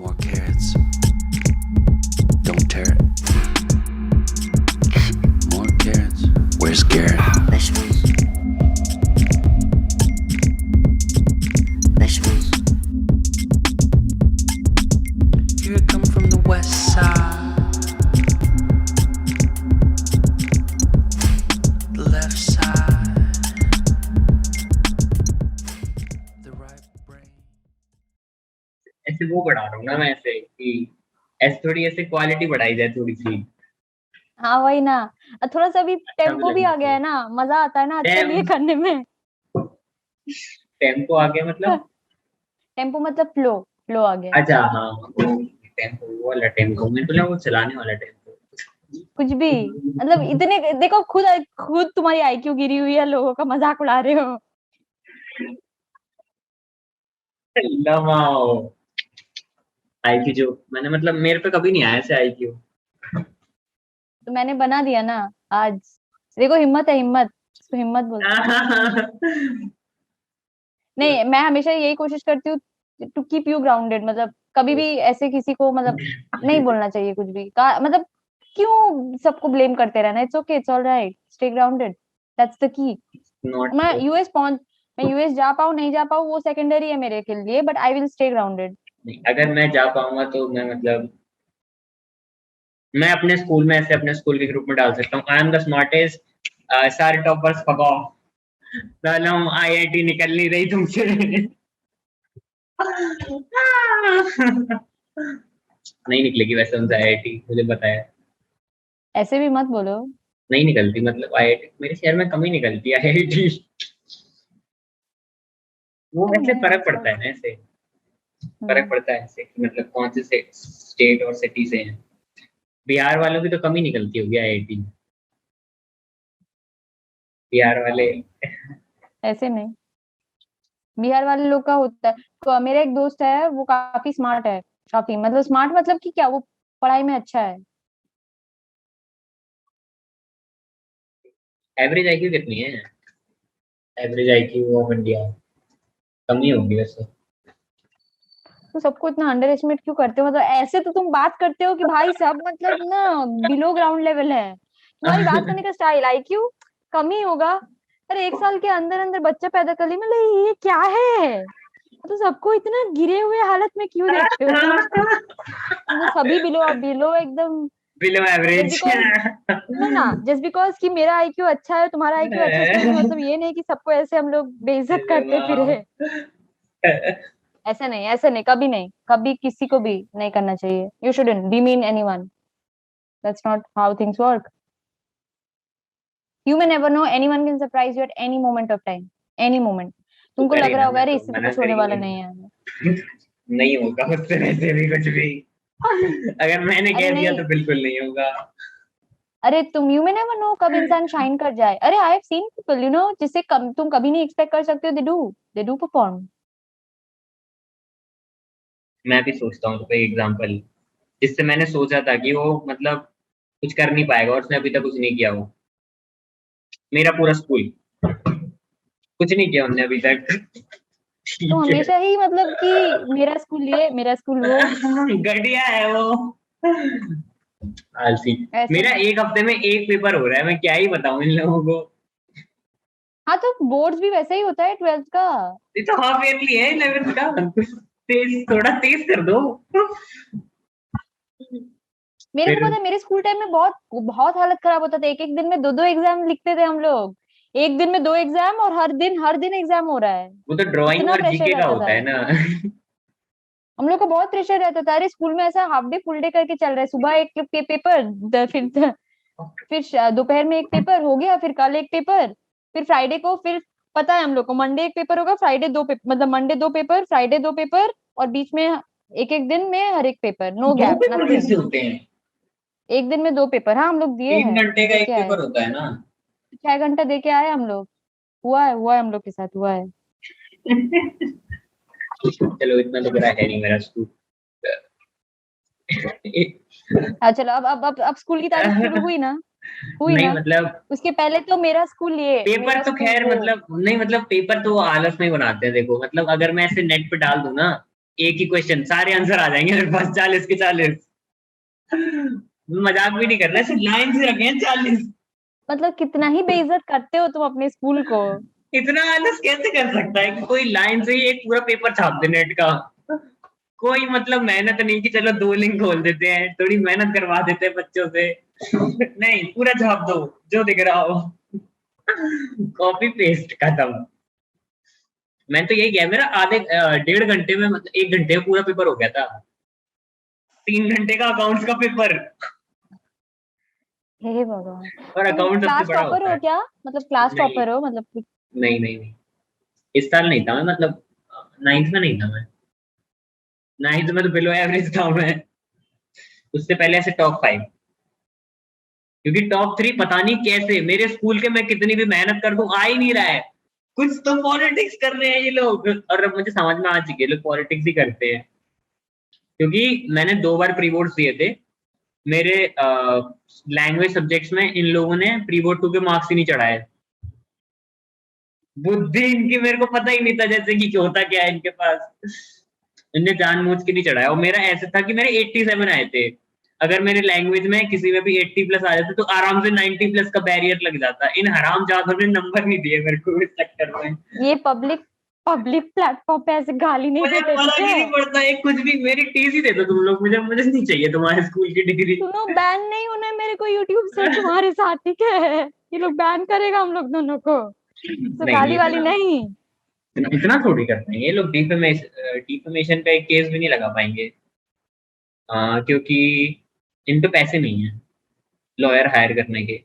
more carrots. Don't tear it. More carrots. Where's Garrett? Vegetables. Vegetables. Here I come from the west side. The left side. The right brain. ऐसे वो बढ़ा रहा हूँ ना मैं ऐसे कि ऐसे थोड़ी ऐसे क्वालिटी बढ़ाई जाए थोड़ी सी। हाँ वही ना, थोड़ा सा भी अच्छा भी टेम्पो भी लगना आ गया है ना, मजा आता है ना आजकल ये करने में। टेम्पो आ गया मतलब टेम्पो मतलब फ्लो आ गया है। अच्छा हाँ टेम्पो वो वाला टेम्पो मैं बोला वो चलाने वाला टेम्पो कुछ भी मतलब इतने देखो खुद तुम्हारी आईक्यू गिरी हुई है, लोगों का मजाक उड़ा रहे हो। लमाओ आईक्यू जो मैंने मतलब मेरे पे कभी नहीं आया ऐसे आईक्यू। तो मैंने बना दिया ना आज। देखो हिम्मत है, हिम्मत, इसको हिम्मत बोलते हैं। नहीं, मैं हमेशा यही कोशिश करती हूँ टू कीप यू ग्राउंडेड, मतलब कभी भी ऐसे किसी को मतलब नहीं बोलना चाहिए कुछ भी मतलब क्यों सबको ब्लेम करते रहना। It's okay, it's alright, stay grounded, that's the key. मैं यूएस जा पाऊँ नहीं जा पाऊँ वो सेकेंडरी है मेरे के लिए, but I will stay grounded. अगर मैं जा पाऊंगा तो मैं मतलब मैं अपने स्कूल में ऐसे अपने स्कूल के ग्रुप में डाल सकता हूँ आई एम द स्मार्टेस्ट सारे टॉपर्स फक ऑफ आईआईटी निकल नहीं रही तुमसे। नहीं निकलेगी वैसे उनसे आईआईटी मुझे बताया। ऐसे भी मत बोलो। नहीं निकलती मतलब आईआईटी मेरे शहर में कम ही निकलती है आईआईटी। वो वैसे फर्क पड़ता है ना ऐसे फर्क पड़ता है ऐसे कि मतलब कौन से स्टेट और सिटी से हैं। बिहार वालों की तो कम ही निकलती होगी आईआईटी बिहार वाले। ऐसे नहीं, बिहार वाले लोग का होता है। तो मेरा एक दोस्त है, वो काफी स्मार्ट है, काफी मतलब स्मार्ट मतलब कि क्या, वो पढ़ाई में अच्छा है। एवरेज आईक्यू कितनी है एवरेज आईक्यू ऑफ इंडिया कम ही होगी वैसे। तो सबको इतना अंडर एस्टिमेट क्यों करते हो, मतलब ऐसे तो तुम बात करते हो कि भाई सब मतलब ना बिलो ग्राउंड लेवल है तुम्हारी बात करने का स्टाइल। आईक्यू कम ही होगा। अरे 1 साल के अंदर अंदर बच्चा पैदा कर ली, मतलब ये क्या है। तो सबको इतना गिरे हुए हालत में क्यों देखते हो तुम। तो सभी बिलो बिलो एकदम बिलो एवरेज। ना जस्ट बिकॉज कि मेरा आईक्यू अच्छा है तुम्हारा आईक्यू अच्छा है, इसका मतलब ये नहीं कि सबको ऐसे हम लोग बेइज्जत करते फिरे। ऐसे नहीं, कभी नहीं, कभी किसी को भी नहीं करना चाहिए। You shouldn't demean anyone, that's not how things work. You may never know, anyone can surprise you at any moment of time, any moment. तुमको लग रहा होगा अरे इससे तो कुछ होने वाला नहीं है। नहीं होगा मुझसे वैसे भी कुछ भी। अगर मैंने अरे कह दिया नहीं, तो बिल्कुल नहीं होगा। अरे तुम यू मे नेवर नो कब इंसान शाइन कर जाए। अरे I have seen people you know जिससे तुम कभी नहीं एक्सपेक्ट कर सकते हो, दे डू परफॉर्म। मैं भी सोचता हूँ कोई एग्जांपल जिससे मैंने सोचा था कि वो मतलब कुछ कर नहीं पाएगा और उसने अभी तक कुछ नहीं किया। वो मेरा पूरा स्कूल कुछ नहीं किया उन्होंने अभी तक। तो ठीक है हमेशा ही मतलब कि मेरा स्कूल ये, मेरा स्कूल वो, घटिया है वो आलसी। ऐसे मेरा नहीं। एक हफ्ते में एक पेपर हो रहा है मैं क्या ही बताऊं इन लोगों को। हाँ तो बोर्ड्स भी वैसा ही होता है 12th का। ये तो हाफ ईयरली है 11th का तेज थोड़ा तेज कर दो। मेरे को फिर पता है मेरे स्कूल टाइम में बहुत बहुत हालत खराब होता था। एक एक दिन में दो दो एग्जाम लिखते थे हम लोग। एक दिन में 2 एग्जाम और हर दिन एग्जाम हो रहा है। वो तो ड्राइंग इतना और प्रेशर जीके का रहता होता था है ना। हम लोग को, बहुत प्रेशर रहता था। अरे स्कूल में ऐसा हाफ डे फुल डे करके चल रहा है, सुबह एक पेपर, फिर दोपहर में एक पेपर हो गया, फिर कल एक पेपर, फिर फ्राइडे को, फिर पता है हम लोग को मंडे एक पेपर होगा, फ्राइडे 2 पेपर, मतलब मंडे 2 पेपर, फ्राइडे 2 पेपर, और बीच में एक एक दिन में हर एक पेपर, नो दो गैप, पेपर नथिंग। कैसे होते हैं एक दिन में 2 पेपर, हाँ हम लोग दिए 3 घंटे हैं, का दे एक के आए। पेपर होता है ना। 6 घंटा दे के आए हम लोग। हुआ है हम लोग के साथ, हुआ है। चलो इतना तो बुरा है नहीं मेरा स्कूल। चलो अब स्कूल की तारीफ शुरू हुई ना, हुई नहीं ना। मतलब उसके पहले तो मेरा स्कूल ये, पेपर मेरा तो स्कूल खैर वो। मतलब नहीं मतलब पेपर तो वो आलस में ही बनाते हैं। देखो मतलब अगर मैं ऐसे नेट पे डाल दूं ना एक ही क्वेश्चन, सारे आंसर आ जाएंगे मेरे पास 40 के 40। मजाक भी नहीं कर रहा, सिर्फ लाइन से रखे हैं 40। मतलब कितना ही बेइज्जत करते हो तुम अपने स्कूल को। इतना आलस कैसे कर सकता है कि कोई लाइन से ही एक पूरा पेपर छाप दे नेट का। कोई मतलब मेहनत नहीं कि चलो 2 लिंक खोल देते हैं, थोड़ी मेहनत करवा देते हैं बच्चों से। नहीं, पूरा छाप दो जो दिख रहा हो। कॉपी पेस्ट खत्म। मैं तो यही गया, मेरा आधे 1.5 घंटे में, मतलब 1 घंटे में पूरा पेपर हो गया था। 3 घंटे का अकाउंट्स का पेपर। हे भगवान। और तुम अकाउंट सबसे क्लास बड़ा टॉपर होता हो है। क्या? मतलब क्लास नहीं टॉपर हो मतलब कुछ? नहीं नहीं नहीं, इस साल नहीं था मैं, मतलब 9th में नहीं था मैं। 9th में तो बिलो एवरेज था मैं। उससे पहले ऐसे टॉप 5, क्योंकि टॉप 3 पता नहीं कैसे मेरे स्कूल के, मैं कितनी भी मेहनत कर दूं आ ही नहीं रहा है। कुछ तो पॉलिटिक्स कर रहे हैं ये लोग, और अब मुझे समझ में आ चुकी है लोग पॉलिटिक्स ही करते हैं। क्योंकि मैंने 2 बार प्री बोर्ड दिए थे, मेरे लैंग्वेज सब्जेक्ट्स में इन लोगों ने प्री बोर्ड 2 के मार्क्स ही नहीं चढ़ाए। बुद्धि इनकी मेरे को पता ही नहीं था जैसे कि होता क्या है इनके पास। इनने जानबूझ के नहीं चढ़ाया, और मेरा ऐसा था कि मेरे 87 आए थे। अगर मेरे लैंग्वेज में किसी में भी 80 प्लस आ जाते तो आराम से 90 प्लस का बैरियर लग जाता। इन हरामजादों ने नंबर नहीं दिए मेरे को इस चक्कर में। ये पब्लिक पब्लिक प्लेटफॉर्म पे ऐसे गाली नहीं मुझे देते, ठीक फर्क ही है? नहीं पड़ता है कुछ भी, मेरी टीसी दे दो तुम लोग, मुझे मुझे नहीं चाहिए तुम्हारे स्कूल की डिग्री। सुनो, बैन नहीं होना है मेरे को यूट्यूब से तुम्हारे साथ, ठीक है? ये लोग बैन करेगा हम लोग दोनों को, तो नहीं नहीं, गाली वाली नहीं। इतना थोड़ी करते हैं ये लोग। डिफेमेशन पे केस भी नहीं लगा पाएंगे। क्योंकि इन पे पैसे नहीं है लॉयर हायर करने के।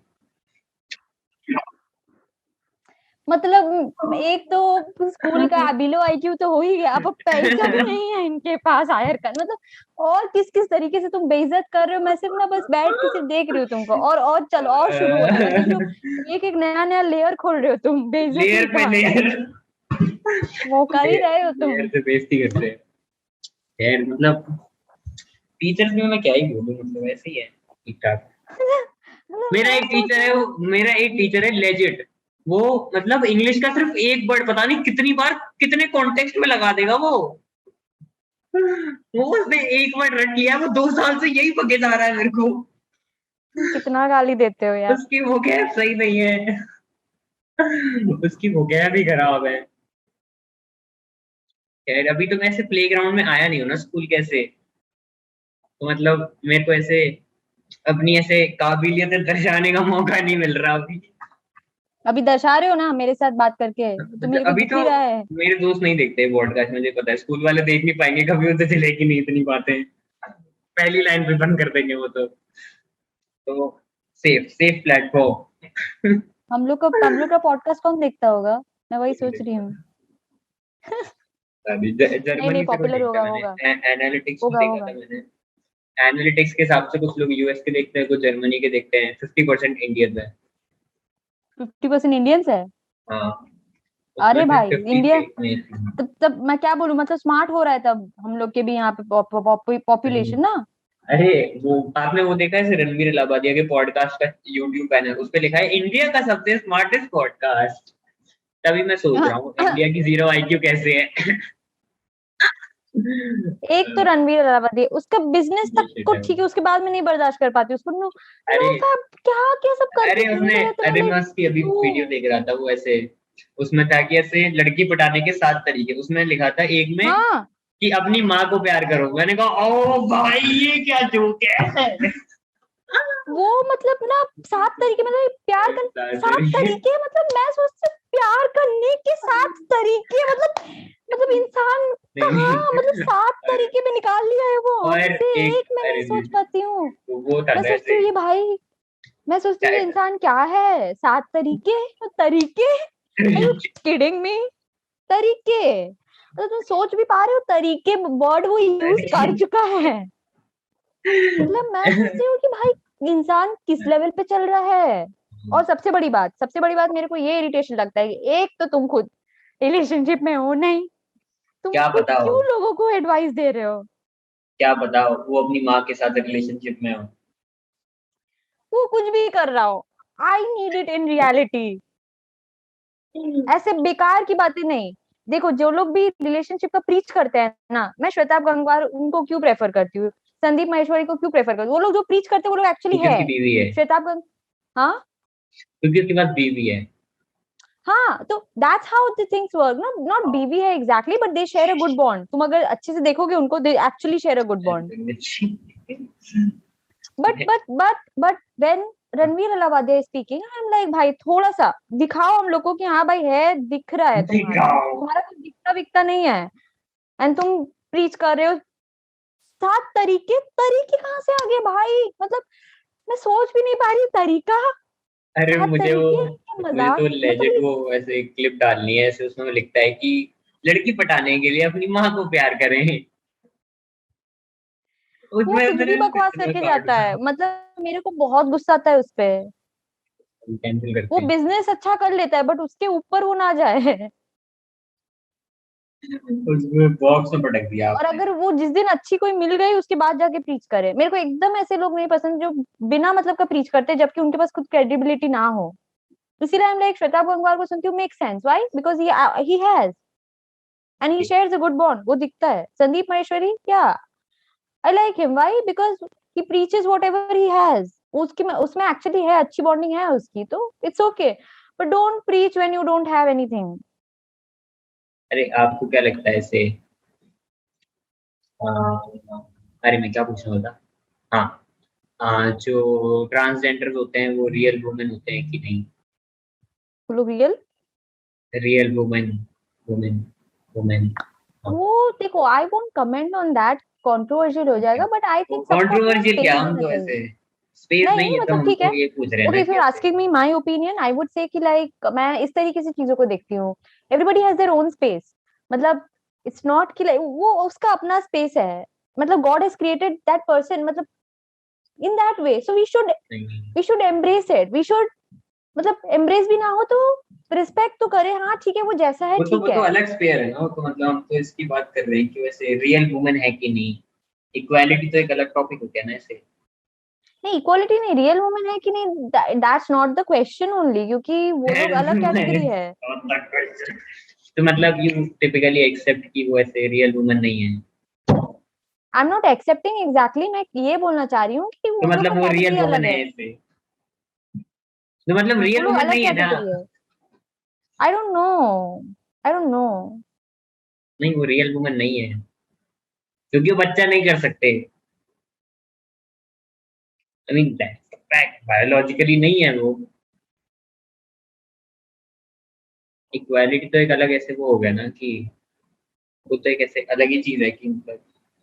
मतलब एक तो स्कूल का बिलो आईक्यू तो हो ही गया, अब पैसा भी नहीं है इनके पास हायर कर, मतलब और किस किस तरीके से तुम बेइज्जत कर रहे हो। मैं सिर्फ ना बस बैठ के सिर्फ देख रही हूँ तुमको, और चलो और शुरू होता है, देख लो एक एक नया नया लेयर खोल रहे हो तुम बेइज्जती लेयर पे का। लेयर, वो कर ही रहे हो तुम। लेयर से बेइज्जती करते हैं यार। मतलब टीचर्स में मैं क्या ही बोलूं, मतलब ऐसे ही है, ठीक ठाक। मतलब मैं सोच रही हूँ। मेरा एक टीचर है लेजिट। वो मतलब इंग्लिश का सिर्फ एक वर्ड पता नहीं कितनी बार कितने कॉन्टेक्स्ट में लगा देगा वो उसने एक वर्ड रट लिया, वो 2 साल से यही बके जा रहा है मेरे को। कितना गाली देते हो यार। उसकी वोकैब सही नहीं है। उसकी वोकैब ही खराब है। खैर अभी तो मैं ऐसे प्लेग्राउंड में आया नहीं हूँ ना स्कूल कैसे, तो मतलब मेरे को ऐसे अपनी ऐसे काबिलियतें दर्शाने का मौका नहीं मिल रहा अभी। अभी दर्शा रहे हो ना मेरे साथ बात करके, तो मेरे को अभी दिख तो ही रहा है। मेरे दोस्त नहीं देखते पॉडकास्ट, मुझे पता है स्कूल वाले देख नहीं पाएंगे कभी, उनसे चलेगी नहीं इतनी बातें। पहली लाइन पे बंद कर देंगे वो तो सेफ सेफ प्लेटफॉर्म। हम लोग का पॉडकास्ट कौन देखता होगा? मैं वही सोच रही हूँ। नहीं नहीं, जर्मनी से कोई पॉपुलर देखता होगा है, होगा मैंने एनालिटिक्स में होगा देखा होगा। था मैंने। एनालिटिक्स के हिसाब से कुछ लोग यूएस के देखते हैं, कुछ जर्मनी के देखते हैं, 50% इंडियन है। 50% इंडियंस है? हाँ, उसमें अरे से भाई 50 इंडिया, फेक में। तब मैं क्या बोलूं, मतलब स्मार्ट हो रहा है तब हम लोग के भी यहाँ पे पॉपुलेशन ना। अरे वो आपने वो देखा है रणवीर इलाहाबादिया के पॉडकास्ट का यूट्यूब पैनल, उस पे लिखा है इंडिया का सबसे स्मार्टेस्ट पॉडकास्ट। तभी मैं सोच रहा हूँ इंडिया की 0 आईक्यू कैसे है। एक तो रणवीर अलाहाबादी, उसका बिजनेस तक Bullshit को है वो। ठीक है, उसके बाद में नहीं बर्दाश्त कर पाती उसको। नो अरे नो फैब क्या क्या सब करके घूम रहे थे अरे मतलब। मैं उसकी अभी वीडियो क्यों? देख रहा था, वो ऐसे उसमें था कि ऐसे लड़की पटाने के 7 तरीके, उसमें लिखा था एक में हाँ, कि अपनी माँ को प्यार करो। मैंने कहा ओ भाई ये क्या जोक है। वो मतलब ना 7 तरीके, मतलब प्यार कर 7 तरीके, मतलब मैं सोचती हूँ, प्यार करने के 7 तरीके, मतलब इंसान नहीं कहाँ, नहीं, मतलब 7 तरीके में निकाल लिया है वो, और हमसे एक एक में नहीं अरे सोच पाती हूँ। वो था मैं ना सोचती ऐसे हूँ ये भाई, मैं सोचती हूँ ये इंसान क्या है, 7 तरीके तरीके। Are you kidding me? तरीके, मतलब तुम सोच भी पा रहे हो तरीके वर्ड वो यूज कर चुका है। मतलब मैं सोचती हूँ कि भाई इंसान किस लेवल पे चल रहा है। और सबसे बड़ी बात मेरे को ये इरिटेशन लगता है कि एक तो तुम खुद रिलेशनशिप में हो नहीं, तुम क्या खुद बताओ, क्यों लोगों को एडवाइस दे रहे हो? क्या बताओ वो अपनी माँ के साथ रिलेशनशिप में हो। वो कुछ भी कर रहा हो, I need it in reality. ऐसे बेकार की बातें नहीं, देखो जो लोग भी रिलेशनशिप का प्रीच करते हैं ना, मैं श्वेता गंगवार उनको क्यों प्रेफर करती हूँ, संदीप महेश्वरी को क्यों प्रेफर करती हूँ, वो लोग जो प्रीच करते हैं वो लोग एक्चुअली क्योंकि है। उसकी बीवी है, श्वेता गंग हाँ क्योंकि उसके पास बीवी है। हाँ, तो that's how the things work, not not बीवी है exactly, but they share a good bond. तुम अगर अच्छे से देखोगे उनको, they actually share a good bond. But when Ranveer Allahabadi speaking, I am like भाई थोड़ा सा दिखाओ हम लोग को कि हाँ भाई है, दिख रहा है तुम्हारा दिखाओ। तुम्हारा कुछ दिखता विकता नहीं है, एंड तुम प्रीच कर रहे हो। 7 तरीके, तरीके कहाँ से आ गए भाई, मतलब मैं सोच भी नहीं पा रही तरीका। अरे 7 तरीके, क्या मुझे मजाक तो मतलब लेजिट वो ऐसे क्लिप डालनी है, ऐसे उसमें लिखता है कि लड़की पटाने के लिए अपनी माँ को प्यार करें। वो उसमें कुछ उसने भी बकवास कितना करके काट जाता है, मतलब मेरे को बहुत गुस्सा आता है उस पे। कैंसिल वो करते हैं। बिजनेस अच्छा कर लेता है बट उसके ऊपर वो ना जाए। उसमें बॉक्स में पटक दिया और आपने। अगर वो जिस दिन अच्छी कोई मिल गई उसके बाद जाके प्रीच करे, मेरे को एकदम ऐसे लोग नहीं पसंद जो बिना मतलब का प्रीच करते जबकि उनके पास खुद क्रेडिबिलिटी ना हो। इसीलिए हम लाइक श्वेता गंगवार को सुनती हूँ, make sense why, because he has and he shares a good bond, वो दिखता है। संदीप महेश्वरी, क्या I like him why, because he preaches whatever he has, उसकी उसमें एक्चुअली है, अच्छी बॉन्डिंग है उसकी, तो it's okay, but don't preach when you don't have anything. अरे आपको क्या लगता है इसे? अरे मैं क्या पूछना होता। हाँ, जो ट्रांसजेंडर होते हैं वो रियल वुमेन होते हैं कि नहीं? लोग real, real women, women, women. हाँ, वो देखो I won't comment on that, controversial हो जाएगा, बट आई थिंक सबको अपना कंट्रोवर्शियल क्या, स्पेस हम देना तो चाहिए। ऐसे स्पेस नहीं नहीं है, तो मतलब हम ठीक है, तो ये पूछ रहे हैं ओके ना इफ कि यू ऐसे। Asking me my opinion, I would से कि लाइक मैं इस तरीके से चीजों को देखती हूँ, everybody has their own space, मतलब इट्स नॉट कि like, वो उसका अपना स्पेस है, मतलब God has created that person, मतलब इन दैट वे, सो नहीं, we should embrace it, we should, मतलब एम्ब्रेस भी ना हो तो रिस्पेक्ट तो करे, हाँ ठीक है वो जैसा है वो ठीक तो है। अलग स्पेयर है ना, वो तो मतलब हम तो इसकी बात कर रहे हैं कि वैसे रियल वुमेन है कि नहीं। इक्वालिटी तो एक अलग टॉपिक हो गया ना ऐसे। नहीं इक्वालिटी नहीं, रियल वुमेन है कि नहीं, that's not the question only, क्योंकि वो लोग अलग कैटेगरी है। तो मतलब यू टिपिकली एक्सेप्ट कि वो ऐसे रियल वुमन नहीं है? I am not accepting exactly, मैं ये बोलना चाह रही हूँ कि तो वो लोग का मतलब वो कैटेगरी रियल वुमन अलग है है, ऐसे? तो मतलब वो रियल लोग वुमन अलग नहीं है ना? कैटेगरी है। I don't know, I don't know. नहीं, वो रियल वुमन नहीं है, क्योंकि वो बच्चा नहीं कर सकते। I mean that's fact, biologically नहीं है वो। इक्वालिटी तो एक अलग ऐसे वो हो गया ना कि वो तो एक ऐसे अलग ही चीज है कि मतलब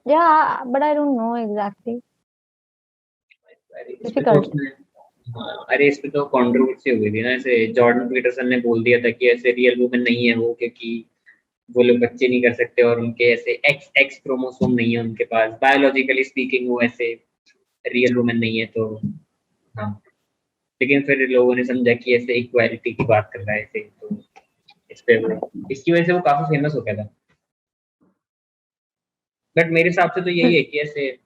या but I don't know exactly, अरे इस पे तो डिफिकल्ट। उसने, हाँ अरे इस पे तो कंट्रोवर्सी हो गई थी ना, ऐसे जॉर्डन पीटरसन ने बोल दिया था कि ऐसे रियल वुमन नहीं है वो, क्योंकि वो लोग बच्चे नहीं कर सकते और उनके ऐसे एक्स एक्स क्रोमोसोम नहीं है उनके पास, बायोलॉजिकली स्पीकिंग वो ऐसे रियल वुमन नहीं है, तो हाँ। लेकिन फिर लोगों ने समझा कि ऐसे इक्वालिटी की बात कर रहा है ऐसे, तो इस पे वो, इसकी वजह से वो काफी फेमस हो गया था। बट मेरे हिसाब से तो यही है कि ऐसे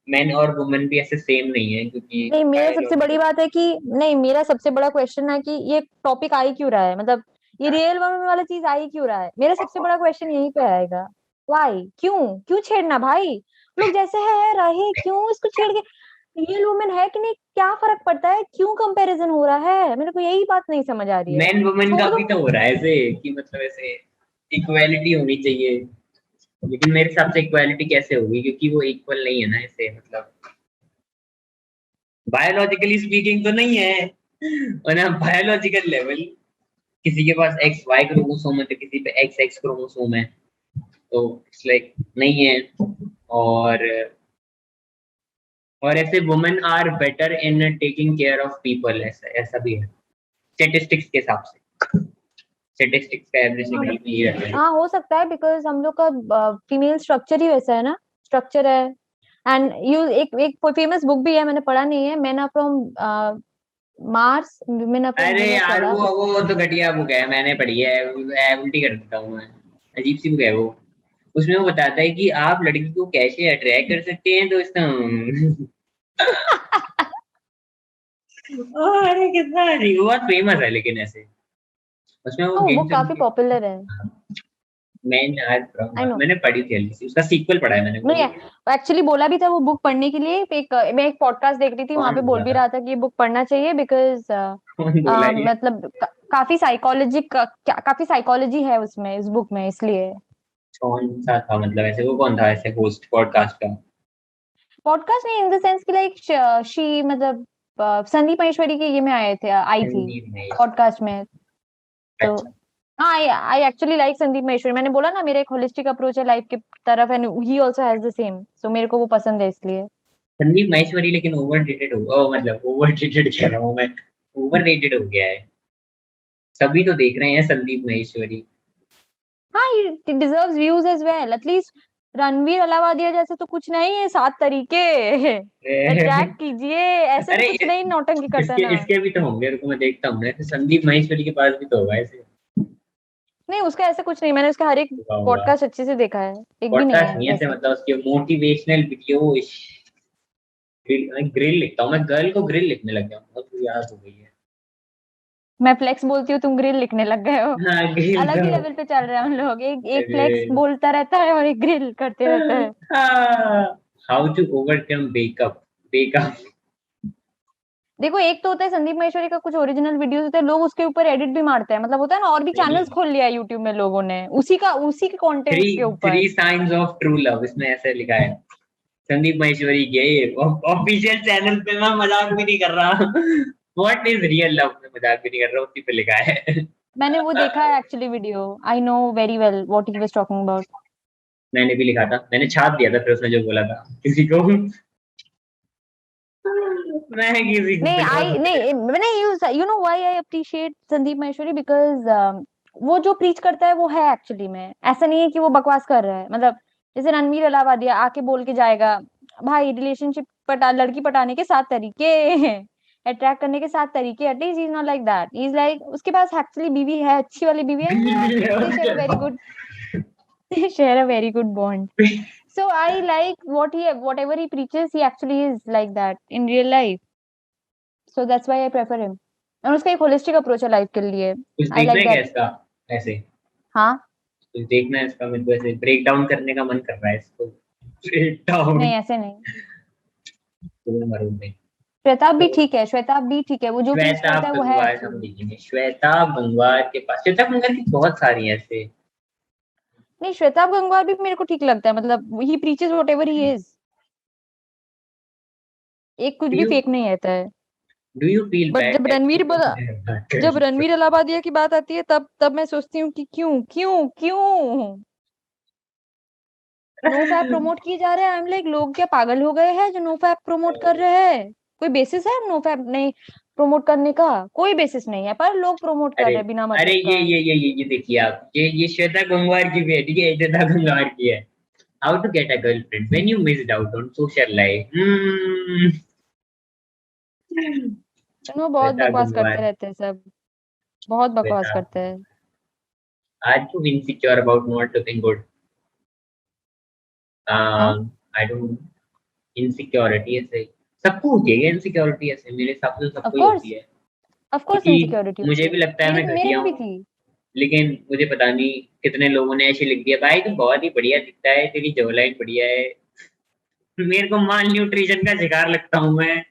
मेन और वुमेन भी ऐसे सेम नहीं है, क्योंकि नहीं मेरा सबसे बड़ी बायोलॉजिकल। बात है कि, नहीं मेरा सबसे बड़ा क्वेश्चन है कि ये टॉपिक आ ही क्यों रहा है, मतलब ये रियल वर्ल्ड वाला चीज आ ही क्यों रहा है, मेरा सबसे बड़ा क्वेश्चन यहीं पे आएगा। व्हाई, क्यों क्यों छेड़ना भाई, लोग जैसे है रहे, क्यों इसको छेड़ के, रियल वुमेन है कि नहीं क्या फर्क पड़ता है, क्यों कंपैरिजन हो रहा है, मेरे को यही बात नहीं समझ आ रही है। मेन वुमेन का छोड़ दो। भी तो हो रहा है ऐसे कि मतलब ऐसे इक्वालिटी होनी चाहिए, लेकिन मेरे हिसाब से इक्वालिटी कैसे होगी, क्योंकि वो इक्वल नहीं है ना ऐसे, मतलब बायोलॉजिकली स्पीकिंग तो नहीं है, और ना बायोलॉजिकल लेवल, किसी के पास एक्स वाई क्रोमोसोम है तो किसी पे एक्स एक्स क्रोमोसोम है, तो इट्स लाइक नहीं है। और ऐसे women are better in taking care of people, ऐसा ऐसा भी है स्टेटिस्टिक्स के हिसाब से। स्टेटिस्टिक्स का एवरेज हाँ निकल के ये रहता है। हाँ, हो सकता है बिकॉज हम लोग का फीमेल स्ट्रक्चर ही वैसा है ना, स्ट्रक्चर है। एंड यू एक एक फेमस बुक भी है, मैंने पढ़ा नहीं है, men are from Mars, women are from अरे वीनस यार वाला वो उस, वो तो घटिया बुक है, मैंने पढ़ी है, उल्टी कर देता हूँ मैं। अजीब सी बुक है वो। उसमें वो बताता है कि आप लड़की को कैसे अट्रैक्ट कर सकते हैं दोस्तों। अरे कितना अजीब, वो बहुत फेमस है लेकिन ऐसे, उसमें वो वो गेम बुक काफी चलती पॉपुलर है। है। मैंने आज I know. मैंने पढ़ी थी हल्की सी, उसका सीक्वल पढ़ा है मैंने। नहीं एक्चुअली बोला भी था वो बुक पढ़ने के लिए। मैं एक पॉडकास्ट देख रही थी, वहां पे कौन बोल बोला भी था? रहा था कि ये बुक पढ़ना चाहिए बिकॉज कौन बोला ये? मतलब काफी काफी साइकोलॉजी है उसमें, इस बुक में, इसलिए। कौन सा था मतलब, ऐसे वो कौन था ऐसे होस्ट पॉडकास्ट का? पॉडकास्ट नहीं इन द सेंस कि लाइक शी मतलब संदीप महेश्वरी के ये में आई थी संदीप नहीं। पॉडकास्ट में। तो अच्छा, हाँ, I actually like Sandeep Maheshwari. मैंने बोला ना मेरा एक होलिस्टिक अप्रोच है लाइफ की तरफ, and he also has the same, so मेरे को वो पसंद है इसलिए। संदीप महेश्वरी लेकिन ओवररेटेड मतलब ओवररेटेड कह रहा हूँ मैं, ओवररेटेड हो गया है। सभी तो देख रहे हैं संदीप महेश्वरी। हाँ, he deserves views as well. At least Ranveer Allahbadia जैसे तो कुछ नहीं है, 7 तरीके अट्रैक्ट कीजिए, ऐसे तो अरे कुछ नहीं नौटंकी करता इसके ना। इसके भी तो होंगे, रुको मैं देखता हूँ ना, संदीप महेश्वरी के पास भी तो होगा ऐसे। नहीं उसका ऐसा कुछ नहीं, मैंने उसका हर एक होगा होगा। पॉडकास्ट अच्छे से देखा है, एक भी नहीं पॉडकास्ट नहीं है ऐसे, ऐसे। मतलब उसके मोटिवेशनल वीडियो। ग्रिल लिखता हूँ मैं, गर्ल को ग्रिल लिखने लग गया हूँ, बहुत याद हो गई है। मैं फ्लेक्स बोलती हूँ, तुम ग्रिल लिखने लग गए हो। हाँ ग्रिल अलग तो। ही लेवल पे चल रहे हैं हम लोग, एक एक फ्लेक्स अरे बोलता रहता है और एक ग्रिल करते रहता है। How to overcome breakup breakup. देखो एक तो होता है संदीप महेश्वरी का कुछ ओरिजिनल वीडियोस होते हैं, लोग उसके ऊपर एडिट भी मारते हैं, मतलब होता है ना, और भी चैनल्स खोल लिया है यूट्यूब में लोगों ने उसी के थ्री कंटेंट्स के ऊपर। Three science of true love, इसमें ऐसे लिखा है संदीप महेश्वरी के ऑफिशियल चैनल पे। मैं मजाक भी नहीं कर रहा। व्हाट इज रियल लव में मजाक भी नहीं कर रहा, उसी पे लिखा है। मैंने वो देखा है actually video, I know very well what he was talking about. मैंने भी लिखा था, मैंने छाप दिया था फिर उसने जो बोला था किसी को। मैं किसी को नहीं बिना आई बोले। नहीं मैंने you know why I appreciate Sandeep Maheshwari, because वो जो प्रीच करता है वो है एक्चुअली में, ऐसा नहीं है कि वो बकवास कर रहा है। मतलब जैसे रणवीर अलाहाबादिया आके बोल के जाएगा, भाई रिलेशनशिप लड़की पटाने के 7 तरीके अट्रैक्ट करने के 7 तरीके, at least he is not like that, he is like उसके पास एक्चुअली बीवी है, अच्छी वाली बीवी है, they share a very good they share a very good bond. So I like whatever he preaches, he actually is like that in real life. So that's why I prefer him. और उसका एक holistic approach है life के लिए, कुछ आई देखना like है क्या दैट। इसका ऐसे? हाँ, कुछ देखना है इसका, मेरे को ऐसे ब्रेक डाउन करने का मन कर रहा है इसको। Break down. नहीं ऐसे नहीं। तो मरूं नहीं। श्वेताब भी तो ठीक है, श्वेताब भी ठीक है, वो जो प्रीच श्वेता करता है वो है गंगवार हम एक्चुअली। देखेंगे, श्वेता गंगवार के पास, श्वेता गंगवार की बहुत सारी है ऐसे। नहीं श्वेताब गंगवार भी मेरे को ठीक लगता है, मतलब ही प्रीचेस व्हाटएवर ही इज, एक कुछ डू भी यू फेक नहीं रहता है। Do you feel but bad जब रणवीर अलाहाबादिया की बात आती है, तब मैं सोचती हूँ कि क्यों क्यों क्यों नो फैप प्रमोट किए जा रहे हैं। आई एम लाइक लोग क्या पागल हो गए हैं जो नो फैप प्रमोट कर रहे हैं? कोई बेसिस है नो फैप नहीं प्रमोट करने का? कोई बेसिस नहीं है, पर लोग प्रमोट कर अरे रहे हैं बिना अरे मतलब का। ये देखिए आप, ये श्वेता गंगवार की बेटी है, श्वेता गंगवार की है। How to get a girlfriend when you missed out on social life. बहुत श्वेता बकवास करते गंगवार। रहते हैं सब, बहुत बकवास श्वेता, करते हैं। Are you insecure about not looking good? हाँ, आई डोंट, इनसिक्योरिटी ऐसे सबको होती है, इनसिक्योरिटी ऐसे मेरे हिसाब से ऑफ सबको ही कोर्स, होती है। ऑफ कोर्स क्योंकि इनसिक्योरिटी होती मुझे है। भी लगता है मैं मेरे घटिया को भी हूँ, थी। लेकिन मुझे पता नहीं कितने लोगों ने ऐसे लिख दिया, भाई तू बहुत ही बढ़िया दिखता है, तेरी जॉलाइन बढ़िया है। मेरे को माल न्यूट्रिशन का शिकार लगता हूँ मैं।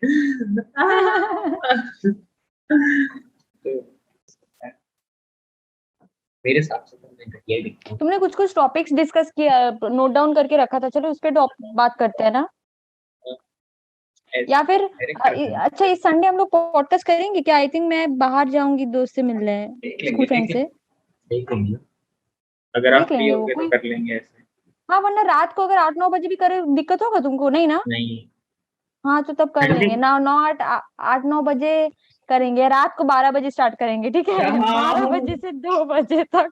तो मेरे हिसाब से तो मैं घटिया ही दिखता हूँ। तुमने कुछ कुछ टॉपिक्स डिस्कस किया, नोट डाउन करके रखा था, चलो उस पे बात करते हैं ना। या फिर डायरेक्ट करते हैं, अच्छा इस संडे हम लोग पॉडकास्ट करेंगे क्या? आई थिंक मैं बाहर जाऊंगी दोस्त से मिलने, देख स्कूल लेंगे फ्रेंड से। देख लेंगे, अगर आप देख फ्री लेंगे वो होगे तो कोई। कर लेंगे ऐसे। हाँ वरना रात को अगर 8-9 बजे भी करे दिक्कत होगा तुमको? नहीं ना? नहीं। हाँ तो तब कर लेंगे ना, 8-9 बजे करेंगे, रात को 12 बजे स्टार्ट करेंगे, ठीक है? 12 बजे से 2 बजे तक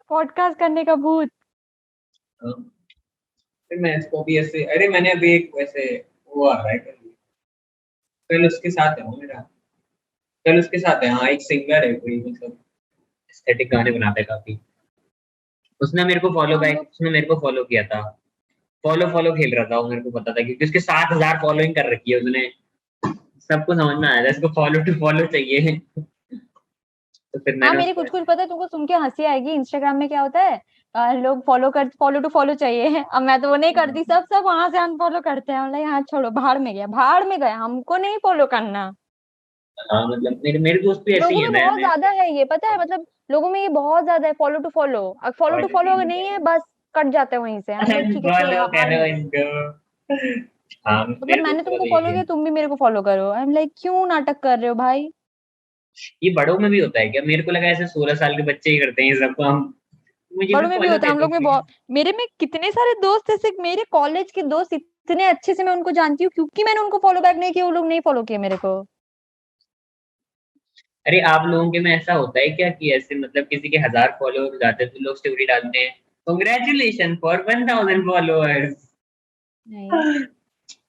पॉडकास्ट करने का भूत। फिर मैं इसको भी ऐसे, अरे मैंने अभी एक वैसे वो आ रहा है कल, कल उसके साथ है वो मेरा, कल उसके साथ है। हाँ एक सिंगर है कोई, मतलब एस्थेटिक गाने बनाता है काफी। उसने मेरे को फॉलो हाँ हम बैक, लोग उसने मेरे को फॉलो किया था। फॉलो फॉलो खेल रहा था वो, मेरे को पता था क्योंकि उसके 7,000 फॉलोइंग कर रखी है उसने। सबको समझ में आया था इसको फॉलो टू फॉलो चाहिए। तो फिर हाँ मैंने मेरी उसको कुछ कुछ पता है, तुमको सुन के हंसी आएगी। इंस्टाग्राम में क्या होता है, लोग फॉलो टू फॉलो चाहिए। अब मैं तो वो नहीं करती, सब सब वहां से अनफॉलो करते हैं। मतलब हाँ छोड़ो, भाड़ में गया, भाड़ में गया, हमको नहीं फॉलो करना। हाँ मतलब मेरे मेरे दोस्त भी ऐसे ही लोगों है, में मैं बहुत मैं ज्यादा है ये, पता है, मतलब लोगों में ये बहुत ज्यादा है, फॉलो टू फॉलो। अब फॉलो टू फॉलो अगर नहीं है, बस कट जाते हैं वहीं से। हम लाइक ठीक है छोड़ो, फॉलो भाड़ करो में। इनको। हाँ मतलब मेरे मैंने दोस्तों का तुमको तो फॉलो यही किया, है। तुम भी मेरे को फॉलो करो। आई एम लाइक क्यों नाटक कर रहे हो भाई। ये बड़ों में भी होता है क्या? मेरे को लगा ऐसे 16 साल के बच्चे ही करते हैं ये सब काम। मुझे भी बड़ों में भी फॉलो होता है, दे हम दो लोग में प्लीज। बहुत। मेरे में कितने सारे दोस्त ऐसे, मेरे कॉलेज के दोस्त इतने अच्छे से मैं उनको जानती हूँ, क्योंकि मैंने उनको फॉलो बैक नहीं किया, वो लोग नहीं फॉलो किए मेरे को। अरे आप लोगों के में ऐसा होता है क्या कि ऐसे मतलब किसी के 1000 फॉलोअर जाते हैं तो लोग स्टोरी डालते हैं, कांग्रेचुलेशन फॉर 1000 फॉलोअर्स। नहीं,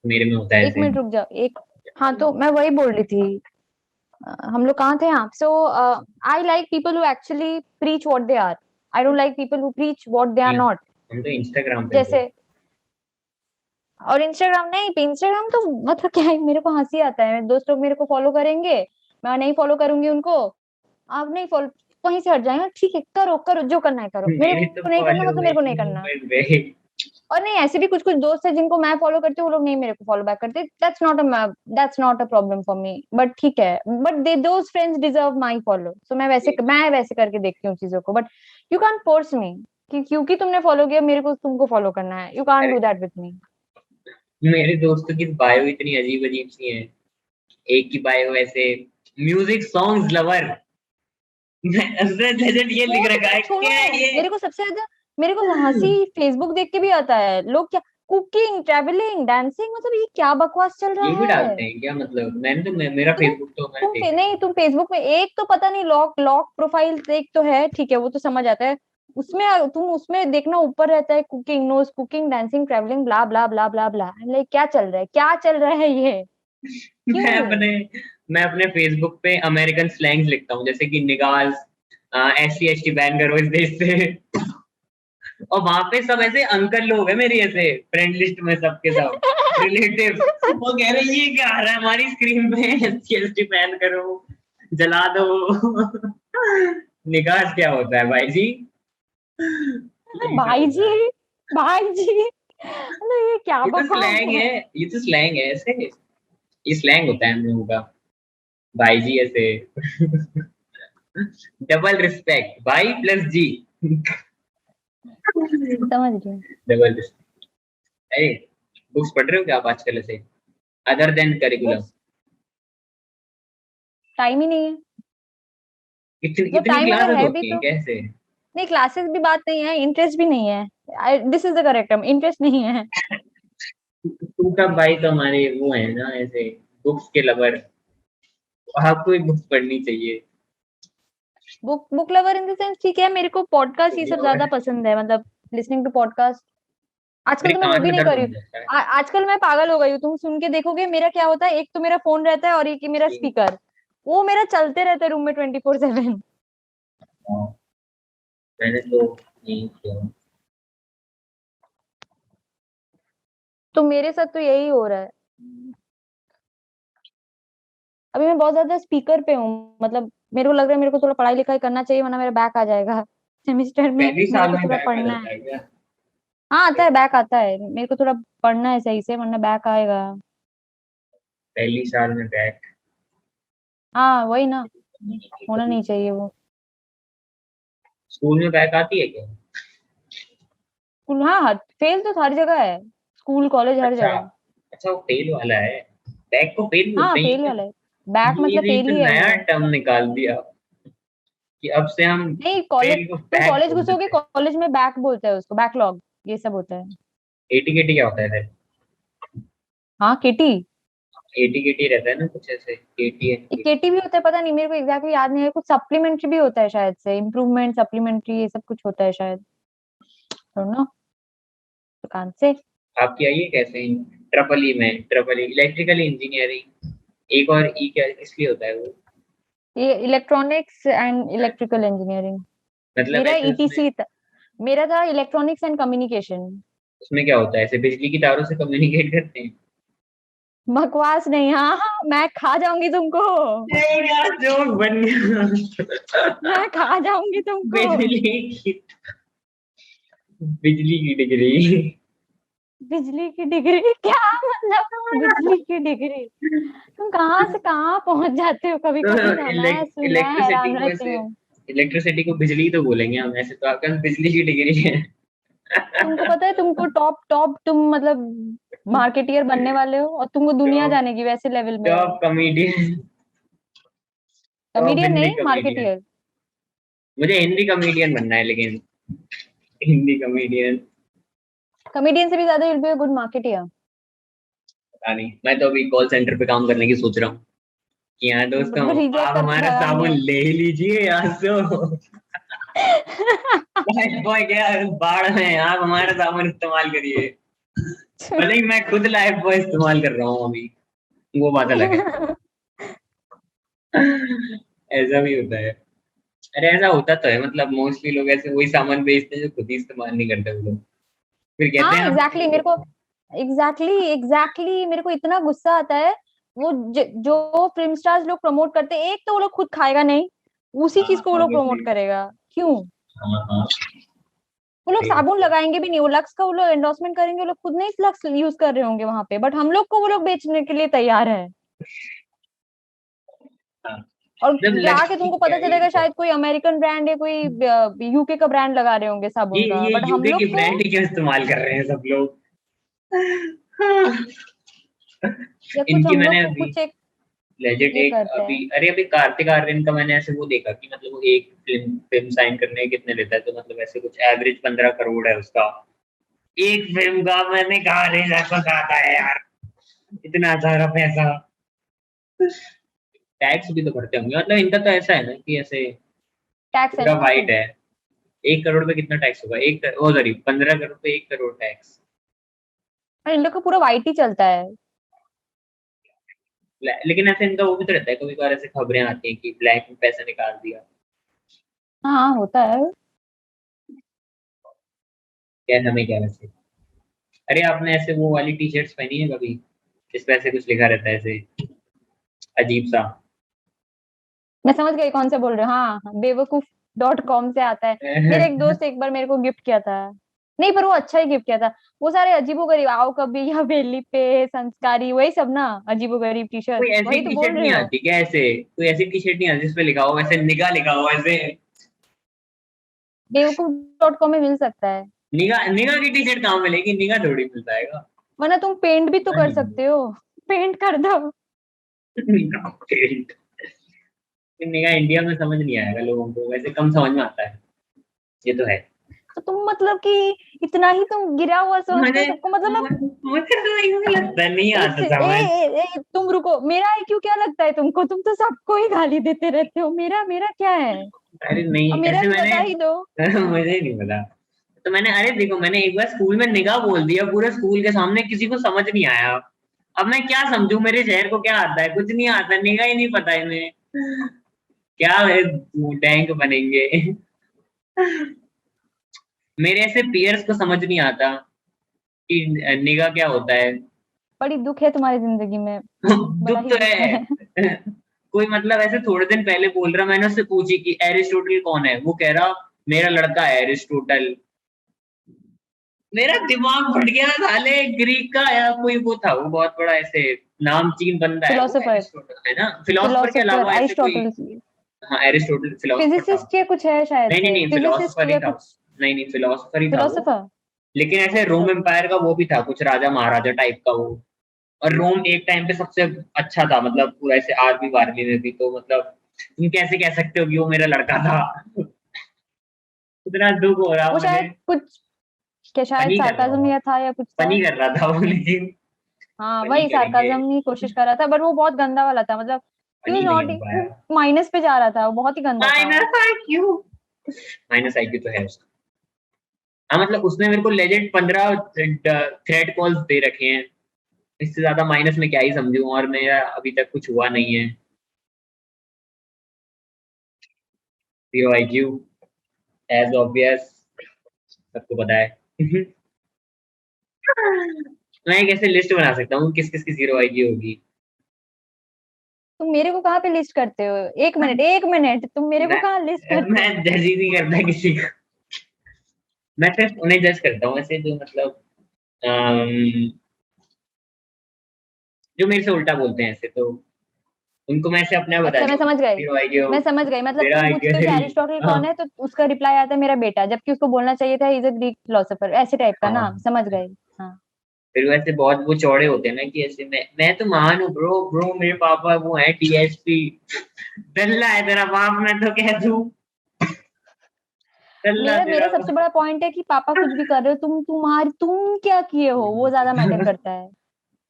मेरे में होता है एक ऐसे। मिनट रुक जाओ एक। हाँ तो मैं वही बोल रही थी। हम लोग कहाँ थे? हाँ, so I like people who actually preach what they are. I don't like people who preach what they are not. हम तो इंस्टाग्राम पे थे। जैसे, और इंस्टाग्राम नहीं, इंस्टाग्राम तो मतलब क्या है, मेरे को हंसी आता है। दोस्त लोग मेरे को फॉलो करेंगे, मैं नहीं फॉलो करूंगी उनको। आप नहीं फॉलो, वहीं से हट जाएंगे, ठीक है करो करो जो करना है करो, मेरे मेरे तो को नहीं करना मतलब मेरे को फॉलोअर्स नहीं ही करना। ऊपर गए। और नहीं, ऐसे भी कुछ कुछ दोस्त है जिनको मैं फॉलो करती हूँ, वो लोग नहीं मेरे को फॉलो बैक करते। That's not a problem for me, but ठीक है, but they those friends deserve my follow. So मैं वैसे करके देखती हूँ चीजों को। But you can't force me कि क्योंकि तुमने फॉलो किया मेरे को तुमको फॉलो करना है। यू कांट अरे डू दैट विथ मी। मेरे दोस्तों की बायो इतनी अजीब अजीब सी है। एक की बायो ऐसे म्यूजिक सॉन्ग्स लवर। ये वो लिख तो रखा तुम है क्या छोड़ो, है ये? मेरे को सबसे ज्यादा, मेरे को हंसी फेसबुक देख के भी आता है। लोग क्या कुकिंग, ट्रैवलिंग, डांसिंग, मतलब ये क्या बकवास चल ये भी रहा है। डालते हैं क्या? मतलब मैंने तो मेरा तुम फेसबुक तो मैंने देखा ही नहीं, तुम फेसबुक में एक तो पता नहीं लॉक लॉक प्रोफाइल एक तो है, ठीक है वो तो समझ आता है। उसमें तुम उसमें देखना, ऊपर रहता है कुकिंग, नोज cooking, dancing, travelling, blah blah blah blah blah. Like क्या चल रहा है, क्या चल रहा है ये, नहीं। क्यों? मैं अपने फेसबुक पे अमेरिकन स्लैंग्स लिखता हूँ, जैसे कि निगाज, SC ST बैन करो इस देश से। और वहां पे सब ऐसे अंकल लोग हैं मेरी ऐसे फ्रेंड लिस्ट में, सबके सब रिलेटिव। वो कह रहे हैं ये क्या आ रहा है हमारी स्क्रीन पे, SC ST बैन करो, जला दो। निकाह क्या होता है भाई जी? ये क्या भाई होता है? जी, भाई जी, मतलब ये क्या ये तो बकवास स्लैंग है। है। ये तो स्लैंग है ऐसे। ये स्लैंग होता है हम लोगों का। भाई जी ऐसे। डबल रिस्पेक्ट, भाई प्लस जी। समझ रही हूँ। Double respect. अरे बुक्स पढ़ रहे हो क्या आप आजकल ऐसे, other than curriculum? Books, time ही नहीं है। इतनी मतलब इतनी टाइम अगर क्लासेस है भी होती हैं तो, कैसे? नहीं क्लासेस भी बात नहीं है, इंटरेस्ट भी नहीं है। This is the correct term, interest नहीं है। तू का भाई तो हमारे वो है ना ऐसे, बुक्स के लवर। आपको भी बुक्स पढ़नी चाहिए। Book book lover in the sense, ठीक है, मेरे को पॉडकास्ट ये सब ज्यादा पसंद है, मतलब लिसनिंग टू पॉडकास्ट। आजकल मेरे तो मैं वो कान भी में नहीं दर्द कर रही होने हूँ। लगता है। आजकल मैं पागल हो गई हूँ, तुम सुन के देखोगे मेरा क्या होता है। एक तो मेरा फोन रहता है और एक ही मेरा स्पीकर, वो मेरा चलते रहता है रूम में 24/7। हाँ, मैंने तो नहीं किया। तो मेरे साथ तो यही हो रहा है। अभी मैं बहुत ज्यादा स्पीकर पे हूँ, मतलब मेरे को लग रहा है मेरे को थोड़ा पढ़ाई लिखाई करना चाहिए, वरना मेरा बैक आ जाएगा सेमिस्टर में। पहली मेरे साल को में थोड़ा बैक आ पढ़ना है। जाता है क्या? हाँ आता है, बैक आता है, मेरे को थोड़ा पढ़ना है सही से, वरना बैक आएगा। पहली साल में बैक। हाँ वही ना, होना नहीं चाहिए वो। स्कूल में बैक आती है क्या? स्कूल, हाँ फेल तो हर जगह है, स्कूल कॉलेज हर अच्छा। जगह। अच्छा वो फेल वाला है। बैक को फेल हाँ बोलते हैं फेल क्या? वाला है, बैक मतलब ये फेल तो ही है नया वो। टर्म निकाल दिया कि अब से हम नहीं कॉलेज, फेल को तुम बैक कॉलेज बोल घुसोगे, देते हैं। कॉलेज में बैक बोलते हैं उसको, बैकलॉग, ये सब होता है। AT KT क्या होता है फिर? हाँ केटी, AT KT रहता है ना कुछ ऐसे, KT। केटी भी होता है, पता नहीं मेरे को एग्जैक्टली याद नहीं है। कुछ सप्लीमेंट्री भी होता है शायद से, इम्प्रूवमेंट सप्लीमेंट्री, ये सब कुछ होता है शायद। नो, दुकान से। आपकी आई है कैसे? ट्रिपल ई में, ट्रिपल ई इलेक्ट्रिकल इंजीनियरिंग। एक और ई क्या इसलिए होता है वो? ये इलेक्ट्रॉनिक्स एंड इलेक्ट्रिकल इंजीनियरिंग। मतलब मेरा ऐसे उसमें, ईटीसी था, मेरा था इलेक्ट्रॉनिक्स एंड कम्युनिकेशन। उसमें क्या होता है? ऐसे बिजली की तारों से कम्युनिकेट करते हैं? बकवास नहीं, हाँ हाँ मैं खा जाऊंगी तुमको, नहीं यार, जोक बन गया। मैं खा जाऊंगी तुमको। बिजली की बिजली की डिग्री। बिजली की डिग्री क्या मतलब, बिजली की डिग्री, तुम कहाँ से कहाँ पहुंच जाते हो कभी तो कभी ना, मैं इलेक्ट्रिसिटी हैरान को रहती ऐसे, हूँ। इलेक्ट्रिसिटी को बिजली तो बोलेंगे हम, ऐसे तो आपके पास बिजली की डिग्री है। तुमको पता है, तुमको टॉप टॉप तुम मतलब मार्केटियर बनने वाले हो, और तुमको दुनिया टॉप जानेगी वैसे लेवल में हो। Top comedian, top comedian Hindi नहीं, कॉमेडियन। मार्केटियर। मुझे हिंदी कॉमेडियन बनना है, लेकिन हिंदी कॉमेडियन कॉमेडियन से भी ज्यादा will be a good marketeer. पता नहीं। मैं तो अभी कॉल सेंटर पे काम करने की सोच रहा हूँ कि हाँ दोस्तों, रिजेक्ट आप करके हमारा साबुन भगाएंगे। ले ही लीजिए यहाँ से। लाइफ बॉय क्या, बाढ़ में आप हमारा साबुन इस्तेमाल करिए। भले ही मैं खुद लाइफ बॉय इस्तेमाल कर रहा हूँ अभी, वो बात अलग है। ऐसा भी होता है। अरे ऐसा होता तो है, मतलब मोस्टली लोग ऐसे वही सामान बेचते हैं जो खुद ही इस्तेमाल नहीं करते वो लोग, फिर कहते हाँ हैं आप। एग्जैक्टली मेरे को, एग्जैक्टली मेरे को इतना गुस्सा आता है। वो जो फिल्म स्टार्स लोग प्रमोट करते हैं, एक तो वो लोग खुद खाएगा नहीं, उसी चीज हाँ को वो लोग प्रमोट ऑब्वियसली। करेगा। क्यों? हाँ हाँ। वो लोग सही बात साबुन है। लगाएंगे भी नहीं, वो लक्स का वो लोग एंडोर्समेंट करेंगे, वो लोग खुद नहीं लक्स यूज कर रहे होंगे वहां पे, बट हम लोग को वो लोग बेचने के लिए तैयार है। हाँ, और जब जाके लकी तुमको क्या पता है चलेगा शायद कोई अमेरिकन ब्रांड है, कोई यूके का ब्रांड लगा रहे होंगे साबुन का, ये बट हम यूके लोग की को ब्रांड ही क्यों इस्तेमाल कर रहे हैं सब लोग। हाँ। या कुछ इनकी हम लोग मैंने को अभी कुछ एक लेजेंड ये एक करते अभी, हैं। अरे अभी कार्तिक आर्यन का मैंने ऐसे वो देखा कि मतलब वो एक फिल्म फिल्म साइन करने के कितने लेता है, तो मतलब ऐसे कुछ एवरेज 15 करोड़ है उसका एक फिल्म का। मैंने कहा अरे ऐसा खाता है यार, इतना सारा पैसा। टैक्स भी तो भरते होंगे, मतलब इनका तो ऐसा है ना कि ऐसे टैक्स है पूरा ना काफी। वाइट है। 1 करोड़ पे कितना टैक्स होगा, ओ सॉरी 15 करोड़ पे 1 करोड़ टैक्स। और इन लोग का पूरा वाइट ही चलता है। लेकिन ऐसे इनका वो भी तो रहता है, कभी कभार ऐसे खबरें आती हैं कि ब्लैक में पैसा निकाल दिया। हाँ होता है। क्या हमें क्या वैसे। अरे आपने ऐसे वो वाली टी शर्ट्स पहनी है कभी, जिस पे ऐसे कुछ लिखा रहता है ऐसे अजीब सा। मैं समझ गई कौन से बोल रहे हो, हाँ हाँ, बेवकूफ.com से आता है। मेरे एक दोस्त एक बार मेरे को गिफ्ट किया था, नहीं पर वो अच्छा ही गिफ्ट किया था। वो सारे अजीबोगरीब, आओ कभी या बेली पे संस्कारी, वही सब ना, अजीबोगरीब टी शर्ट, कोई ऐसी वही तो टी बोल शर्ट रही नहीं हो। आती क्या ऐसे, कोई ऐसी टी शर्ट नहीं आती जिसपे लिखा हो ऐसे निगाह लिखा हो ऐसे। बेवकूफ.com में मिल सकता है। निगाह, निगाह की टी शर्ट कहाँ मिलेगी, निगाह थोड़ी मिल पाएगा। वरना तुम पेंट भी तो निगाह कर नहीं सकते हो, पेंट कर दो। मिलेगा। निगाह इंडिया में समझ नहीं आएगा लोगों को, वैसे कम समझ में आता है, ये तो है। तो तुम मतलब कि इतना ही तुम गिरा हुआ समझते मुझे हो सबको, मतलब मैं मुझे तो यही लगता है, नहीं एक आता से, समझ। तुम रुको, मेरा आईक्यू क्या लगता है तुमको? तुम तो सबको ही गाली देते रहते हो, मेरा मेरा क्या है? अरे नहीं अब मेरा ऐसे भी मैंने बता ही दो। मुझे नहीं पता। तो मैंने, अरे देखो मैंने एक बार स्कूल में निगाह बोल दिया पूरे स्कूल के सामने, किसी को समझ नहीं आया। अब मैं क्या समझू, मेरे शहर को क्या आता है, कुछ नहीं आता, निगाह ही नहीं पता इन्हें, क्या है टैंक बनेंगे। मेरे ऐसे पीयर्स को समझ नहीं आता कि निगाह क्या होता है। बड़ी दुख है तुम्हारी जिंदगी में, बड़ा दुख ही तो दुख है। है। कोई मतलब ऐसे थोड़े दिन पहले बोल रहा, मैंने उससे पूछी कि एरिस्टोटल कौन है, वो कह रहा मेरा लड़का है एरिस्टोटल। मेरा दिमाग फट गया, साले ग्रीक का या कोई वो था, वो बहुत बड़ा ऐसे नामचीन बंदा है वो, फिलोसोफर, एरिस्टोटल है ना, फिलोसफर के फिलोसोफर अलावा ऐसे कोई। अरिस्टोटल, हाँ एरिस्टोटल फिलोसफर था। फिजिसिस्ट या कुछ है शायद नहीं नहीं से, नहीं, फिजिसिस्ट फिलोसफर ही या था। कुछ। नहीं नहीं, फिलोसफर ही था वो। फिलोसोफर। लेकिन ऐसे अच्छा रोम अच्छा। एम्पायर का वो भी था, कुछ राजा महाराजा टाइप का वो। और रोम एक टाइम पे सबसे अच्छा था, मतलब पूरा ऐसे आर्मी वार्मी में भी, तो मतलब तुम कैसे कह सकते हो कि वो मेरा लड़का था। इतना दुख हो रहा वो मुझे। शायद कुछ, क्या शायद फनी कर रहा सार्काज्म होगा, या था या कुछ था। फनी कर रहा था वो, लेकिन हाँ फनी वही करेंगे। सार्काज्म की कोशिश कर रहा था, बट वो बहुत गंदा वाला था, मतलब ही वाज फनी नहीं नॉट, हो वो पाया। माइनस पे जा रहा था, वो बहुत ही गंदा था। माइनस आईक्यू, माइनस आईक्यू तो है उसका। हाँ मतलब उसने मेरे को लेजेंड 15 थ्रेड कॉल्स दे रखे हैं, इससे ज्यादा माइनस में क्या ही समझूं, और मेरा अभी तक कुछ हुआ नहीं है। जीरो आईक्यू, एज ऑब्वियस, सबको पता है। मैं एक ऐसे लिस्ट बना सकता हूँ किस किस की जीरो आईक्यू होगी। तुम मेरे को कहाँ पे लिस्ट करते हो? एक मिनट, तुम मेरे को कहाँ लिस्ट करते मैं हो? जज ही नहीं करता किसी को। मैं सिर्फ उन्हें जज करता हूँ ऐसे जो मतलब अम, जो मेरे से उल्टा बोलते हैं ऐसे, तो उनको मैं ऐसे अपने आप बता अच्छा, मैं देता हूँ समझ गई, जीरो आईक्यू, मैं समझ गई। मतलब तेरा तुम पूछते हो कि आईक्यू। एरिस्टोटल हाँ कौन है, तो उसका रिप्लाई आता है मेरा बेटा, जबकि उसको बोलना चाहिए था इज अ ग्रीक फिलोसोफर, ऐसे टाइप का ना, हाँ। समझ गई। हाँ। फिर वैसे बहुत वो चौड़े होते हैं ना कि ऐसे मैं तो महान हूँ ब्रो, ब्रो मेरे पापा वो है टीएसपी। डल्ला है तेरा बाप, मैं तो कह दूं डल्ला मेरा तेरा मेरा सबसे बड़ा पॉइंट है कि पापा कुछ भी कर रहे हो, तुम क्या किए हो, वो ज्यादा मैटर करता है।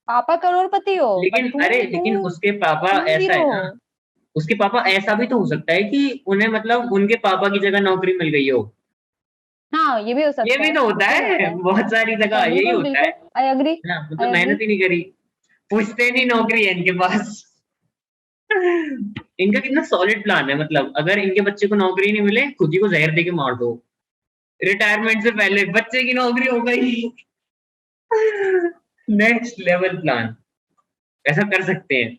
पापा करोड़पति हो, बट लेकिन अरे लेकिन उसके पापा तुम ऐसा जीरो है हो। ना, उसके पापा ऐसा भी तो हो सकता है कि उन्हें मतलब उनके पापा की जगह नौकरी मिल गई हो। हाँ, ये भी हो ये सकता भी है, तो होता सही बात है है। बहुत सारी जगह यही बिल्कुल होता बिल्कुल, है आई अग्री। ना, आई मतलब अग्री। मेहनत ही नहीं करी, पूछते नहीं, नौकरी है इनके पास। इनका कितना सॉलिड प्लान है, मतलब अगर इनके बच्चे को नौकरी नहीं मिले खुद ही को जहर दे के मार दो, रिटायरमेंट से पहले बच्चे की नौकरी हो गई। नेक्स्ट लेवल प्लान, ऐसा कर सकते हैं।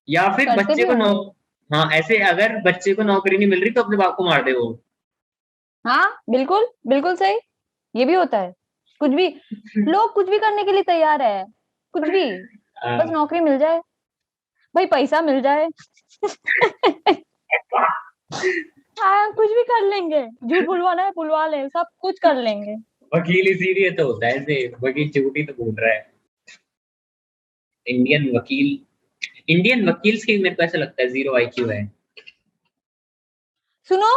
या फिर करते बच्चे भी को नौ, होंगे। हाँ ऐसे अगर बच्चे को नौकरी नहीं मिल रही तो अपने बाप को मार दे वो। हाँ, बिल्कुल बिल्कुल सही, ये भी होता है। कुछ भी, लोग कुछ भी करने के लिए तैयार है, कुछ भी, बस हाँ। नौकरी मिल जाए, भाई पैसा मिल जाए। हाँ, कुछ भी कर लेंगे, झूठ बुलवाना है बुलवा ले, सब कुछ कर लेंगे। वकील इसीलिए तो होता है ऐसे, वकील झूठी तो बोल रहा है। इंडियन वकील, इंडियन वकील्स की मेरे को ऐसा लगता है जीरो आईक्यू है। सुनो,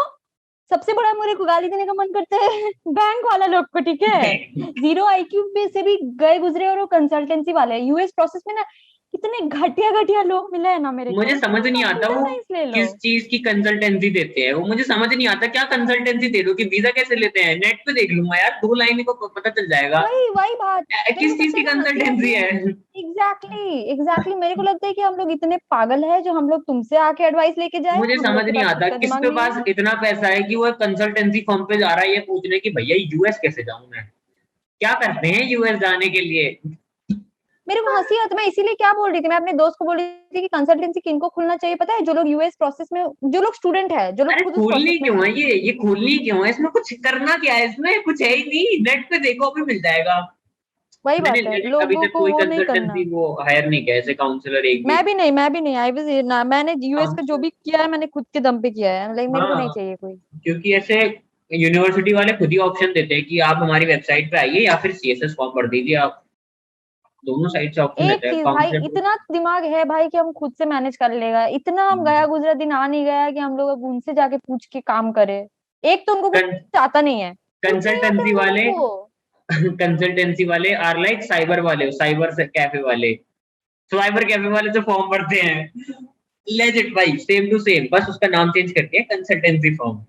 सबसे बड़ा मेरे को गाली देने का मन करता है बैंक वाला लोग को, ठीक है? जीरो आईक्यू पे से भी गए गुजरे, और वो कंसल्टेंसी वाले यूएस प्रोसेस में ना, कितने घटिया घटिया लोग मिले हैं ना मेरे को। मुझे समझ नहीं आता कंप्यूटर वो साइंस ले लो। किस चीज की कंसल्टेंसी देते हैं, वो मुझे समझ नहीं आता क्या कंसल्टेंसी दे दो कि वीजा कैसे लेते हैं, नेट पे देख लूंगा यार, 2 लाइन को पता चल जाएगा। वही वही बात, मेरे को किस चीज सबसे की ज्यादा हंसी आती कंसल्टेंसी है। है। एग्जैक्टली मेरे को लगता है कि हम लोग इतने पागल हैं जो हम लोग तुमसे आके एडवाइस लेके जाए, मुझे हम समझ लोग के नहीं पास आता उसका किस दिमाग के नहीं है। पास इतना पैसा है कि वो कंसल्टेंसी फर्म पे जा रहा है ये पूछने की भैया यूएस कैसे जाऊं मैं, क्या करते हैं यूएस जाने के लिए। मेरे को हंसी आती, मैं इसीलिए क्या बोल रही थी, मैं अपने दोस्त को बोल रही थी कि कंसल्टेंसी किनको खुलना चाहिए पता है? जो लोग यूएस प्रोसेस में, जो लोग स्टूडेंट है, जो लोग अरे खुद उस खोलनी प्रोसेस में क्यों है। है ये खोलनी क्यों है, इसमें कुछ करना क्या है, इसमें कुछ है ही नहीं, नेट पे देखो भी मिल जाएगा। वही मैंने बात है, अभी लोगों तक को कोई वो नहीं करना। कंसल्टेंसी वो हायर नहीं किया ऐसे काउंसलर एक भी। मैं भी नहीं आई वाज ना, मैंने यूएस का जो काउंसलर, भी किया है मैंने खुद के दम पे किया है, लाइक मेरे को नहीं हाँ, चाहिए कोई। क्योंकि ऐसे यूनिवर्सिटी वाले खुद ही ऑप्शन देते हैं कि आप हमारी वेबसाइट पे आइए या फिर सीएसएस फॉर्म भर दीजिए आप, दोनों साइड से ऑप्शन एक देते हैं चीज भाई, काउंसलर को। इतना दिमाग है भाई कि हम खुद से मैनेज कर लेगा, इतना हम गया गुजरा दिन आ नहीं गया कि हम लोग अब उनसे जाके पूछ के काम करे। एक तो उनको कुछ आता नहीं है, कुछ नहीं आता कंसल्टेंसी उन लोगों वाले को। कंसल्टेंसी वाले आर लाइक साइबर वाले, साइबर कैफे वाले, साइबर कैफे वाले जो फॉर्म भरते हैं लेजिट भाई सेम टू सेम, बस उसका नाम चेंज करके कंसल्टेंसी फॉर्म।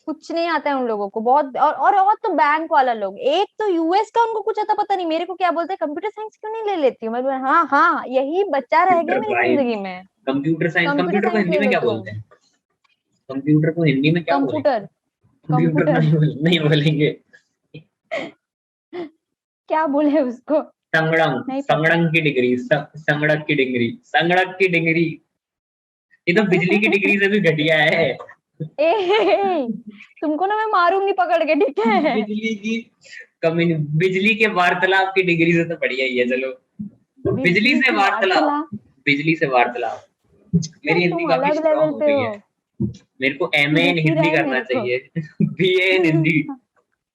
कुछ नहीं आता है उन लोगों को बहुत, और तो बैंक वाला लोग, एक तो यूएस का उनको कुछ आता पता नहीं, मेरे को क्या बोलते हैं कंप्यूटर साइंस क्यों नहीं ले लेती हूँ मैं बोला, हाँ हाँ, यही बच्चा रह गया कंप्यूटर मेरी साइंस, जिंदगी में। कंप्यूटर साइंस, कंप्यूटर कंप्यूटर को साइंस हिंदी ले में क्या लेती हूँ। बोलते हैं, कंप्यूटर को हिंदी में क्या बोलेंगे, कंप्यूटर, कंप्यूटर कंप्यूटर। नहीं बोलेंगे। क्या बोले उसको? संगड़ंग, नहीं पता। संगड़ंग की डिग्री, संगड़क की डिग्री, संगड़क की डिग्री, ये तो बिजली की डिग्री से भी घटिया है। तुमको ना मैं मारूंगी पकड़ के, ठीक है? बिजली की कमी, बिजली के वार्तालाप की डिग्री से तो बढ़िया ही है चलो, बिजली बिजली से की वार्तालाप, वार्तालाप। बिजली से वार्तालाप। यार मेरी हिंदी तुम काफी अलग स्ट्रांग लेवल हो पे गई हो, है, मेरे को एमए इन दिख ही रहा हिंदी है करना मेरे को। चाहिए। बीए इन हिंदी।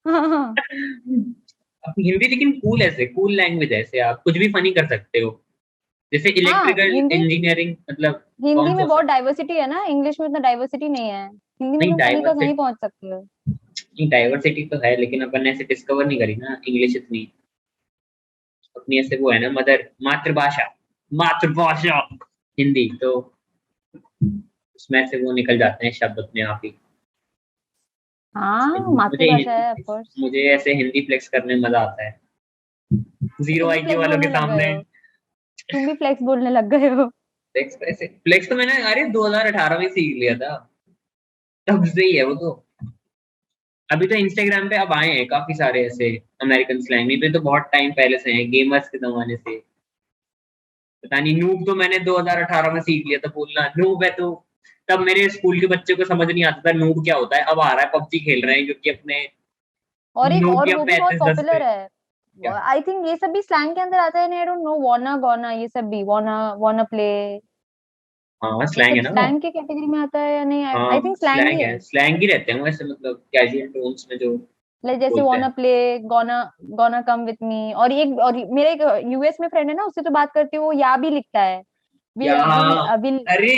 हाँ, अब हिंदी लेकिन कूल, ऐसे कूल लैंग्वेज है, ऐसे आप कुछ भी फनी कर सकते हो, जैसे हाँ, इलेक्ट्रिकल हिंदी, इंजीनियरिंग, मतलब हिंदी कौन में सोच बहुत सकता डाइवर्सिटी है ना, इंग्लिश में इतना डाइवर्सिटी नहीं है, हिंदी है, में नहीं तुम कहीं का कहीं डाइवर्सिटी, पहुंच सकते हो। नहीं डाइवर्सिटी तो है लेकिन अपन ने ऐसे डिस्कवर नहीं करी ना इंग्लिश इतनी, अपनी ऐसे वो है ना मदर, मातृभाषा, मातृभाषा हिंदी, तो उसमें से वो निकल जाते हैं शब्द अपने आप ही। हाँ, मुझे मातृभाषा है ऑफ कोर्स। मुझे ऐसे हिंदी फ्लेक्स करने में मजा आता है जीरो तुम भी आईक्यू फ्लेक्स वालों के बोलने लग गए सामने। हो, तुम भी फ्लेक्स बोलने लग गए हो। फ्लेक्स ऐसे, फ्लेक्स तो मैंने अरे 2018 में सीख लिया था, तब से ही है वो तो। अभी तो इंस्टाग्राम पे अब आए हैं काफी सारे ऐसे अमेरिकन स्लैंग, नहीं तो बहुत टाइम पहले से हैं, गेमर्स के जमाने से। पता नहीं, नूब तो मैंने 2018 में सीख लिया था बोलना, नूब है तो। तब मेरे स्कूल के बच्चे को समझ नहीं आता था नूब क्या होता है, अब आ रहा है पबजी खेल रहे हैं क्योंकि अपने और नोकिया वो भी बहुत 3510 पे। पॉपुलर है। क्या? आई थिंक ये सब भी स्लैंग के अंदर आता है, आई डोंट नो, वाना गोना, ये सब भी वाना वाना प्ले, हाँ ये स्लैंग सब है ना वो। स्लैंग के कैटेगरी में आता है या नहीं? हाँ आई थिंक स्लैंग स्लैंग ही है, है। स्लैंग ही रहते हैं वो ऐसे, मतलब कैजुअल टोन्स में जो लाइक जैसे बोलते वाना हैं। Play, gonna, gonna come with me. मेरे एक यूएस में फ्रेंड है ना, उससे तो बात करती हूँ, वो या भी लिखता है। या विल अरे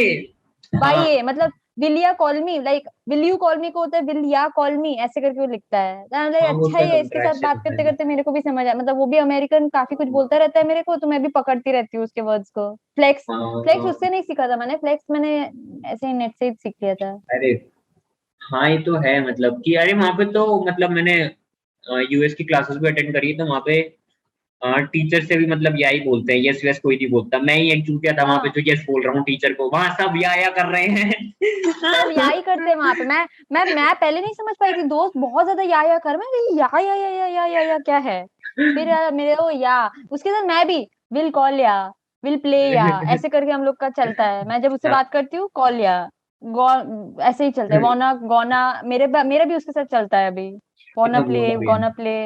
भाई, हाँ ये मतलब विल या call me, like will you call मी को होता है विल या कॉल मी, ऐसे करके वो लिखता है। लाइक हाँ, वो अच्छा उसका ही है, इसके साथ कंट्रैक्शन बात होता करते है। करते मेरे को भी समझ आया, मतलब वो भी अमेरिकन काफी कुछ बोलता रहता है मेरे को, तो मैं भी पकड़ती रहती हूँ उसके वर्ड्स को। फ्लेक्स, फ्लेक्स हाँ उससे नहीं सीखा था मैंने, फ्लेक्स मैंने ऐसे ही नेट से ही सीख लिया था। अरे हाँ, ये तो है मतलब कि अरे वहाँ पे तो मतलब मैंने यूएस की क्लासेस भी अटेंड करी है, तो वहाँ पे टीचर से भी मतलब या ही बोलते हैं, यस यस कोई नहीं बोलता, मैं ही एक चूतिया था वहाँ पे हाँ, जो यस बोल रहा हूँ टीचर को, वहाँ सब या कर रहे सब या हैं। ही करते हैं वहां पे। मैं पहले नहीं समझ पाई थी, दोस्त बहुत ज्यादा या कर, मैं कही, या क्या है। फिर मेरे वो या, उसके साथ मैं भी विल कॉल या, विल प्ले या, ऐसे करके हम लोग का चलता है। मैं जब उससे बात करती हूँ कॉल या, ऐसे ही चलता है। वोना गोना, मेरा भी उसके साथ चलता है अभी, वोना प्ले वो भी है। गोना प्ले,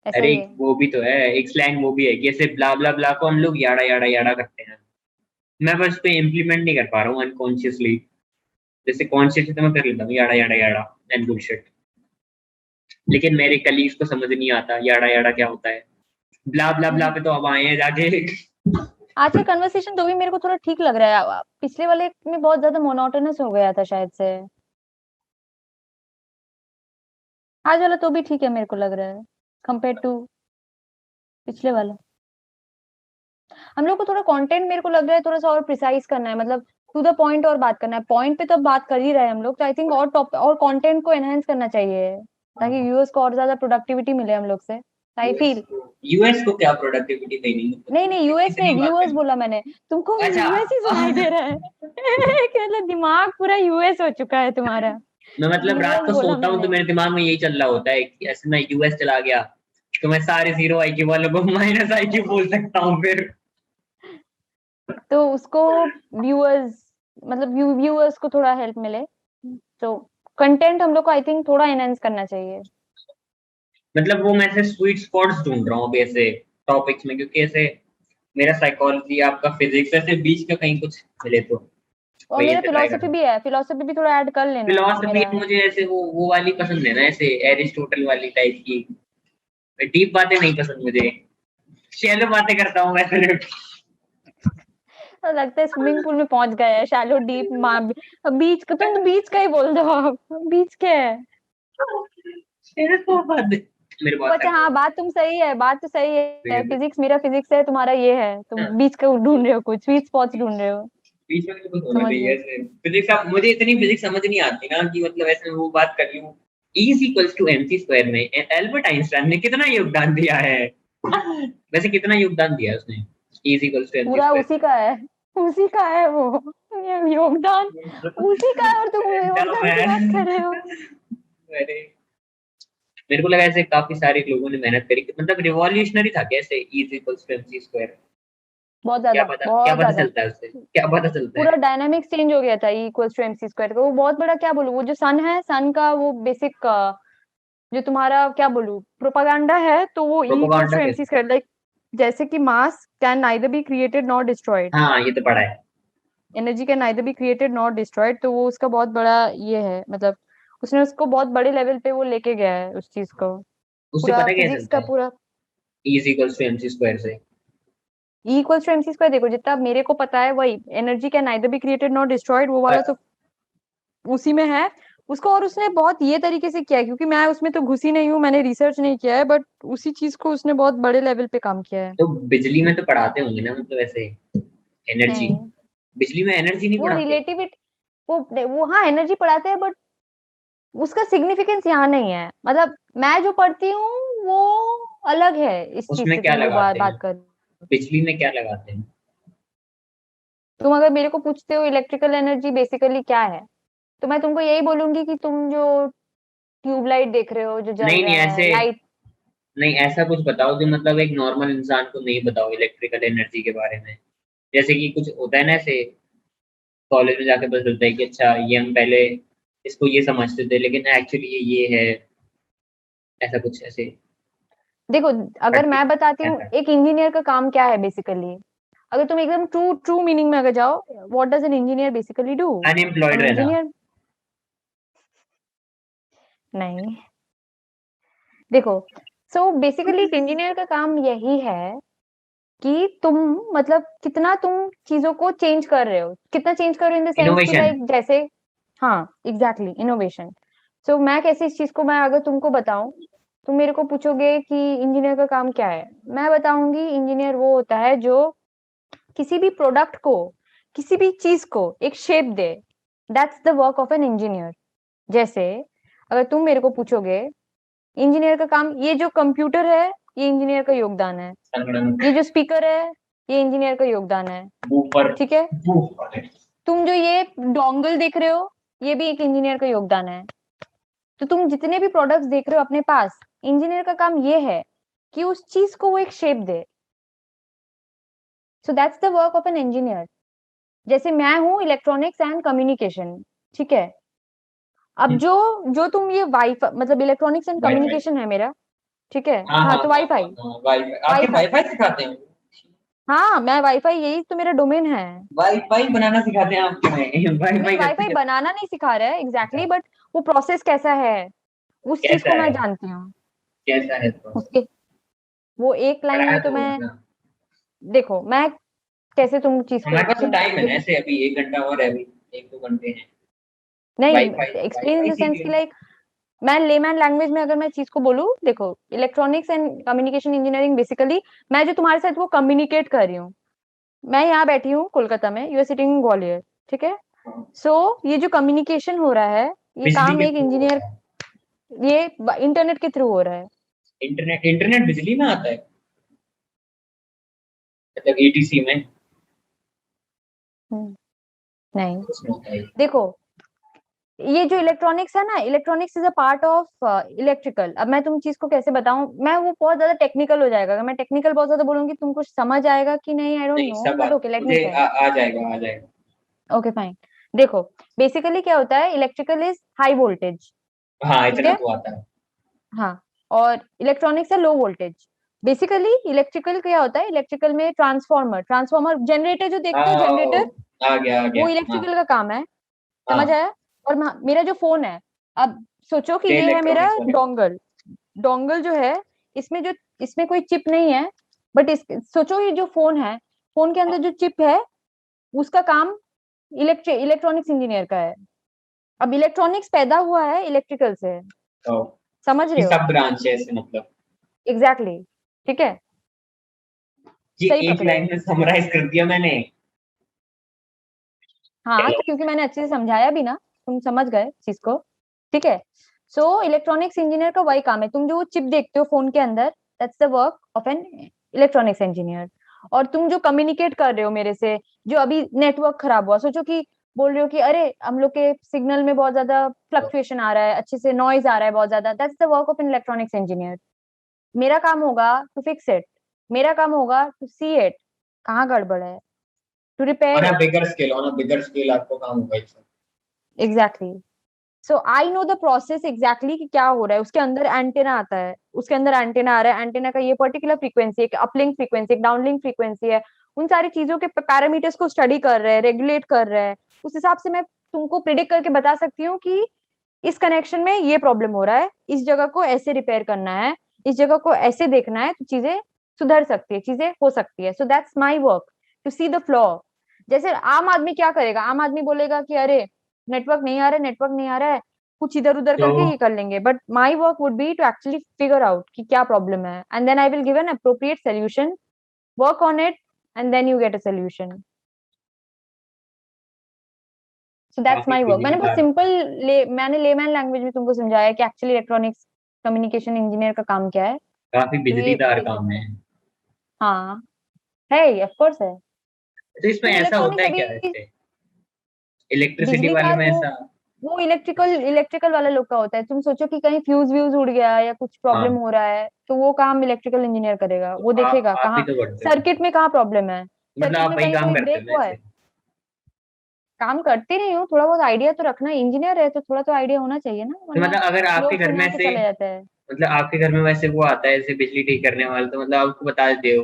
ऐसा अरे ही एक है। वो भी तो है, एक स्लैंग वो भी है कि ऐसे ब्ला ब्ला ब्ला को हम लोग याड़ा याड़ा याड़ा करते हैं। मैं बस पे इम्प्लीमेंट नहीं कर पा रहा हूँ अनकॉन्शियसली। जैसे कॉन्शियसली तो मैं कर लेता हूँ याड़ा याड़ा याड़ा एंड बुलशिट, लेकिन मेरे कलीग्स को समझ नहीं आता याड़ा याड़ा क्या होता है। ब्ला ब्ला ब्ला पे तो अब आए हैं जाके। आज का कन्वर्सेशन तो भी मेरे को थोड़ा ठीक लग रहा है, पिछले वाले में बहुत ज्यादा मोनोटोनस हो गया था शायद से। आज वाला तो भी ठीक है मेरे को लग रहा है, कंपेयर टू पिछले वाला। हम लोग को थोड़ा कंटेंट मेरे को लग रहा है थोड़ा सा और प्रिसाइज करना है, मतलब टू द पॉइंट और बात करना है। पॉइंट पे तो अब बात कर ही रहे हैं हम लोग, तो आई थिंक और टॉप और कंटेंट को एनहांस करना चाहिए, ताकि व्यूअर्स को और ज्यादा प्रोडक्टिविटी मिले हम लोग से, आई यूएस फील। को यूएस को क्या प्रोडक्टिविटी देनी, मतलब नहीं तुम नहीं, यूएस नहीं, कितनी बात व्यूअर्स करनी। बोला मैंने, तुमको अच्छा यूएस ही सुनाई दे रहा है। मतलब दिमाग पूरा यूएस हो चुका है तुम्हारा। मैं मतलब रात व्यूअर्स को बोला सोता हूँ तो मैंने। मेरे दिमाग में यही चल रहा होता है कि ऐसे मैं यूएस चला गया तो मैं सारे जीरो आईक्यू वालों को माइनस आईक्यू बोल सकता हूँ फिर। तो उसको व्यूअर्स, मतलब व्यूअर्स को थोड़ा हेल्प मिले, तो कंटेंट हम लोग को आई थिंक थोड़ा एनहांस करना चाहिए। मतलब वो मैं ऐसे स्वीट स्पॉट्स ढूंढ रहा हूँ अभी ऐसे टॉपिक्स में, क्योंकि ऐसे मेरा साइकोलॉजी आपका फिजिक्स ऐसे बीच का कहीं कुछ मिले तो और वही मेरा ऐसे ट्राई फिलोसफी करना। भी है, फिलोसफी भी थोड़ा ऐड कर लेना फिलोसफी मेरा। मुझे ऐसे वो वाली पसंद है ना, ऐसे एरिस्टोटल वाली टाइप की। डीप बातें नहीं पसंद मुझे, शैलो बातें करता हूँ मैं सिर्फ। तो लगता है स्विमिंग पूल में पहुंच गए हैं, शैलो डीप बीच का, तुम तो बीच का ही बोल दो आप, बीच के है। शैलो तो बात मेरे वो बहुत अच्छा, सारे हाँ दोस्त बात तुम सही है, बात तो सही है, हैं। फिजिक्स मेरा फिजिक्स है, तुम्हारा ये है, तुम हाँ, बीच का ढूंढ रहे हो, कुछ स्वीट स्पॉट्स ढूंढ रहे हो। बीच में तो कुछ होना समझ चाहिए गए। ऐसे फिजिक्स। अब मुझे इतनी फिजिक्स समझ नहीं आती ना कि मतलब ऐसे वो बात कर लूं। E is equals to mc square में एल्बर्ट आइंस्टाइन ने कितना योगदान दिया है। वैसे कितना योगदान दिया है उसने, E is equals to mc पूरा स्क्वायर उसी का है, उसी का है वो, ये योगदान में। उसी का है, और तुम चलो योगदान की बात कर रहे हो। अरे मेरे को लगा ऐसे काफी सारे लोगों ने मेहनत करी, मतलब रिवॉल्यूशनरी था कैसे E is equals to mc square. बहुत क्या ज्यादा, पता, क्या बहुत पता ज्यादा। चलता है उससे, क्या पता चलता पूरा है। डायनामिक्स चेंज हो गया था, E equals to MC square का। वो बहुत बड़ा, क्या बोलूं, वो जो सन है, सन का वो बेसिक, जो तुम्हारा क्या बोलूं प्रोपागेंडा है, तो वो E equals propaganda to MC कैसे। स्क्वायर, लाइक जैसे कि mass can neither be created not destroyed, हाँ ये तो पढ़ा है। Energy can neither be created not destroyed, तो वो उसका बहुत बड़ा ये है, मतलब उसने उसको बहुत बड़े लेवल पे वो लेके गया है उस चीज को, उससे पूरा पता क्या फिजिक्स चलता का है पूरा। E is equals to mc square से। E equals to MC square, देखो जितना मेरे को पता है वही, energy can neither be created not destroyed, वो वाला तो उसी में है उसको। और उसने बहुत ये तरीके से किया है, क्योंकि मैं उसमें तो घुसी नहीं हूँ, मैंने रिसर्च नहीं किया है, बट उसी चीज को उसने बहुत बड़े लेवल पे काम किया है। तो बिजली में तो पढ़ाते होंगे ना, मतलब ऐसे एनर्जी, नहीं, बिजली में एनर्जी नहीं वो पढ़ाते। रिलेटिविटी, वो हाँ एनर्जी पढ़ाते हैं, बट उसका सिग्निफिकेंस यहाँ नहीं है, मतलब मैं जो पढ़ती हूँ वो अलग है इस चीज उसमें से, क्या तुम जो लगाते बात हैं, कर रहे हो। बिजली में क्या लगाते हैं। तुम अगर मेरे को पूछते हो इलेक्ट्रिकल एनर्जी बेसिकली क्या है, तो मैं तुमको यही बोलूंगी कि तुम जो ट्यूबलाइट देख रहे हो जो जल नहीं रहा नहीं है, ऐसे लाइट। नहीं, ऐसा कुछ बताओ जो मतलब एक नॉर्मल इंसान को नहीं बताओ इलेक्ट्रिकल एनर्जी के बारे में। जैसे कि कुछ होता है ना ऐसे, कॉलेज में जाके पता चलता है कि अच्छा ये हम पहले इसको ये समझते थे लेकिन एक्चुअली ये है, ऐसा कुछ ऐसे। देखो, अगर मैं बताती हूँ ऐसा एक इंजीनियर का काम क्या है बेसिकली, अगर तुम एकदम ट्रू ट्रू मीनिंग में अगर जाओ, what does an engineer basically do? Unemployed एन रहना। इंजीनियर नहीं, देखो, सो बेसिकली एक इंजीनियर का काम यही है कि तुम मतलब कितना तुम चीजों को चेंज कर रहे हो, कितना चेंज कर रहे हो इन द सेंस कि इनोवेशन। लाइक जैसे, हाँ एग्जैक्टली इनोवेशन। सो मैं कैसे इस चीज को मैं अगर तुमको बताऊं, तुम मेरे को पूछोगे कि इंजीनियर का काम क्या है, मैं बताऊंगी इंजीनियर वो होता है जो किसी भी प्रोडक्ट को, किसी भी चीज को एक shape they. That's the work of an engineer. जैसे अगर तुम मेरे को पूछोगे इंजीनियर का काम, ये जो कंप्यूटर है ये इंजीनियर का योगदान है, संगणक। ये जो स्पीकर है ये इंजीनियर का योगदान है, बूफर। ठीक है। बूफर। तुम जो ये डोंगल देख रहे हो ये भी एक इंजीनियर का योगदान है। तो तुम जितने भी प्रोडक्ट्स देख रहे हो अपने पास, इंजीनियर का काम ये है कि उस चीज को वो एक shape they. So that's the work of an engineer. जैसे मैं हूँ इलेक्ट्रॉनिक्स एंड कम्युनिकेशन, ठीक है। अब जो जो तुम ये वाईफाई मतलब इलेक्ट्रॉनिक्स एंड वाईफाई। कम्युनिकेशन है मेरा, ठीक है, हाँ हाँ हाँ तो हाँ वाईफाई। हाँ हाँ, वाईफाई आपके वाईफाई, वाईफाई सिखाते हैं? हाँ मैं वाईफाई, यही तो मेरा डोमेन है। वाईफाई बनाना सिखाते हैं आपके में? नहीं, वाईफाई वाईफाई करते हैं? बनाना नहीं सिखा रहा है एग्जैक्टली, अच्छा, बट वो प्रोसेस कैसा है उस चीज कैसा को मैं है? जानती हूँ। कैसा है तो? उसके वो एक लाइन पढ़ाया में तो तो होगा मैं, ना। देखो मैं कैसे तुम चीज को हमारे पास तो एक्सप्लेन टाइम करूँ, है ना देखो। ऐसे, अभी 1 घंटा और है, अभी 1-2 घंटे हैं। नहीं, wifi explain in wifi the sense सीखिए। की लाइक मैं लेमैन लैंग्वेज में अगर मैं चीज को बोलूँ, देखो electronics and communication engineering basically, मैं जो तुम्हारे साथ वो कम्युनिकेट कर रही हूँ, मैं यहाँ बैठी हूँ कोलकाता में, you are sitting in Gwalior, ठीक है। सो ये जो कम्युनिकेशन हो रहा है, ये बिजली काम के एक थ्रू इंजीनियर, होता है। ये इंटरनेट के थ्रू हो रहा है। इंटरनेट इंटरनेट बिजली में आता है, मतलब ईटीसी में? हम्म, नहीं, उसमें होता है। देखो ये जो इलेक्ट्रॉनिक्स है ना, electronics is a part of electrical. अब मैं तुम चीज को कैसे बताऊं, मैं वो बहुत ज्यादा टेक्निकल हो जाएगा, अगर मैं टेक्निकल बहुत ज्यादा बोलूंगी तुमको समझ आएगा कि नहीं, आई डोंट नहीं नो, सब बट ओके लेट मी मुझे टेल। आ जाएगा, आ जाएगा। Okay fine. देखो बेसिकली क्या होता है, इलेक्ट्रिकल इज हाई वोल्टेज, हाँ ठीक इतना है, तो आता है। हाँ। और इलेक्ट्रॉनिक्स है लो वोल्टेज। बेसिकली इलेक्ट्रिकल क्या होता है, इलेक्ट्रिकल में ट्रांसफॉर्मर, ट्रांसफॉर्मर जनरेटर जो देखते हो, जनरेटर, आ गया वो हाँ। इलेक्ट्रिकल का काम है, समझ हाँ, आया। और मेरा जो फोन है, अब सोचो कि ये ये है मेरा इलेक्ट्रॉनिक्स वाले। डोंगल, डोंगल जो है, इसमें जो, इसमें कोई चिप नहीं है, बट इस सोचो ये जो फोन है, फोन के अंदर जो चिप है, उसका काम इलेक्ट्रॉनिक्स इंजीनियर का है। अब इलेक्ट्रॉनिक्स पैदा हुआ है इलेक्ट्रिकल से, तो समझ ये रहे हो। सब ब्रांच है ऐसे मतलब। एग्जैक्टली exactly, ठीक है, ये सही एक पकड़े लाइन हो। में समराइज कर दिया मैंने। हाँ चलो। तो क्योंकि मैंने अच्छे से समझाया भी ना, तुम समझ गए चीज को, ठीक है। सो इलेक्ट्रॉनिक्स इंजीनियर का वही काम है, तुम जो वो चिप देखते हो फोन के अंदर, that's the work of an electronics engineer. और तुम जो कम्युनिकेट कर रहे हो मेरे से, जो अभी नेटवर्क खराब हुआ, सोचो कि बोल रहे हो कि अरे हम लोग के सिग्नल में बहुत ज्यादा फ्लक्चुएशन आ रहा है, अच्छे से नॉइज आ रहा है बहुत ज्यादा, that's the work of an electronics engineer. मेरा काम होगा टू फिक्स इट, मेरा काम होगा टू सी इट, कहाँ गड़बड़ है, to repair on a it. Bigger scale, on a bigger scale आपको काम होगा इसमें। Exactly. So I know the process exactly कि क्या हो रहा है, उसके अंदर एंटेना आता है, उसके अंदर एंटेना आ रहा है, एंटेना का ये पर्टिकुलर फ्रीक्वेंसी, एक अपलिंक फ्रीक्वेंसी, एक डाउनलिंक फ्रीक्वेंसी है, उन सारी चीजों के पैरामीटर्स को स्टडी कर रहे हैं, रेगुलेट कर रहे हैं। उस हिसाब से मैं तुमको प्रिडिक्ट करके बता सकती हूँ कि इस कनेक्शन में ये प्रॉब्लम हो रहा है, इस जगह को ऐसे रिपेयर करना है, इस जगह को ऐसे देखना है, तो चीजें सुधर सकती है, चीजें हो सकती है। So that's my work, to see the flaw. जैसे आम आदमी क्या करेगा, आम आदमी बोलेगा कि अरे नेटवर्क नहीं आ रहा है, नेटवर्क नहीं आ रहा है, कुछ इधर उधर तो करके ये कर लेंगे, but my work would be to actually figure out कि क्या प्रॉब्लम है, and then I will give an appropriate solution, work on it, and then you get a solution. So that's काफी माई वर्क। मैंने बहुत बिजलीदार, simple मैंने layman language में तुमको समझाया कि एक्चुअली इलेक्ट्रॉनिक्स कम्युनिकेशन इंजीनियर का काम क्या है। काफी तो ये बिजलीदार बेसिक काम है। है। हाँ, है, ऑफ कोर्स है। तो इसमें तुम ऐसा होता इलेक्ट्रॉनिक्स है अभी क्या, जैसे इलेक्ट्रिसिटी बिजली वाले दार में हो, ऐसा वो इलेक्ट्रिकल वाले लोग का होता है। तुम सोचो कि कहीं फ्यूज व्यूज उड़ गया या कुछ प्रॉब्लम हाँ, हो रहा है, तो वो काम इलेक्ट्रिकल इंजीनियर करेगा। तो वो देखेगा आप ही कहाँ तो करते हो, सर्किट में कहाँ प्रॉब्लम है, मतलब सर्किट आप में वही कहीं काम कोई करते ब्रेक हो ना हुआ ऐसे। है। काम करती नहीं हूँ, थोड़ा बहुत आइडिया तो रखना, इंजीनियर है तो थोड़ा तो आइडिया होना चाहिए ना, तो वरना मतलब अगर आपके लोग घर में सुना के ऐसे, चले जाते हैं। मतलब आपके घर में वैसे वो आता है ऐसे बिजली ठीक करने वाला, तो मतलब आपको बता देते हो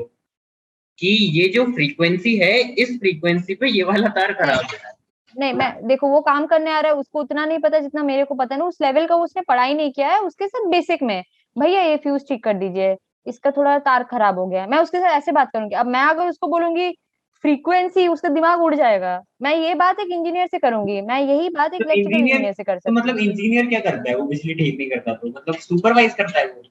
कि ये जो फ्रीक्वेंसी है, इस फ्रीक्वेंसी पे ये वाला तार नहीं खराब है। नहीं, मैं देखो वो काम करने आ रहा है, उसको उतना नहीं पता जितना मेरे को पता है ना, उस लेवल का उसने पढ़ाई नहीं किया है। उसके साथ बेसिक में, भैया ये फ्यूज ठीक कर दीजिए, इसका थोड़ा तार खराब हो गया है, मैं उसके साथ ऐसे बात करूंगी। अब मैं अगर उसको बोलूंगी फ्रीक्वेंसी, उसका दिमाग उड़ जाएगा। मैं ये बात एक इंजीनियर से करूंगी, मैं यही बात एक तो इलेक्ट्रिकल इंजीनियर, इंजीनियर से कर तो सकती मतलब हूँ। इंजीनियर क्या करता है, वो बिजली ठीक नहीं करता, तो मतलब सुपरवाइज करता है वो।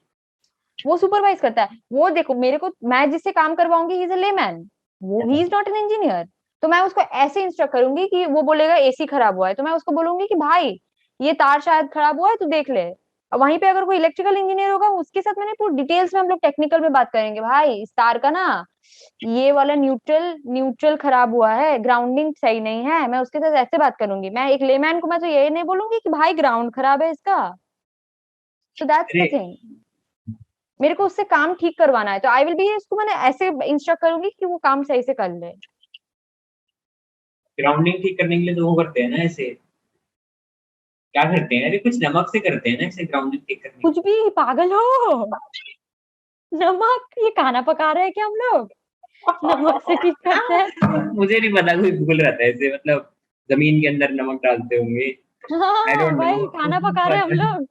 वो सुपरवाइज करता है। वो देखो मेरे को, मैं जिससे काम करवाऊंगी ही इज अ लेमैन, वो ही इज नॉट एन इंजीनियर। तो मैं उसको ऐसे इंस्ट्रक्ट करूंगी कि वो बोलेगा एसी खराब हुआ है, तो मैं उसको बोलूंगी कि भाई ये तार शायद खराब हुआ है, तू देख ले। और वहीं पे अगर कोई इलेक्ट्रिकल इंजीनियर होगा, उसके साथ मैंने पूरी डिटेल्स में हम लोग टेक्निकल में बात करेंगे, भाई इस तार का ना ये वाला न्यूट्रल न्यूट्रल खराब हुआ है, ग्राउंडिंग सही नहीं है। मैं उसके साथ ऐसे बात करूंगी। मैं एक लेमैन को मैं तो ये नहीं बोलूंगी कि भाई ग्राउंड खराब है इसका। तो दैट्स अरे द थिंग, मेरे को उससे काम ठीक करवाना है, तो आई विल बी, इसको मैंने ऐसे इंस्ट्रक्ट करूंगी कि वो काम सही से कर ले। ग्राउंडिंग ठीक करने के लिए तो वो करते हैं ना ऐसे, क्या करते हैं, अरे कुछ नमक से करते हैं ना ऐसे ग्राउंडिंग ठीक करने कुछ भी पागल हो, नमक, ये खाना पका रहे हैं क्या हम लोग, नमक से ठीक करते हैं। के। मुझे नहीं पता, कोई गूगल रहता है ऐसे, मतलब जमीन के अंदर नमक डालते होंगे। आई हाँ डोंट भाई, नो खाना पका रहे हैं हम बट लोग,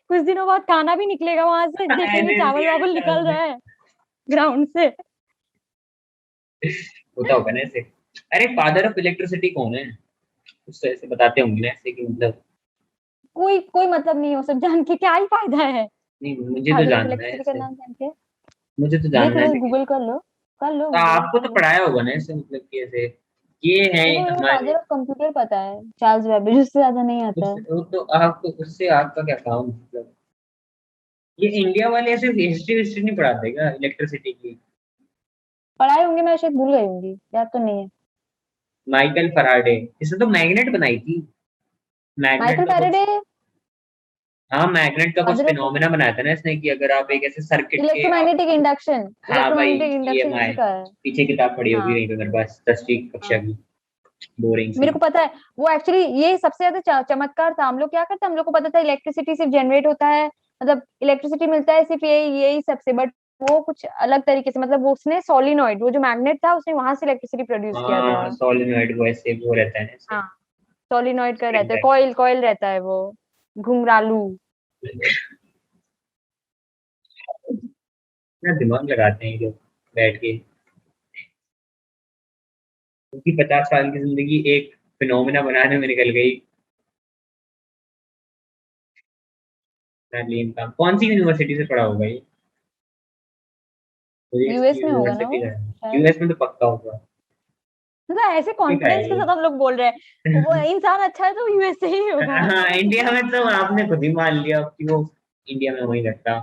कुछ दिनों बाद खाना भी निकलेगा वहां से, देखेंगे चावल एनर्जी वावल निकल डालते रहा है ग्राउंड से। होता होगा ना ऐसे। अरे फादर ऑफ इलेक्ट्रिसिटी कौन है, उससे ऐसे बताते होंगे ना ऐसे कि मतलब। कोई कोई मतलब नहीं हो सब जान के, क्या ही फायदा है नहीं, मुझे तो फादर ऑफ जानना है इलेक्ट्रिसिटी का ऐसे, नाम जान के। मुझे तो देख जानना है लो, लेकिन। गूगल कर लो, कर लो तो गूगल आपको कर तो लो। पढ़ाया होगा ना ऐसे, मतलब कि ऐसे ये है मेरे को मेरे हमारे। फादर ऑफ कंप्यूटर पता है, चार्ल्स वेबेज, उससे ज्यादा नहीं आता है। वो तो आपको उससे आपका क्या काम, मतलब ये इंडिया वाले ऐसे हिस्ट्री हिस्ट्री नहीं पढ़ाते क्या इलेक्ट्रिसिटी की। पढ़ाए होंगे, मैं शायद भूल गई होंगी, याद तो नहीं है। माइकल फराडे, इसने तो मैग्नेट बनाई थी, मैग्नेट माइकल का कुछ। फैराडे हाँ, मैग्नेट का कुछ फादर ऑफ फिनोमेना बनाया था ना इसने, कि अगर आप एक ऐसे सर्किट के आप। इलेक्ट्रोमैग्नेटिक इंडक्शन, हाँ भाई, इलेक्ट्रोमैग्नेटिक इंडक्शन EMI, इसी का है। पीछे किताब पड़ी होगी हाँ नहीं तो मेरे पास 10वीं कक्षा हाँ, की, बोरिंग सी। मेरे को पता है। वो एक्चुअली ये सबसे ज्यादा चमत्कार था। हम लोग क्या करते हैं, हम लोग को पता था इलेक्ट्रिसिटी सिर्फ जनरेट होता है, मतलब इलेक्ट्रिसिटी मिलता है सिर्फ यही सबसे, बट वो कुछ अलग तरीके से, मतलब वो उसने सोलिनॉइड, वो जो मैग्नेट था उसने वहां से इलेक्ट्रिसिटी प्रोड्यूस किया था। हाँ, सोलेनॉइड वो ऐसे वो रहता है ना ऐसे, हाँ, सोलिनॉइड का स्प्रिंग रहता है, टाइप। कॉइल कॉइल रहता है वो, घुंघरालू। ना दिमाग लगाते हैं ये लोग बैठ के, क्योंकि 50 साल की जिंदगी एक फिनोमेना बनाने में निकल गई। तालीम काम कौन सी यूनिवर्सिटी से पढ़ा होगा ये, मुझे इसकी यूएस में होगा ना यूनिवर्सिटी वो का। शायद। यूएस में तो पक्का होगा। मतलब ऐसे ठीक है कॉन्फिडेंस के ये। साथ हम लोग बोल रहे हैं, वो इंसान अच्छा है तो यूएस से ही होगा। हाँ, इंडिया में तो आपने खुद ही मान लिया कि वो इंडिया में वही लगता।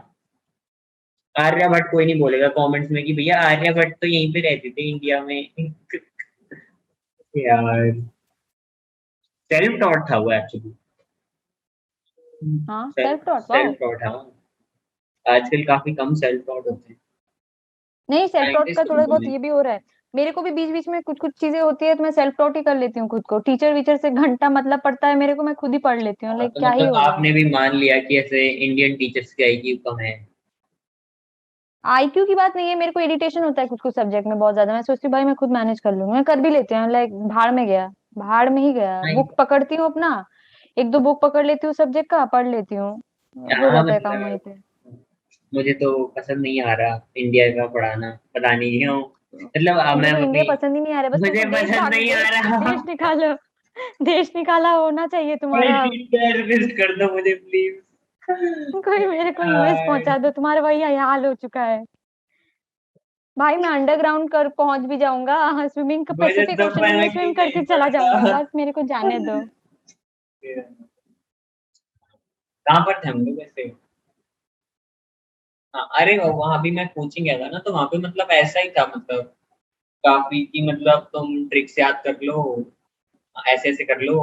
आर्यभट्ट कोई नहीं बोलेगा कमेंट्स में कि भैया आर्यभट्ट तो यहीं पे रहते थे इंडिया में। यार, सेल्फ टॉट था वो एक्चुअली। हाँ, self self taught, wow. Self taught, हाँ। आजकल काफी कम सेल्फ टॉट होते हैं, नहीं, सेल्फ टॉट का साइंटिस्ट थोड़ा बिल्कुल बहुत नहीं। ये भी हो रहा है। मेरे को भी बीच बीच में कुछ कुछ चीजें होती है तो मैं सेल्फ टॉट ही कर लेती हूँ खुद को। टीचर वीचर से घंटा मतलब पड़ता है मेरे को, मैं खुद ही पढ़ लेती हूँ, हाँ, लाइक तो क्या ही मतलब होगा। आपने भी मान लिया कि ऐसे इंडियन टीचर्स की IQ कम है। आईक्यू की बात नहीं है, मेरे को इरिटेशन होता है कुछ कुछ सब्जेक्ट में बहुत ज्यादा। मैं सोचती हूँ भाई मैं खुद मैनेज कर लूंगी, मैं कर भी लेती हूँ, लाइक भाड़ में गया, भाड़ में ही गया, नहीं, बुक पकड़ती हूँ अपना, एक दो बुक पकड़ लेती हूँ सब्जेक्ट का, पढ़ लेती हूँ, हो क्या जाता है काम वहीं मतलब, पे। मुझे तो पसंद नहीं आ रहा इंडिया का पढ़ाना, पता नहीं क्यों, मतलब मैं तुमको तो इंडिया अपनी, पसंद ही नहीं आ रहा, बस मुझे तुमको देश पसंद भाग नहीं आ देश रहा। देश निकालो, देश निकाला होना चाहिए कोई तुम्हारा अब। टीचर विजिट कर दो मुझे प्लीज। कोई मेरे को यूएस पहुंचा दो, तुम्हारा वही हाल हो चुका है। भाई मैं अंडरग्राउंड कर पहुंच भी जाऊंगा, स्विमिंग का मुझे पैसिफिक तो ओशन में फर्क ही स्विम नहीं करके चला जाऊंगा, पड़ता। बस मेरे को जाने दो। कहाँ पर थे हम लोग ऐसे। हाँ, अरे वहां भी मैं कोचिंग गया था ना, तो वहां पे मतलब ऐसा ही था, मतलब काफी की मतलब तुम ट्रिक्स याद कर लो, ऐसे ऐसे कर लो,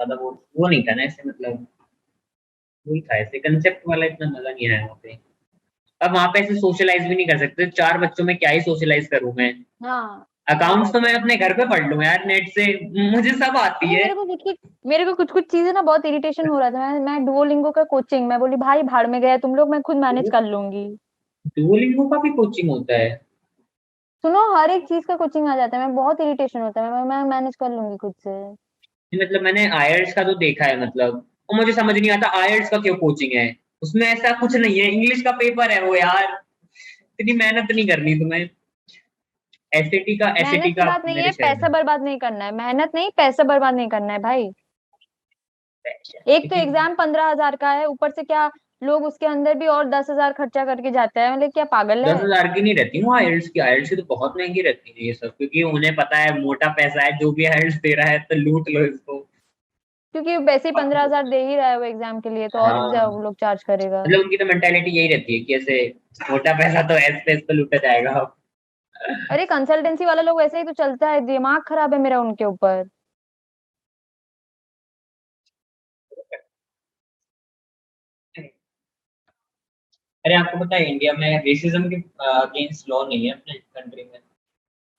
ज्यादा वो नहीं था ना ऐसे, मतलब वही था ऐसे कंसेप्ट वाला, इतना मजा नहीं आया वहाँ पे। अब वहाँ पे ऐसे सोशलाइज भी नहीं कर सकते, 4 बच्चों में क्या ही सोशलाइज करूँ मैं। हाँ सही अकाउंट्स बात तो मैं है। अपने घर पे पढ़ लूँ यार नेट से, मुझे सब आती अरे है। मेरे को कुछ कुछ चीजें ना बहुत इरिटेशन हो रहा था। मैं डुओलिंगो का कोचिंग, मैं बोली भाई भाड़ में गए तुम लोग, मैं खुद मैनेज कर लूंगी। डुओलिंगो का भी कोचिंग होता है? सुनो, हर एक चीज का कोचिंग आ जाता है, मैं बहुत इरिटेशन होता है, मैं मैनेज कर लूंगी खुद से। मतलब मैंने आयल्स का तो देखा है, मतलब और मुझे समझ नहीं आता आयल्स का क्यों कोचिंग है। उसमें ऐसा कुछ नहीं है, इंग्लिश का पेपर है वो यार, इतनी मेहनत नहीं करनी तुम्हें। एसएटी मेहनत की का बात नहीं मेरे है, शहर पैसा में। बर्बाद नहीं करना है, मेहनत नहीं पैसा बर्बाद नहीं करना है भाई। एक तो लेकिन एग्जाम 15,000 का है, ऊपर से क्या लोग उसके अंदर भी और 10,000 खर्चा करके जाते हैं, मतलब क्या पागल है। 10,000 की नहीं रहती वो आयल्स की तो बहुत महंगी रहती है ये सब, क्योंकि उन्हें पता है मोटा पैसा है, जो भी आयल्स दे रहा है तो लूट लो इसको। क्योंकि वैसे ही 15,000 दे ही रहा है वो एग्जाम के लिए, तो और भी ज्यादा हाँ, वो लोग चार्ज करेगा। मतलब उनकी तो मेंटालिटी यही रहती है कि ऐसे मोटा पैसा तो ऐसे पे लूटा जाएगा। अरे कंसल्टेंसी वाला लोग वैसे ही तो चलता है, दिमाग खराब है मेरा उनके ऊपर। अरे आपको पता है इंडिया में रेसिज्म के अगेंस्ट लॉ नहीं है अपने कंट्री में?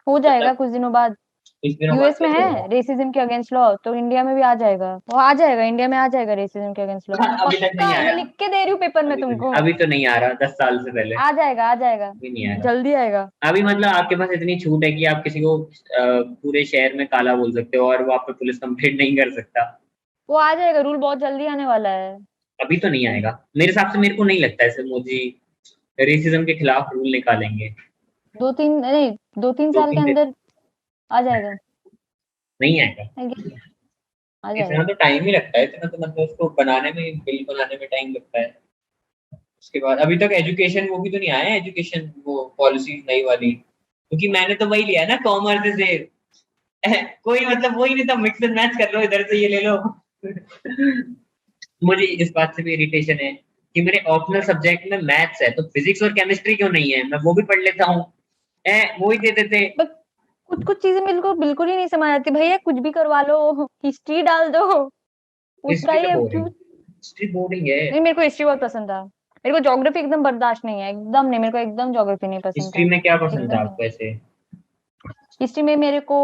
हो जाएगा मतलब कुछ दिनों बाद। कुछ दिनों बाद यूएस में कैसे है होगा? रेसिज्म के अगेंस्ट लॉ, तो इंडिया में भी आ जाएगा, वो आ जाएगा, इंडिया में आ जाएगा रेसिज्म के अगेंस्ट लॉ। हाँ, अभी तक नहीं पक्का, मैं आया। लिख के दे रही हूँ पेपर में तुमको। अभी तो नहीं आ रहा, 10 साल से पहले आ जाएगा आ जाएगा, भी नहीं आया। जल्दी आएगा। अभी मतलब आपके पास इतनी छूट है कि आप किसी को पूरे शहर में काला बोल सकते हो और वो आप पे पुलिस कंप्लेंट नहीं कर सकता। वो आ जाएगा, रूल बहुत जल्दी आने वाला है। अभी तो नहीं आएगा मेरे हिसाब से, मेरे को नहीं लगता ऐसे मोदी रेसिज्म के खिलाफ रूल निकालेंगे। 2-3 नहीं, 2-3 साल के 2-3 दिन अंदर आ जाएगा। नहीं आएगा। I guess आ इतना जाएगा। तो टाइम ही लगता है, इतना तो मतलब उसको बनाने में, बिल बनाने में टाइम लगता है। उसके बाद अभी तक एजुकेशन वो भी तो नहीं आया, एजुकेशन वो पॉलिसी नई वाली, क्योंकि मैंने तो वही लिया ना कॉमर्स से। कोई मतलब वही नहीं था, मिक्स एंड मैच कर लो, इधर से ये ले लो। मुझे इस बात से भी इरिटेशन है कि मेरे ऑप्शनल सब्जेक्ट में मैथ्स है तो फिजिक्स और केमिस्ट्री क्यों नहीं है, मैं वो भी पढ़ लेता हूँ। वो ही दे देते। बट कुछ कुछ चीजें बिल्कुल बिल्कुल ही नहीं समझ आती भैया, कुछ भी करवा लो, हिस्ट्री डाल दो, पूछता हिस्ट्री ही तो है बोरिंग, क्यों। हिस्ट्री बोरिंग है। नहीं, मेरे को हिस्ट्री बहुत पसंद था। मेरे को ज्योग्राफी एकदम बर्दाश्त नहीं है, एकदम नहीं, मेरे को एकदम ज्योग्राफी नहीं पसंद हिस्ट्री था। में क्या पसंद था एकदम नहीं। आपको ऐसे? हिस्ट्री में मेरे को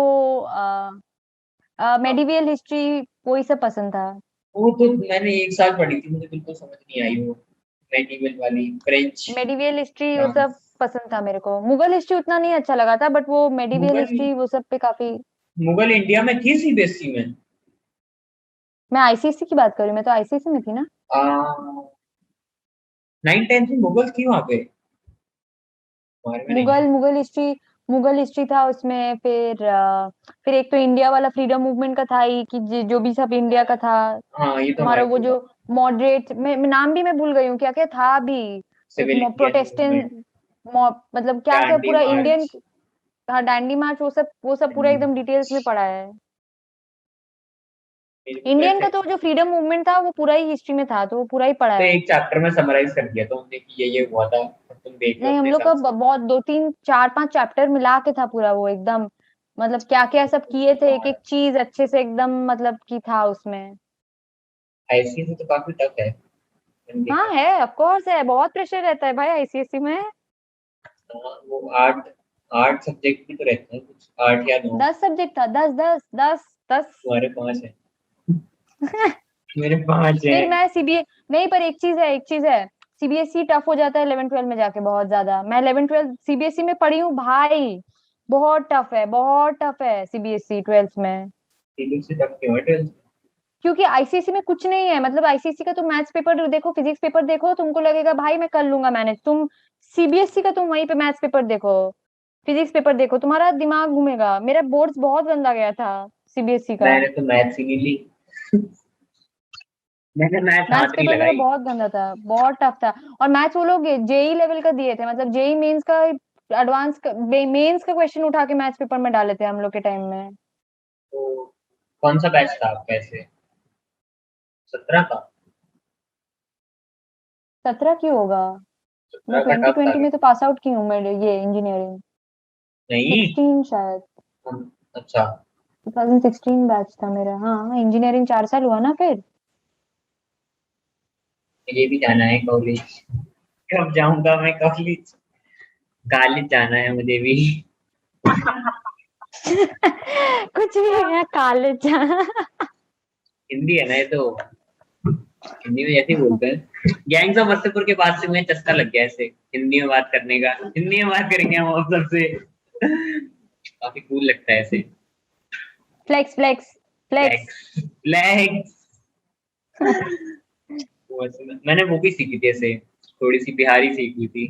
मेडिवियल हिस्ट्री वही सब पसंद था। वो तो मैंने 1 साल पढ़ी थी, मुझे बिल्कुल समझ नहीं आई वो मेडिवल वाली फ्रेंच। मेडिवियल हिस्ट्री वो सब फ्रांस। पसंद था मेरे को। मुगल हिस्ट्री उतना नहीं अच्छा लगा था, बट वो मेडिवियल मुगल, हिस्ट्री वो सब पे काफी। मुगल इंडिया में थी सीबीएसई में? मैं आईसीएससी की बात कर रही हूँ, मैं तो आईसीएससी में थी ना। 9-10 में मुगल थी वहां पे? हमारे में नहीं मुगल है। मुगल हिस्ट्री था उसमें, फिर एक तो इंडिया वाला फ्रीडम मूवमेंट का था ही, कि जो भी सब इंडिया का था। हाँ, ये तो हमारा हमारे वो जो मॉडरेट, मैं नाम भी मैं भूल गई हूँ, क्या क्या था अभी। एक सिविल इंडियन प्रोटेस्टेंट, मूवमेंट, मतलब क्या क्या डांडी पूरा इंडियन। मार्च। हाँ, दांडी मार्च, वो सब पूरा एकदम डिटेल्स में पढ़ा है। मेरे को तो इंडियन का ऐसे तो जो फ्रीडम मूवमेंट था वो पूरा ही हिस्ट्री में था, तो वो पूरा ही पढ़ा तो है। एक चैप्टर में समराइज कर दिया तो हमने कि ये हुआ था, अब तुम देख लो नहीं, हम अपने लोग हिसाब का से। 2-3 4-5 चैप्टर मिला के था पूरा वो एकदम, मतलब क्या क्या सब किए थे, एक एक चीज अच्छे से एकदम मतलब की था उसमें। आईसीएसई तो काफी टफ है, मैंने हाँ देखा। है, ऑफ कोर्स है, बहुत प्रेशर रहता है भाई आईसीएससी में। वो 8 सब्जेक्ट भी तो रहते हैं कुछ, 8 या 9। 10 सब्जेक्ट था, 10 10 10 10। तुम्हारे 5 है, मेरे 5 है। फिर मैं सीबीए, नहीं पर एक चीज है, सीबीएसई टफ हो जाता है 11 12 में जाके बहुत ज्यादा। मैं 11 12 सीबीएसई में पढ़ी हूँ भाई, बहुत टफ है सीबीएसई 12th में। सीबीएसई टफ क्यों है 12? क्योंकि आईसीएसई में कुछ नहीं है, मतलब आईसीएसई का तुम मैथ्स पेपर देखो, फिजिक्स पेपर देखो, तुमको लगेगा भाई मैं कर लूंगा मैनेज। तुम सीबीएसई का तुम वहीं पे मैथ्स पेपर देखो, फिजिक्स पेपर देखो, तुम्हारा दिमाग घूमेगा। मेरा बोर्ड्स बहुत गंदा गया था सीबीएसई का। मैंने तो मैथ्स ही नहीं ली। मैंने मैथ्स मैथ्स हाथ नहीं पेपर मेरा लगाई। बहुत गंदा था, बहुत टफ था। और मैथ्स वो लोग जेई लेवल का दिए थे, मतलब जेई मेंस का एडवांस का, मेंस का क्वेश्चन उठा के मैथ्स पेपर में डाले थे हम लोग के टाइम में। तो कौन सा बैच था आपका ऐसे? 17 का? 17 की होगा। मैं 17 का ट्वेंटी टफ था ट्वेंटी क्या? में तो पास आउट की हूँ मैं, ये इंजीनियरिंग। नहीं। 16 शायद। अच्छा। 2016 बैच था मेरा। हाँ, इंजीनियरिंग 4 साल हुआ ना फिर। मुझे भी जाना है कॉलेज। कब जाऊंगा मैं कॉलेज? कॉलेज जाना है मुझे भी। कुछ भी है कॉलेज। हिंदी है ना ये तो, हिंदी में ऐसे ही बोलते हैं। गैंग्स ऑफ वासेपुर के बाद से मुझे चस्का लग गया ऐसे हिंदी में बात करने का। हिंदी में बात करेंगे हम आप सबसे, काफी कूल लगता है ऐसे। Flex flex flex. Flex flex. मैंने वो भी सीखी थी ऐसे, थोड़ी सी बिहारी सीख ली थी।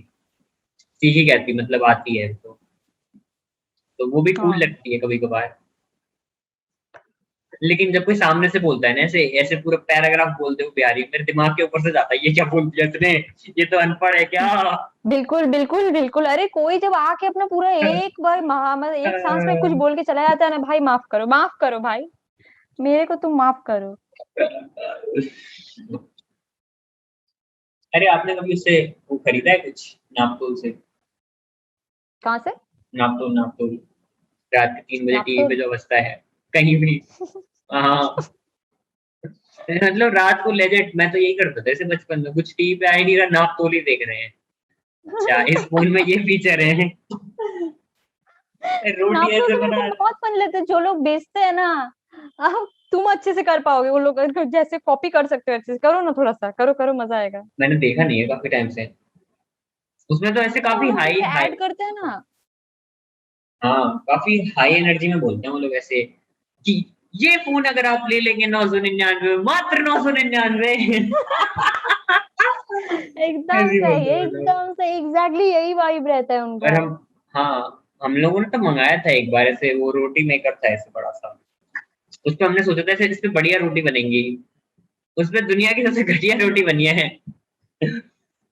सीखी क्या थी मतलब आती है तो वो भी कूल हाँ, लगती है कभी कभार। लेकिन जब कोई सामने से बोलता है ना ऐसे ऐसे पूरा पैराग्राफ बोलते हो बिहारी, मेरे दिमाग के ऊपर से जाता है ये क्या बोल दिया इसने, ये तो अनपढ़ है क्या। बिल्कुल बिल्कुल बिल्कुल। अरे कोई जब आके अपना पूरा एक बार मतलब एक सांस में कुछ बोल के चला जाता है ना, भाई माफ करो भाई, मेरे को तुम माफ करो। अरे आपने कभी उससे वो खरीदा है कुछ नापतोल से? कहाँ से? नापतोल नापतोल, रात के 3 बजे टीवी नापतोल? पे जो बजता है कहीं भी। हाँ, मतलब रात को लेजेंड मैं तो यही करता था ऐसे बचपन में, कुछ टीवी पे आ ही नहीं रहा, नापतोल ही देख रहे हैं। अच्छा इस फोन में ये फीचर है। रोटी नापतोल ऐसे से मेरे को बना। बहुत फन लगता है, जो लोग बेचते हैं ना। अब तुम अच्छे से कर पाओगे, वो लोग जैसे कॉपी कर सकते हो, अच्छे से करो ना, थोड़ा सा करो करो, मजा आएगा। मैंने देखा नहीं है काफी टाइम से। उसमें तो ऐसे तो वो काफी लोग हाई जैसे हाई, ऐड करते हैं ना। हाँ काफी हाई एनर्जी में बोलते हैं वो लोग ऐसे कि ये फोन अगर आप ले लेंगे 999 मात्र 999। एकदम ऐसे सही, बोलते हैं वो लोग। एकदम सही, एग्जैक्टली यही वाइब रहता है और उनका। हम, हाँ हम लोगों ने तो मंगाया था एक बार ऐसे, वो रोटी मेकर था ऐसे बड़ा सा, उस पे हमने सोचा था ऐसे जिसपे बढ़िया रोटी बनेंगी, उसपे दुनिया की सबसे घटिया रोटी बनी है।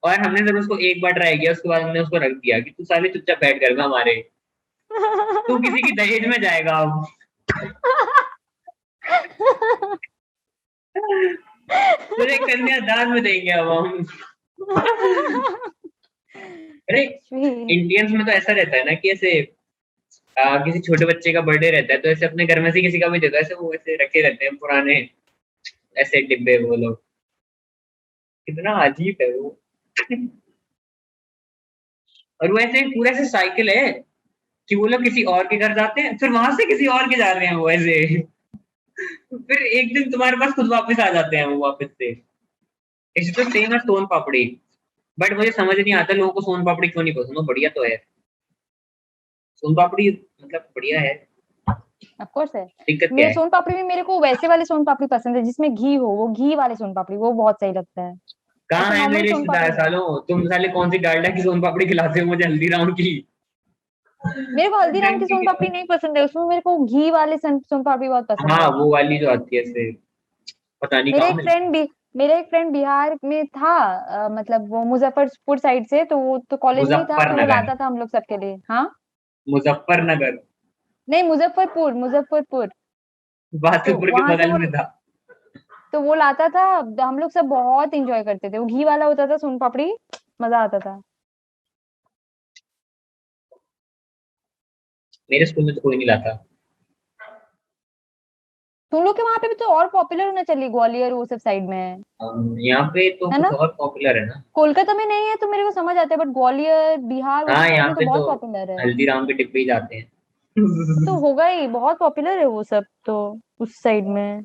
और हमने जब उसको एक बार ट्राई किया उसके बाद हमने उसको रख दिया कि तू साले चुपचाप बैठ कर हमारे, तू किसी की दहेज में जाएगा अब। तुझे कन्यादान में देंगे अब हम। अरे कुछ भी। इंडियंस में तो ऐसा रहता है ना कि ऐसे किसी छोटे बच्चे का बर्थडे रहता है तो ऐसे अपने घर में से किसी का भी देता है ऐसे, वो ऐसे रखे रहते हैं पुराने ऐसे डिब्बे वो लोग। कितना अजीब है वो। और वो ऐसे पूरा ऐसे साइकिल है कि वो लोग किसी और के घर जाते हैं फिर वहां से किसी और के जा रहे हैं वो ऐसे। फिर एक दिन तुम्हारे पास खुद वापस आ जाते हैं वो वापस से। इसी तो सेम है सोन पापड़ी। बट मुझे समझ नहीं आता लोगों को सोन पापड़ी क्यों नहीं पसंद, वो बढ़िया तो है सोन पापड़ी, मतलब बढ़िया है। ऑफ कोर्स है। दिक्कत क्या मेरे है? सोन पापड़ी में मेरे को वैसे वाले सोन पापड़ी पसंद है जिसमें घी हो, वो घी वाले सोन पापड़ी वो बहुत सही लगता है। कहाँ ऐसे है नॉर्मल मेरे सोन रिश्तेदार पापड़ी नहीं। सालों, तुम साले कौन सी डालडा की सोन पापड़ी खिलाते हो मुझे हल्दीराम की। मेरे को हल्दीराम की डंकी सोन की पापड़ी सोन। नहीं पसंद है, उसमें मेरे को घी वाले सोन पापड़ी बहुत पसंद हाँ है। वो वाली जो आती है ऐसे, पता नहीं मेरा कहाँ एक मिलती है। फ्रेंड भी मेरा एक फ्रेंड बिहार में था। मतलब वो मुजफ्फरपुर साइड से, तो वो तो कॉलेज में ही था, तो वो मुजफ्फरनगर, लाता था हम लोग सबके लिए। हाँ, मुजफ्फरनगर नहीं, मुजफ्फरपुर मुजफ्फरपुर। तो वासेपुर के वहां से बगल वो में था। तो वो लाता था। हम लोग सब बहुत इंजॉय करते थे, वो घी वाला होता था सोन पापड़ी, मजा आता था। मेरे स्कूल में तो कोई नहीं लाता। तुम लोग के वहां पे भी तो और पॉपुलर होना चाहिए, ग्वालियर वो सब साइड में। यहाँ पे तो है कुछ ना? और पॉपुलर है ना। कोलकाता में नहीं है तो मेरे को समझ आता है, बट ग्वालियर बिहार वो सब हाँ साइड यहाँ में तो पे तो बहुत पॉपुलर है। हल्दीराम के डिब्बे ही जाते हैं। तो होगा ही, बहुत पॉपुलर है वो सब तो उस साइड में।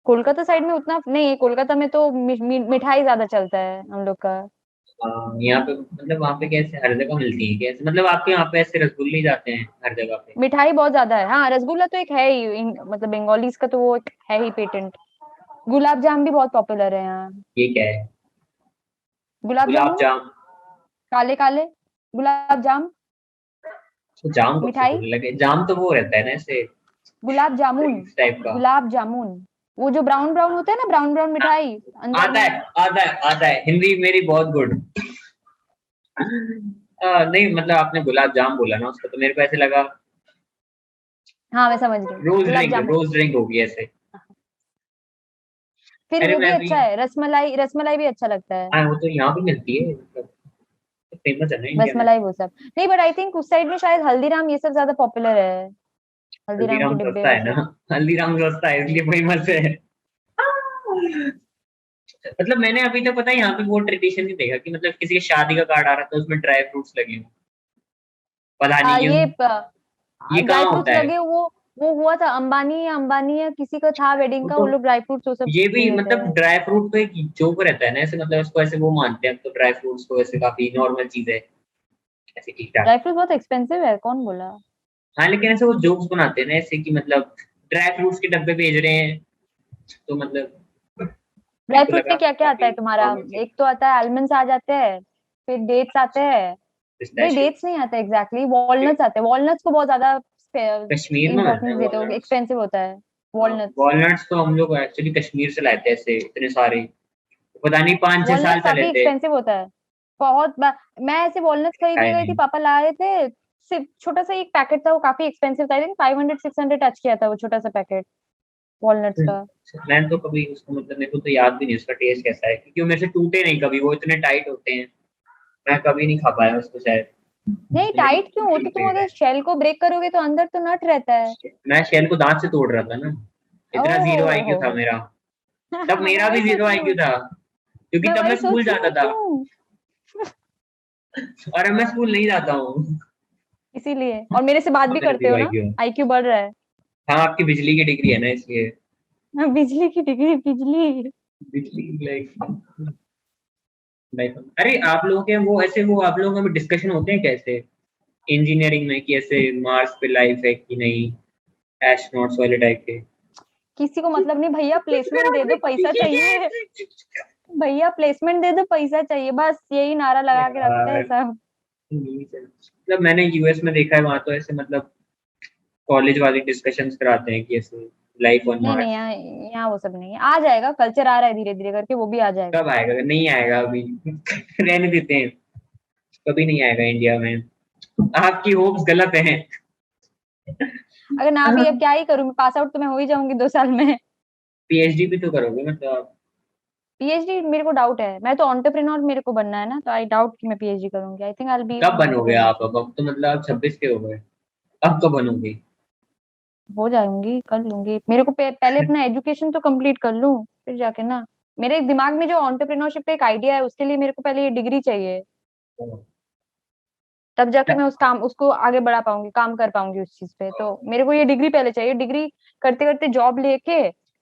कोलकाता साइड में उतना नहीं है, कोलकाता में तो मिठाई ज्यादा चलता है हम लोग का। यहाँ पे मतलब वहाँ पे कैसे हर जगह मिलती है कैसे, मतलब आपके यहाँ पे ऐसे रसगुल्ले ही जाते हैं हर जगह पे? मिठाई बहुत ज्यादा है। हाँ, रसगुल्ला तो एक है ही, मतलब बंगालीज का तो वो एक है ही पेटेंट। गुलाब जाम भी बहुत पॉपुलर है यहाँ। ये क्या है? गुलाब गुलाब जामुन, जाम? काले काले गुलाब जाम, तो जाम कब से मिठाई। बोलने लगे, जाम तो वो रहता है ना ऐसे गुलाब जामुन, ड्रिंक्स टाइप का। गुलाब जामुन, वो जो ब्राउन ब्राउन होता है ना, ब्राउन ब्राउन मिठाई अंदर आता में। है आता है आता है, हिंदी मेरी बहुत गुड। नहीं मतलब आपने गुलाब जाम बोला ना उसका, तो मेरे को ऐसे लगा हाँ, मैं समझ गई, गुलाब जामुन। रोज ड्रिंक होगी ऐसे। फिर अरे वो भी मैं भी, अच्छा है, रसमलाई, रसमलाई भी अच्छा लगता है। हाँ वो तो यहाँ भी मिलती है मतलब, फेमस है ना इंडिया में। रसमलाई वो सब नहीं, बट आई थिंक उस साइड में शायद हल्दीराम ये सब ज्यादा पॉपुलर है। हल्दीराम के हल्दीराम डिब्बे सस्ता है वैसे। ना, हल्दीराम सस्ता है इसलिए फेमस है। मतलब मैंने अभी तक पता है यहाँ पे वो ट्रेडिशन नहीं देखा कि मतलब किसी की शादी का कार्ड आ रहा था उसमें ड्राई फ्रूट्स लगे हों। पता नहीं क्यों। ये ये ड्राई कहाँ फ्रूट्स होता है? लगे, वो हुआ था अंबानी या किसी का था वेडिंग वो का, तो वो लोग ड्राई फ्रूट्स वो सब ये भी दिए थे। मतलब ड्राई फ्रूट तो एक जोक रहता है ना ऐसे, मतलब इसको ऐसे वो मानते हैं तो ड्राई फ्रूट्स को ऐसे काफी नॉर्मल चीज है, ऐसे ठीक ठाक। ड्राई फ्रूट बहुत एक्सपेंसिव है, कौन बोला? हाँ लेकिन ऐसे वो जोक्स बनाते हैं ना ऐसे कि मतलब ड्राई फ्रूट्स के डब्बे भेज रहे हैं, तो मतलब मेरे ड्राई को फ्रूट लगा में क्या क्या आता काफी है तुम्हारा? नॉर्मल चीज। एक तो आता है आलमंड्स आ जाते हैं, फिर डेट्स आते हैं। नहीं, पिस्ताशियो। डेट्स नहीं आते एग्जैक्टली, वॉलनट्स आते हैं। वॉलनट्स को बहुत ज्यादा कश्मीर में मिलता है इंपॉर्टेंस देते हो, वॉलनट्स। एक्सपेंसिव होता है वॉलनट्स। वॉलनट्स तो हम लोग एक्चुअली कश्मीर से लाते हैं ऐसे इतने सारे, पता नहीं 5-6 साल वॉलनट्स चले काफी थे। एक्सपेंसिव होता है, मैं ऐसे वॉलनट्स खरीदने खाए गई थी, नहीं। पापा लाए थे। सिर्फ छोटा सा एक पैकेट था, वो काफी एक्सपेंसिव था, आई थिंक 500-600 टच किया था वो छोटा सा पैकेट वॉलनट्स का। मैंने तो कभी उसको मतलब मेरे को तो याद भी नहीं उसका टेस्ट कैसा है, क्योंकि वो मेरे से टूटे नहीं कभी, वो इतने टाइट होते हैं। मैं कभी नहीं खा पाया उसको शायद। नहीं, मेरे टाइट क्यों? को वो तो तुम टूटेगा। अगर शेल को ब्रेक करोगे तो अंदर तो नट रहता है। मैं शेल को दांत से तोड़ रहा था ना, इतना जीरो आईक्यू था ओह। मेरा। तब मैं मेरा वही भी सोच जीरो रही आईक्यू हूँ, था, क्योंकि मैं तब मैं वही स्कूल सोच रही जाता हूँ था, क्यों। और अब मैं स्कूल नहीं जाता हूँ। इसीलिए, और मेरे से बात और भी मेरा करते हो जीरो ना, आईक्यू है। आईक्यू बढ़ रहा है। हाँ आपकी बिजली की डिग्री है ना इसलिए। बिजली की डिग्री, बिजली। बिजली लाइक लाइक अरे आप लोगों के वो ऐसे वो आप लोगों में डिस्कशन होते हैं कैसे इंजीनियरिंग में कि ऐसे मार्स पे लाइफ है कि नहीं, एस्ट्रोनॉट्स वाले टाइप के। किसी को मतलब नहीं भैया, प्लेसमेंट दे दो, पैसा चाहिए। भैया प्लेसमेंट दे दो, पैसा चाहिए, बस यही नारा लगा के रखते हैं यार सब। मतलब मैंने यूएस में देखा है वहां तो ऐसे मतलब कॉलेज वाले डिस्कशंस कराते हैं कि ऐसे लाइफ ऑन नहीं नहीं, मार्स। यहाँ यहाँ वो सब नहीं है, आ जाएगा, कल्चर आ रहा है धीरे धीरे करके, वो भी आ जाएगा। कब आएगा? नहीं आएगा अभी। रहने देते हैं, कभी नहीं आएगा इंडिया में। आपकी होप्स गलत हैं। अगर ना भी, अब क्या ही करूँ, मैं पास आउट तो मैं हो ही जाऊंगी 2 साल में। पीएचडी भी तो करोगे मतलब आप? पीएचडी मेरे को डाउट है, मैं तो एंटरप्रेन्योर मेरे को बनना है ना, तो आई डाउट कि मैं पीएचडी करूंगी, I think I will be कब बनोगे आप? एंटरप्रेन्योरशिप। अब तो मतलब आप 26 के हो गए, अब कब बनोगे? हो जाऊंगी, कर लूंगी, मेरे को पहले अपना एजुकेशन तो कंप्लीट कर लूं, फिर जाके ना। मेरे दिमाग में जो एंटरप्रेन्योरशिप का एक आइडिया है, उसके लिए मेरे को पहले ये डिग्री चाहिए, तब जाके मैं उस काम उसको आगे बढ़ा पाऊंगी, काम कर पाऊंगी उस चीज पे। तो मेरे को ये डिग्री पहले चाहिए, डिग्री करते करते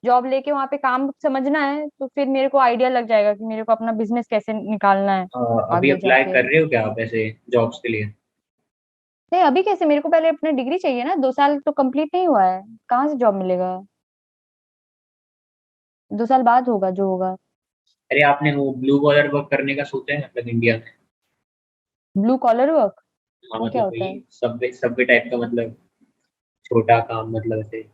जॉब लेके वहां पे काम समझना है, तो फिर मेरे को आइडिया लग जाएगा कि मेरे को अपना बिजनेस कैसे निकालना है अभी आगे अप्लाई जाके। कर रहे हो क्या आप ऐसे जॉब्स के लिए? नहीं, अभी कैसे, मेरे को पहले अपना डिग्री चाहिए ना, 2 साल तो कंप्लीट नहीं हुआ है, कहाँ से जॉब मिलेगा? 2 साल बाद होगा जो होगा। अरे आपने वो ब्लू कॉलर वर्क करने का सोचा है मतलब इंडिया में? ब्लू कॉलर वर्क, हाँ वो क्या मतलब होता वही है? सबवे सबवे टाइप का, मतलब छोटा काम, मतलब ऐसे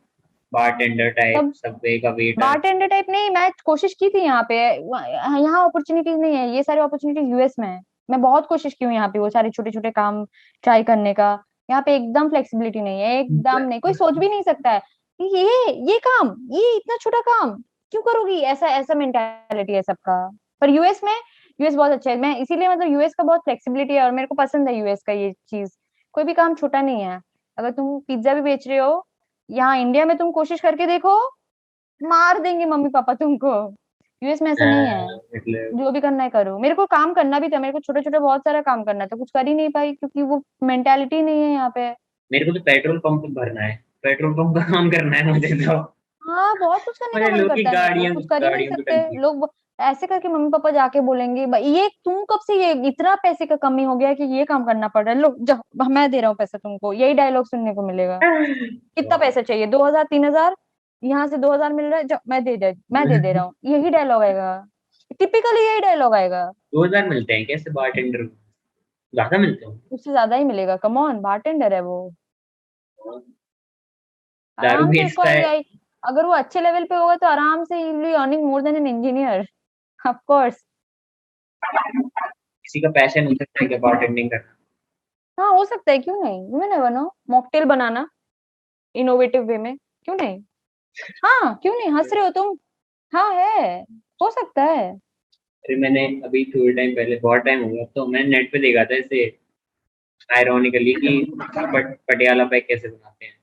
बारटेंडर टाइप, तब सबवे का वेटर। बारटेंडर टाइप नहीं, मैं कोशिश की थी यहाँ पे, यहाँ अपॉर्चुनिटीज नहीं है, ये सारी अपॉर्चुनिटीज यूएस में है। मैं बहुत कोशिश की हूँ यहाँ पे वो सारे छोटे छोटे काम ट्राई करने का। यहाँ पे एकदम फ्लेक्सिबिलिटी नहीं है, एकदम नहीं, कोई सोच भी नहीं सकता है कि ये काम, ये इतना छोटा काम क्यों करोगी, ऐसा ऐसा मेंटालिटी है सबका। पर यूएस में, यूएस बहुत अच्छा है, मैं इसीलिए मतलब यूएस का बहुत फ्लेक्सिबिलिटी है, और मेरे को पसंद है यूएस का ये चीज। कोई भी काम छोटा नहीं है। अगर तुम पिज्जा भी बेच रहे हो, यहाँ इंडिया में तुम कोशिश करके देखो, मार देंगे मम्मी पापा तुमको। यूएस में ऐसा नहीं है, मतलब जो भी करना है करो। मेरे को काम करना भी था, मेरे को छोटे छोटे बहुत सारा काम करना था, कुछ कर ही नहीं पाई क्योंकि वो मेंटालिटी नहीं है यहाँ पे। मेरे को तो पेट्रोल पंप भरना है, पेट्रोल पंप का काम करना है मुझे तो। हाँ, बहुत कुछ करने का मुझे मन लोग की करता है मेरे को, गाड़ियों कुछ कर ही नहीं गाड़ियों की सकते टंकी। लोग। ऐसे करके मम्मी पापा जाके बोलेंगे, ये तुम कब से ये इतना पैसे का कमी हो गया कि ये काम करना पड़ रहा है, लो जाओ मैं दे रहा हूँ पैसा तुमको, यही डायलॉग सुनने को मिलेगा। कितना पैसा चाहिए, 2,000 3,000, यहाँ से 2,000 मिल रहा है, जाओ मैं दे रहा हूँ, यही डायलॉग आएगा, टिपिकली यही डायलॉग आएगा। 2000 मिलते हैं कैसे बारटेंडर? ज्यादा मिलते हैं। उससे ज्यादा ही मिलेगा, कम ऑन, बारटेंडर है वो। दारू आराम से उसको बेचता है। अगर वो अच्छे लेवल पे होगा तो आराम से he will earning more than an engineer, of course. किसी का पैशन हो सकता है क्या बारटेंडिंग करना? हाँ, हो सकता है, क्यों नहीं, you never know, mocktail banana innovative वे में, क्यों नहीं? हाँ, क्यों नहीं, हंस रहे हो तुम? हाँ है, हो सकता है। अरे मैंने अभी थोड़े टाइम पहले, बहुत टाइम हो गया तो मैंने नेट पे देखा था ऐसे आयरॉनिकली कि पटियाला पैक कैसे बनाते हैं।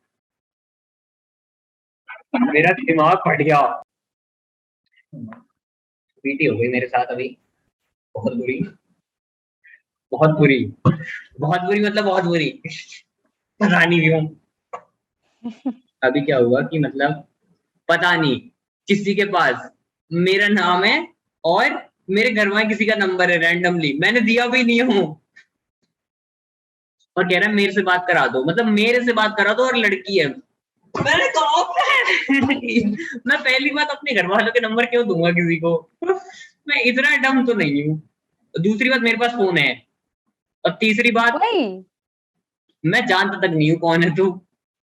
मेरा दिमाग फट गया। पीटी हो गई मेरे साथ अभी, बहुत बुरी, बहुत बुरी, बहुत बुरी, मतलब बहुत बुरी। पता नहीं क्यों। अभी क्या हुआ कि मतलब पता नहीं किसी के पास मेरा नाम है और मेरे घर में किसी का नंबर है रैंडमली, मैंने दिया भी नहीं हूँ, और कह रहा है मेरे से बात करा दो, मतलब मेरे से बात करा दो और लड़की है। मैंने कहा मैं पहली बात अपने घर वालों के नंबर क्यों दूंगा किसी को, मैं इतना डम तो नहीं हूँ। दूसरी बात मेरे पास फोन है, और तीसरी बात वही मैं जानता तक नहीं हूँ कौन है तू,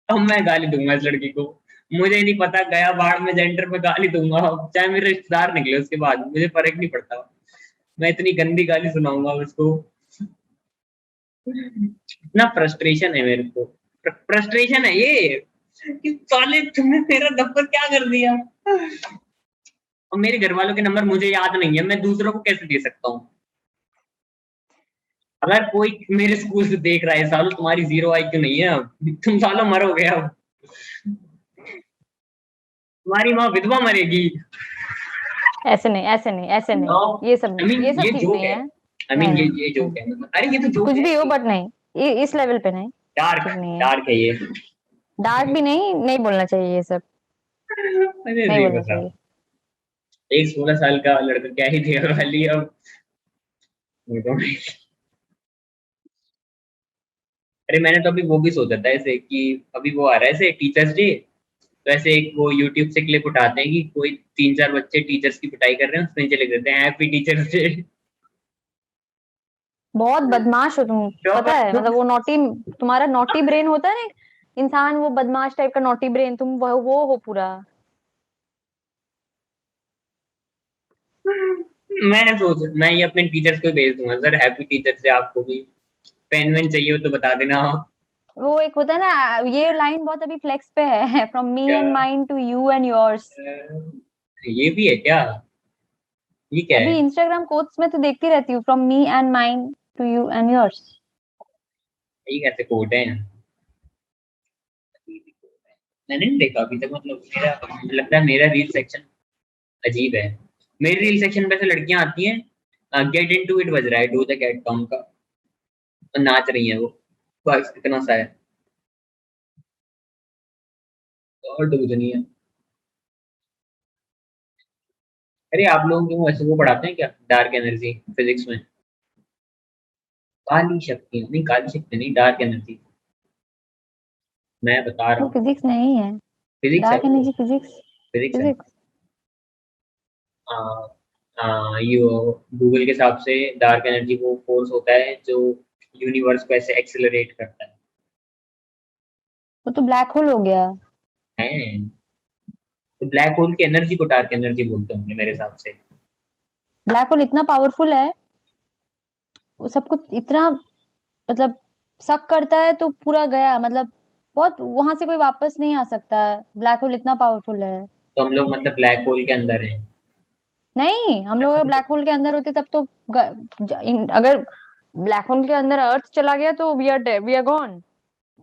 अब मैं गाली दूंगा इस लड़की को, मुझे नहीं पता, गया बाढ़ में सेंटर पे गाली दूंगा, चाहे मेरे रिश्तेदार निकले उसके बाद, मुझे फर्क नहीं पड़ता, मैं इतनी गंदी गाली सुनाऊंगा उसको। इतना फ्रस्ट्रेशन है मेरे को, फ्रस्ट्रेशन है ये कि साले तुमने मेरा नंबर क्या कर दिया, और मेरे घर वालों के नंबर मुझे याद नहीं है, मैं दूसरों को कैसे दे सकता हूँ। अगर कोई मेरे स्कूल से देख रहा है, सालों तुम्हारी 0 IQ नहीं है, अब तुम सालों मरोगे, अब तुम्हारी माँ विधवा मरेगी। ऐसे नहीं, ऐसे नहीं, ऐसे नो, नहीं, ये सब आई मीन ये सब ये ठीक जोक नहीं है, है। आई नहीं मीन नहीं ये जोक है, मतलब अरे ये तो जोक कुछ है, भी हो, बट नहीं, इस लेवल पे नहीं, डार्क, ठीक नहीं है। डार्क है ये। डार्क भी नहीं, नहीं बोलना चाहिए ये सब, अरे नहीं नहीं बोलना पता, चाहिए। एक 16 साल का लड़का क्या ही देगा वाली, अब मुझे नहीं। अरे मैंने तो अभी वो भी सोचा था ऐसे कि अभी वो आ रहा है ऐसे टीचर्स डे, तो ऐसे एक वो यूट्यूब से क्लिप उठाते हैं कि कोई 3-4 बच्चे टीचर्स की पिटाई कर रहे हैं, उसमें नीचे लिख देते हैं हैप्पी टीचर्स डे। बहुत बदमाश हो तुम, पता है, मतलब वो नॉटी, तुम्हारा नॉटी ब्रेन होता है ना इंसान, वो बदमाश टाइप का नॉटी ब्रेन, तुम वो हो पूरा। मैं सोच, मैं ये अपने टीचर्स को भेज दूंगा, सर हैप्पी टीचर्स डे, आपको भी पेन वेन चाहिए हो तो बता देना। वो एक होता है ना, ये लाइन बहुत अभी फ्लेक्स पे है, फ्रॉम मी क्या and mine to you and yours. ये भी है क्या, ये क्या है, अभी इंस्टाग्राम कोट्स में तो देखती रहती हूँ, from me and mine to you and yours. ये कैसे कोड है, मैंने नहीं देखा अभी तक, मतलब मेरा लगता है मेरा रील सेक्शन अजीब है, मेरी रील सेक्शन पे से लड़कियां आती हैं, गेट इनटू इट बज रहा है डू द कैट कम का, और नाच रही हैं वो, बस इतना सा है, और तो कुछ नहीं है। अरे आप लोगों को ऐसे वो पढ़ाते हैं क्या, डार्क एनर्जी फिजिक्स में, काली शक्ति नहीं, काली शक्ति नहीं, डार्क एनर्जी, मैं बता रहा वो हूँ, फिजिक्स नहीं है, फिजिक्स है डार्क वो, एनर्जी फिजिक्स, फिजिक्स है। फिजिक्स। यू गूगल के हिसाब से डार्क एनर्जी वो फोर्स होता है जो यूनिवर्स को ऐसे एक्सेलरेट करता वो तो ब्लैक होल हो गया। है, तो ब्लैक होल की एनर्जी को डार्क एनर्जी बोलते होंगे मेरे हिसाब से। ब्लैक होल इतना पावरफुल है, वो सब कुछ इतना, मतलब शक करता है तो पूरा गया, मतलब बहुत, वहां से कोई वापस नहीं आ सकता है, ब्लैक होल इतना पावरफुल है। तो हम लोग मतलब ब्लैक होल के अंदर हैं। नहीं, हम लोग अगर ब्लैक होल के अंदर होते तब तो अगर ब्लैक होल के अंदर अर्थ चला गया तो वी आर गॉन,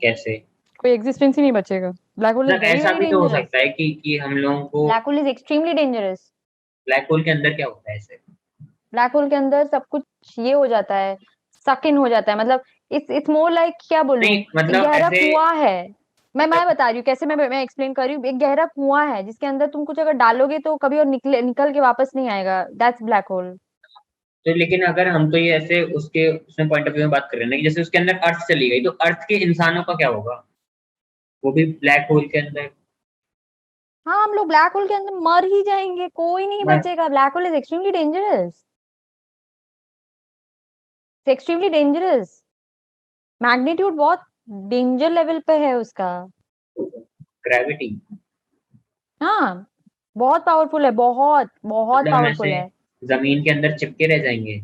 कैसे, कोई एग्जिस्टेंस ही नहीं बचेगा। ब्लैक होल इज मतलब वेरी ऐसा वेरी भी तो हो डेंजरस। सकता है कि हम लोगों को black hole is extremely dangerous. Black hole के अंदर क्या होता है ऐसे, ब्लैक होल के अंदर सब कुछ ये हो जाता है, सक इन हो जाता है, मतलब इट्स मोर लाइक, क्या बोलूं, नहीं एक मतलब गहरा ऐसे, कुआं है। मैं मतलब बता रही हूँ कैसे, मैं एक्सप्लेन कर रही हूँ, एक गहरा कुआं है जिसके अंदर तुम कुछ अगर डालोगे तो कभी और निकल के वापस नहीं आएगा, दैट्स ब्लैक होल। तो लेकिन अगर हम तो ये ऐसे उसके उसमें पॉइंट ऑफ व्यू में बात कर रहे हैं ना कि जैसे उसके अंदर अर्थ चली गई तो अर्थ के इंसानों का क्या होगा, वो भी ब्लैक होल के अंदर, हाँ, हम लोग ब्लैक होल के अंदर मर ही जाएंगे, कोई नहीं बस बचेगा। Black hole is extremely dangerous, extremely dangerous, magnitude बहुत डेंजर लेवल पे है उसका। ग्रेविटी, हाँ, बहुत पावरफुल है, बहुत बहुत मतलब हम पावरफुल ऐसे है। जमीन के अंदर चिपके रह जाएंगे।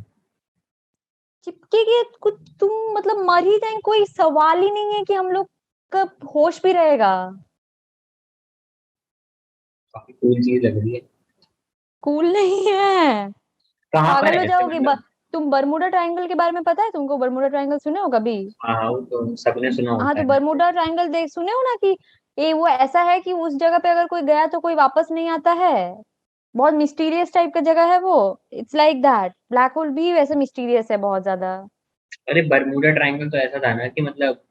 चिपकेगी कुछ, तुम मतलब मर ही जाएंगे, कोई सवाल ही नहीं है कि हम लोग का होश भी रहेगा। काफी कूल चीज लग रही है। कूल नहीं है, कहाँ पर पागल है हो ऐसे जाओगे। मतलब, तुम बर्मुडा ट्रायंगल के बारे में पता है तुमको? बर्मुडा ट्रायंगल सुने हो कभी? हाँ वो तो सबने सुना हाँ, होता तो है। बर्मुडा ट्रायंगल देख सुने हो ना कि ये वो ऐसा है कि उस जगह पे अगर कोई गया तो कोई वापस नहीं आता है। बहुत मिस्टीरियस टाइप का जगह है वो। It's like that, black hole भी वैसे मिस्टीरियस है बहुत ज्यादा। अरे बर्मुडा ट्रायंगल तो ऐसा था ना कि मतलब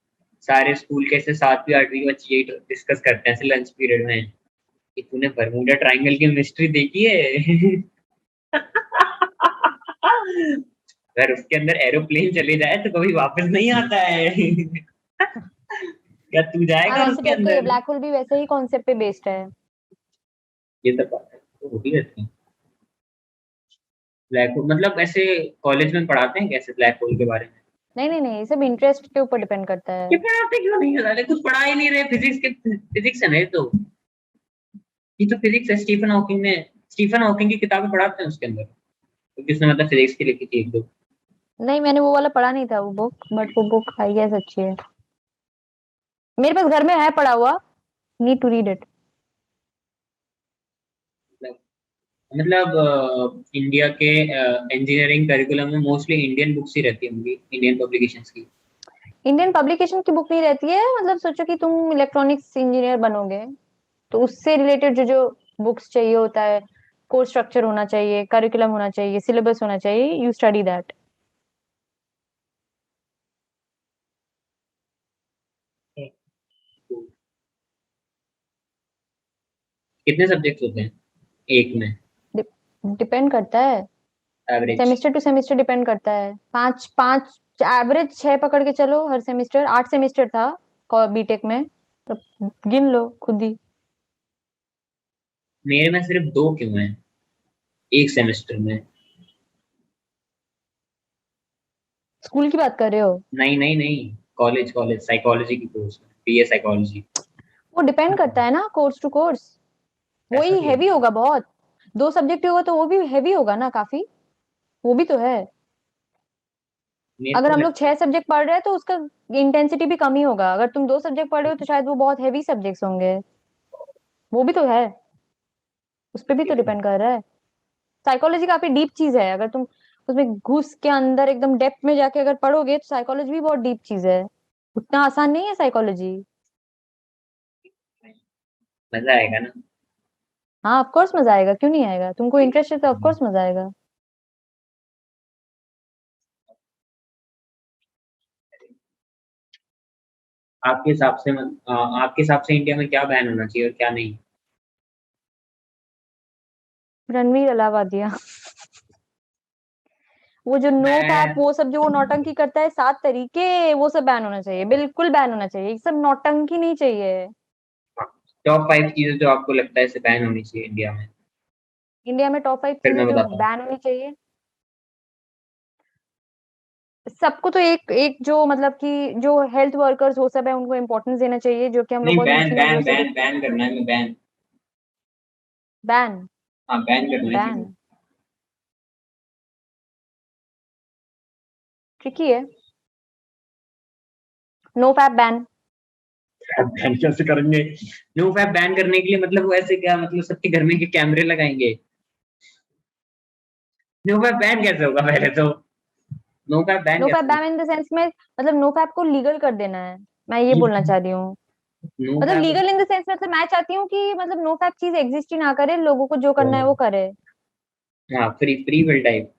सारे स्कूल के ऐसे 7वीं 8वीं के बच्चे यही डिस्कस करते हैं ऐसे लंच पीरियड में कि तूने बर्मुडा ट्रायंगल की मिस्ट्री देखी है। अगर उसके अंदर एरोप्लेन चले जाए तो कभी वापस नहीं आता है। क्या तू हाँ, जाएगा वैसे उसके टाइप का ये अंदर? ब्लैक होल भी वैसे ही कॉन्सेप्ट पे बेस्ड है। ये सब बात तो होती रहती है। ब्लैक होल मतलब ऐसे कॉलेज में पढ़ाते हैं कैसे ब्लैक होल के बारे में? नहीं नहीं नहीं, ये सब इंटरेस्ट के ऊपर डिपेंड करता है। ये पढ़ाते क्यों नहीं है? कुछ पढ़ा ही नहीं रहे फिजिक्स के। फिजिक्स है ना ये तो। ये तो फिजिक्स है। स्टीफन हॉकिंग की किताबें पढ़ाते हैं उसके अंदर तो किसने मतलब फिजिक्स की लिखी थी एक दो। नहीं, मैंने वो वाला पढ़ा नहीं था वो बुक, बट वो बुक आई गेस अच्छी है। मेरे पास घर में है पढ़ा हुआ। Need to read it. India के इंजीनियरिंग करिकुलम में मोस्टली इंडियन बुक्स ही रहती होंगी इंडियन पब्लिकेशंस की। इंडियन पब्लिकेशन की बुक नहीं रहती है, मतलब सोचो कि तुम इलेक्ट्रॉनिक्स इंजीनियर बनोगे तो उससे रिलेटेड जो जो बुक्स चाहिए होता है, कोर्स स्ट्रक्चर होना चाहिए, करिकुलम होना चाहिए, सिलेबस होना चाहिए, यू स्टडी दैट। तो कितने सब्जेक्ट्स होते हैं एक में डिपेंड करता है, average? Semester two semester depend करता है। पांच पांच एवरेज 6 पकड़ के चलो हर सेमेस्टर। 8 सेमेस्टर था बीटेक में, तो गिन लो खुद ही। मेरे में सिर्फ 2 क्यों हैं एक सेमेस्टर में? स्कूल की बात कर रहे हो? नहीं नहीं नहीं, कॉलेज कॉलेज साइकोलॉजी की कोर्स में बीए साइकोलॉजी। वो डिपेंड करता है ना, कोर्स टू कोर्स। ऐसा वही भी है? हैवी होगा बहुत। 2 सब्जेक्ट होगा तो वो भी हैवी होगा ना काफी। वो भी तो है। मेरे अगर को हम लोग लगता 6 सब्जेक्ट पढ़ रहे हैं तो उसका इंटेंसिटी भी कम ही होगा। अगर तुम 2 सब्जेक्ट पढ़ रहे हो तो शायद वो बहुत हैवी सब्जेक्ट्स होंगे। वो भी तो है। उस पर भी तो है। डिपेंड कर रहा है। साइकोलॉजी काफी डीप चीज है। अगर तुम उसमें घुस के अंदर एकदम डेप्थ में जाके अगर पढ़ोगे तो साइकोलॉजी भी बहुत डीप चीज है। उतना आसान नहीं है साइकोलॉजी। मजा आएगा ना? हाँ, ऑफ कोर्स मजा आएगा, क्यों नहीं आएगा? तुमको इंटरेस्ट है तो ऑफ कोर्स मजा आएगा। आपके हिसाब से इंडिया में क्या बैन होना चाहिए और क्या नहीं? रणवीर अलावादिया। वो जो नो फैप मैं वो सब जो वो नौटंकी करता है, 7 तरीके, वो सब बैन होना चाहिए, बिल्कुल बैन होना चाहिए। ये सब नौटंकी नहीं चाहिए। टॉप 5 चीजें जो आपको लगता है इसे बैन होनी चाहिए इंडिया में। इंडिया में टॉप 5 फिर चीजें मैं जो बताता हूँ। बैन होनी चाहिए। सबको तो एक एक जो मतलब कि जो हेल्थ वर्कर्स वो सब है उनको इम्पोर्टेंस देना चाहिए, जो कि हम लोग नहीं, बहुत बैन ऊंची नजरों बैन से बैन देखते हैं। बैन करना है, मैं बैन। बैन। हाँ, बैन करना है बैन चीजें। ट्रिकी है। No fap ban. बैन कैसे करेंगे? नो फैप बैन करने के लिए मतलब वो ऐसे क्या मतलब सबके घर में के कैमरे लगाएंगे? नो फैप बैन कैसे होगा पहले तो? No fap ban no fap कैसे बैन होगा? इन द सेंस में, मतलब नो फैप को लीगल कर देना है। मैं ये बोलना चाह रही हूँ। नो मतलब fap. Legal in the sense मतलब मैं चाहती हूँ कि मतलब नो फैप चीज एग्जिस्ट ही ना करे, लोगों को जो करना है वो करे। हाँ, फ्री फ्री विल टाइप।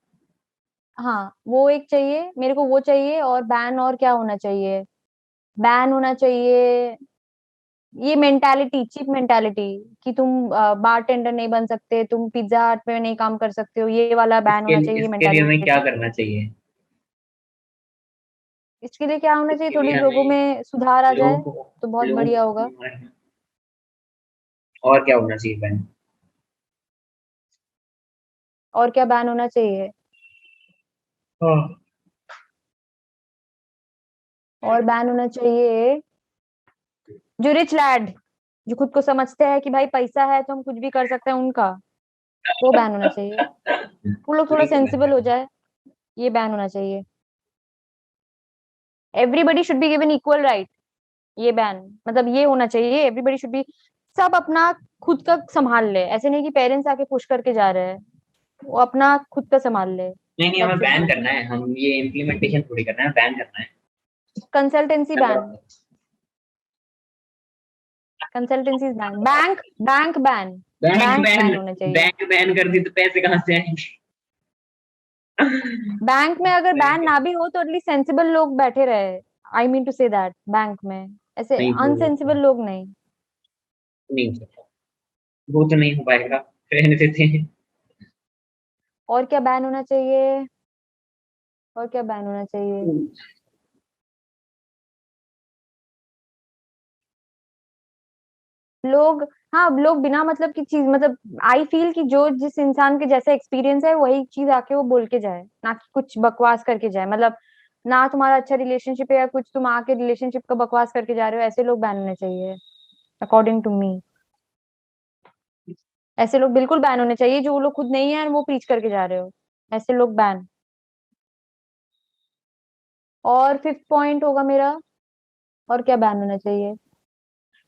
हाँ, वो एक चाहिए मेरे को, वो चाहिए। और बैन और क्या होना चाहिए? बैन होना चाहिए ये मेंटालिटी, चीप मेंटालिटी, कि तुम बार टेंडर नहीं बन सकते, तुम पिज्जा हट में नहीं काम कर सकते हो, ये वाला बैन होना चाहिए, ये इसके लिए हमें क्या मेंटालिटी। करना चाहिए? इसके लिए क्या होना चाहिए? इसके थोड़ी लिए लोगों हमें में सुधार आ जाए लोगों को तो बहुत लोगों बढ़िया होगा। और क्या होना चाहिए बैन? और क्या बैन होना चाहिए? हाँ। और बैन होना चाहिए जो रिच लैड, जो खुद को समझते हैं कि भाई पैसा है तो हम कुछ भी कर सकते हैं, उनका वो बैन होना चाहिए। वो लोग थोड़ा वही तो बैन सेंसिबल हो करना जाए, ये बैन होना चाहिए। Everybody should be given equal right, ये बैन मतलब ये होना चाहिए। एवरीबडी शुड बी, सब अपना खुद का संभाल ले। ऐसे नहीं कि पेरेंट्स आके पुश करके जा रहे हैं, वो अपना खुद का संभाल ले। नहीं नहीं, दैट हमें शुड बैन बी करना है, हम ये इम्प्लीमेंटेशन थोड़ी करना है, बैन करना है। कंसल्टेंसी मैं बैन। बताता हूँ। Consultancies ban, bank bank ban, bank bank ban ban होने चाहिए। बैंक बैन कर दी तो पैसे कहाँ से आएंगे? बैंक में अगर बैन बैंक ना भी हो तो एटलीस्ट सेंसिबल लोग बैठे रहे। I mean to say that bank में ऐसे नहीं, वो अनसेंसिबल लोग नहीं। नहीं हो सकता, वो तो नहीं हो पाएगा, रहने देते हैं। और क्या बैन होना चाहिए, और क्या बैन होना चाहिए? लोग, हाँ लोग बिना मतलब की चीज, मतलब आई फील कि जो जिस इंसान के जैसा एक्सपीरियंस है वही चीज आके वो बोल के जाए, ना कि कुछ बकवास करके जाए। मतलब ना तुम्हारा अच्छा रिलेशनशिप है या कुछ, तुम आके रिलेशनशिप का बकवास करके जा रहे हो, ऐसे लोग बैन होने चाहिए अकॉर्डिंग टू मी। ऐसे लोग बिल्कुल बैन होने चाहिए, जो वो लोग खुद नहीं है और वो प्रीच करके जा रहे हो, ऐसे लोग बैन। और फिफ्थ पॉइंट होगा मेरा, और क्या बैन होना चाहिए,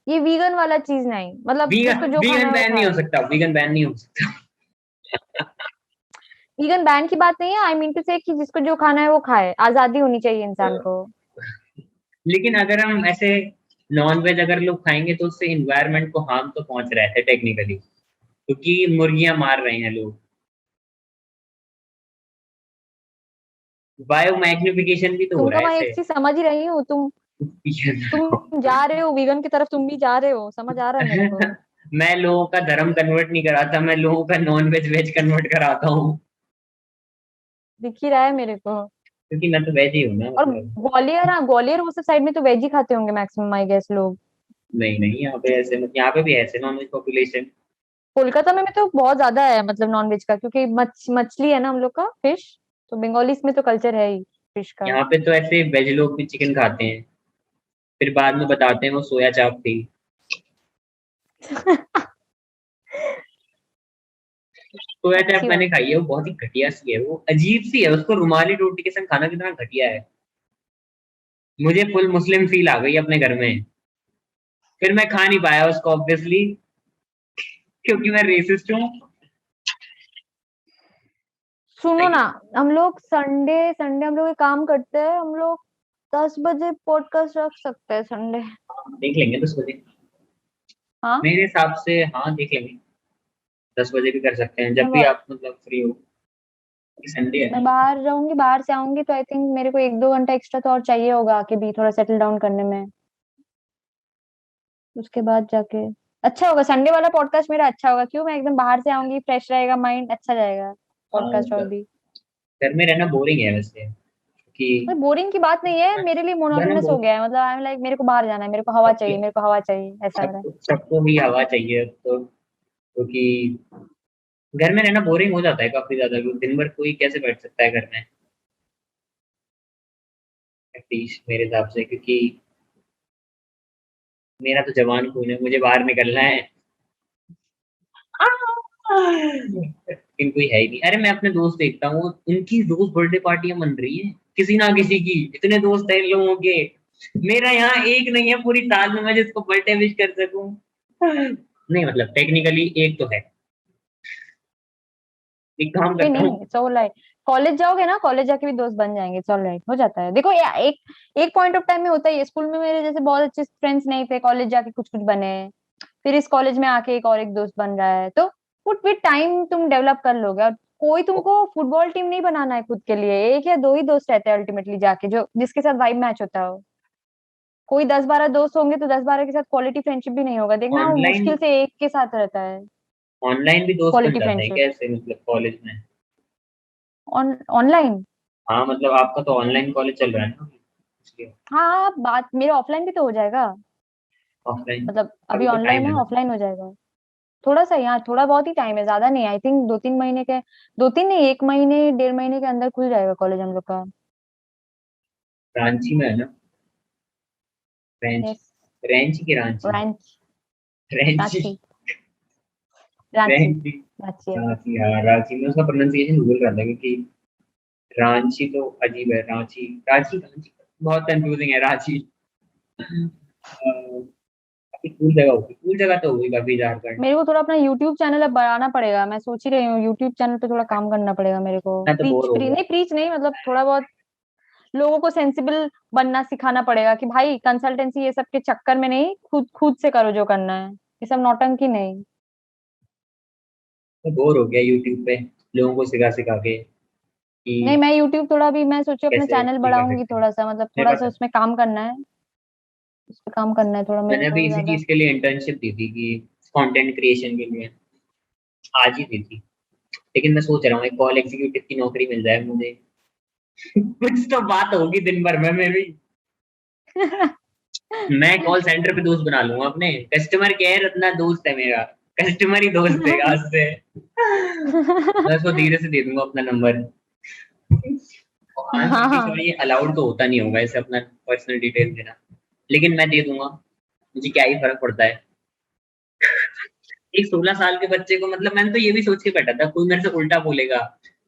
ये वीगन वाला चीज नहीं, मतलब जिसको वीगन जो खाना वीगन है वो बैन नहीं हो खाए। सकता, वीगन बैन नहीं हो सकता। वीगन बैन की बात नहीं है, आई मीन टू से कि जिसको जो खाना है वो खाए, आजादी होनी चाहिए इंसान को। लेकिन अगर हम ऐसे नॉन वेज अगर लोग खाएंगे तो उससे इन्वायरमेंट को हार्म तो पहुंच रहा है टेक्निकली, क्योंकि मुर्गियां मार रहे हैं लोग। बायो मैग्निफिकेशन भी तो हो तुम रहा तो है मैं एक इससे। चीज समझ ही रही हूँ, तुम जा रहे हो वीगन की तरफ, तुम भी जा रहे हो, समझ आ रहा है मेरे को। मैं लोगों का धर्म कन्वर्ट नहीं कराता, मैं लोगों का नॉन वेज वेज कन्वर्ट कराता हूँ, दिख ही रहा है मेरे को। क्योंकि मैं तो वेज ही हूँ ना, और मतलब। ग्वालियर, हाँ ग्वालियर वो सब साइड में तो वेज ही खाते होंगे मैक्सिमम आई गेस लोग। नहीं नहीं, यहाँ पे ऐसे, यहाँ पे भी ऐसे नॉन वेज पॉपुलेशन। कोलकाता में तो बहुत ज्यादा है मतलब नॉनवेज का, क्योंकि मछली है ना हम लोग का, फिश। तो बंगालीज में तो कल्चर है ही फिश का। यहाँ पे तो ऐसे वेज लोग भी चिकन खाते हैं, फिर बाद में बताते हैं वो सोया चाप थी। सोया चाप अच्छी मैंने बात खाई है, वो बहुत ही घटिया सी है, वो अजीब सी है, उसको रुमाली रोटी के संग खाना कितना घटिया है। मुझे फुल मुस्लिम फील आ गई अपने घर में। फिर मैं खा नहीं पाया उसको ऑब्वियसली, क्योंकि मैं रेसिस्ट हूँ। सुनो ना, हम लोग संडे संडे हम लोग एक काम करते हैं, हम लोग 10 बजे पॉडकास्ट रख सकते हैं संडे। देख लेंगे 10 बजे, हाँ, मेरे हिसाब से हाँ देख लेंगे। 10 बजे भी कर सकते हैं, जब मैं भी बा- आप मतलब फ्री हो, संडे है मैं ना। बाहर रहूंगी, बाहर से आऊंगी तो आई थिंक मेरे को 1-2 घंटा एक्स्ट्रा तो और चाहिए होगा आके भी थोड़ा सेटल डाउन करने में। उसके बाद जाके अच्छा होगा, संडे वाला पॉडकास्ट मेरा अच्छा होगा, क्यों, मैं एकदम बाहर से आऊंगी, फ्रेश रहेगा माइंड, अच्छा जाएगा पॉडकास्ट और भी। घर में रहना बोरिंग है वैसे, कि बोरिंग की बात नहीं है, मेरे लिए घर में मोनोटोनस हो बहुत गया है, मतलब आई एम लाइक मेरे को बाहर जाना है, मेरे को हवा सबके चाहिए, मेरे को हवा चाहिए, ऐसा हो रहा है। सबको सबको ही हवा चाहिए अब तो, क्योंकि घर में रहना बोरिंग हो जाता है काफी ज्यादा, क्योंकि दिन भर कोई कैसे बैठ सकता है घर में, एटलीस्ट मेरे हिसाब से, क्योंकि मेरा तो जवान खून है, मुझे बाहर निकलना है। लेकिन कोई है ही नहीं। अरे मैं अपने दोस्त देखता हूँ, उनकी रोज बर्थडे पार्टियां मन रही है किसी ना किसी की, इतने दोस्त हैं इन लोगों के। मेरा यहाँ एक नहीं है पूरी साल में मैं जिसको बर्थडे विश कर सकूं। नहीं मतलब टेक्निकली एक तो है, एक काम नहीं करता हूँ। नहीं, इट्स ऑल राइट। कॉलेज जाओगे ना, कॉलेज जाके भी दोस्त बन जाएंगे, इट्स ऑल राइट, हो जाता है। देखो या एक एक पॉइंट ऑफ टाइम में होता ही है, स्कूल में मेरे जैसे बहुत अच्छे फ्रेंड्स नहीं थे, कॉलेज जाके कुछ कुछ बने, फिर इस कॉलेज में आके एक और एक दोस्त बन रहा है, तो वो विद टाइम तुम डेवलप कर लोगे। और कोई तुमको फुटबॉल टीम नहीं बनाना है खुद के लिए, एक या दो ही दोस्त रहते हैं अल्टीमेटली जाके, जो जिसके साथ वाइब मैच होता हो। कोई 10-12 दोस्त होंगे तो 10-12 के साथ क्वालिटी फ्रेंडशिप भी नहीं होगा, देखना वो ऑनलाइन मुश्किल से एक के साथ रहता है ऑनलाइन भी दोस्त बन क्वालिटी जाते हैं फ्रेंडशिप। कैसे, मतलब कॉलेज में? ऑनलाइन, हाँ मतलब आपका तो ऑनलाइन कॉलेज चल रहा है ना, इसलिए हाँ बात मेरे ऑफलाइन भी तो हो जाएगा, ऑफलाइन मतलब अभी अभी तो टाइम ऑनलाइन है है, ना। ऑफलाइन हो जाएगा। थोड़ा सा यहाँ, थोड़ा बहुत ही टाइम है, ज्यादा नहीं, आई थिंक 2-3 महीने के, 2-3 नहीं, 1 महीने 1.5 महीने के अंदर खुल जाएगा कॉलेज हम लोग का। रांची में है ना? रेंच यस, रेंच की रांची, रांची, रेंची रांची, रांची, रेंची रांची है। रांची, हाँ रांची में उसका प्रोनाउंसिएशन भूल रहा था, क्योंकि रांची तो अजीब है, रांची रांची रांची बहुत कंफ्यूजिंग है रांची। काफी कूल जगह होगी, कूल जगह तो होगी काफी झारखंड। मेरे को थोड़ा अपना यूट्यूब चैनल अब बढ़ाना पड़ेगा, मैं सोच ही रही हूँ यूट्यूब चैनल पे थोड़ा काम करना पड़ेगा मेरे को, मैं तो प्रीच बोर हो प्री गया। नहीं, प्रीच नहीं, मतलब थोड़ा बहुत लोगों को सेंसिबल बनना सिखाना पड़ेगा कि भाई कंसल्टेंसी ये सब के चक्कर में नहीं, खुद खुद से करो जो करना है, ये सब नौटंकी नहीं। बोर हो गया यूट्यूब पे लोगों को सिखा सिखा के नहीं, कि मैं यूट्यूब थोड़ा भी मैं सोची अपना कैसे चैनल ये कर बढ़ाऊंगी, सकते हैं। थोड़ा सा मतलब मेरे थोड़ा सा पास उसमें काम करना है, उस पे काम करना है थोड़ा मेरे मैंने अभी को इसी ज्यादा। चीज के लिए इंटर्नशिप दी थी कि कंटेंट क्रिएशन के लिए आज ही दी थी। लेकिन मैं सोच रहा हूँ एक कॉल एग्जीक्यूटिव की नौकरी मिल जाए मुझे। कुछ तो बात होगी दिन भर में मेरी। मैं कॉल सेंटर पे दोस्त बना लूंगा अपने। कस्टमर केयर अपना दोस्त है मेरा। कस्टमर ही दोस्त देगा उससे। मैं उसको धीरे से दे दूंगा अपना नंबर। आई एम प्रीटी हाँ। श्योर ये अलाउड तो होता नहीं होगा ऐसे अपना पर्सनल डिटेल देना। लेकिन मैं दे दूंगा। मुझे क्या ही फर्क पड़ता है। एक 16 साल के बच्चे को मतलब मैंने तो ये भी सोच के बैठा था कोई मेरे से उल्टा बोलेगा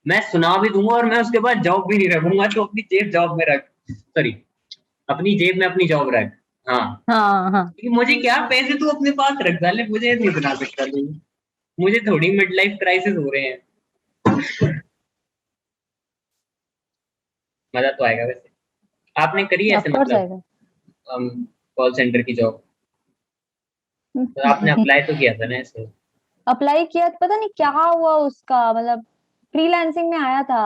मैं सुना भी दूंगा और मैं उसके बाद जॉब भी नहीं रखूंगा तो अपनी जेब जॉब में रख। सॉरी अपनी जेब में अपनी जॉब रख। हाँ हाँ। हाँ। कि मुझे क्या पैसे तू अपने पास रख डाले मुझे नहीं बना सकता तू। मुझे थोड़ी मिड लाइफ क्राइसिस हो रहे हैं। मजा तो आएगा वैसे। आपने करी है ऑफ ऐसे कोर्स मतलब आएगा। कॉल सेंटर की जॉब तो आपने अप्लाई तो किया था ना ऐसे। अप्लाई किया, पता नहीं क्या हुआ उसका, मतलब फ्रीलांसिंग में आया था।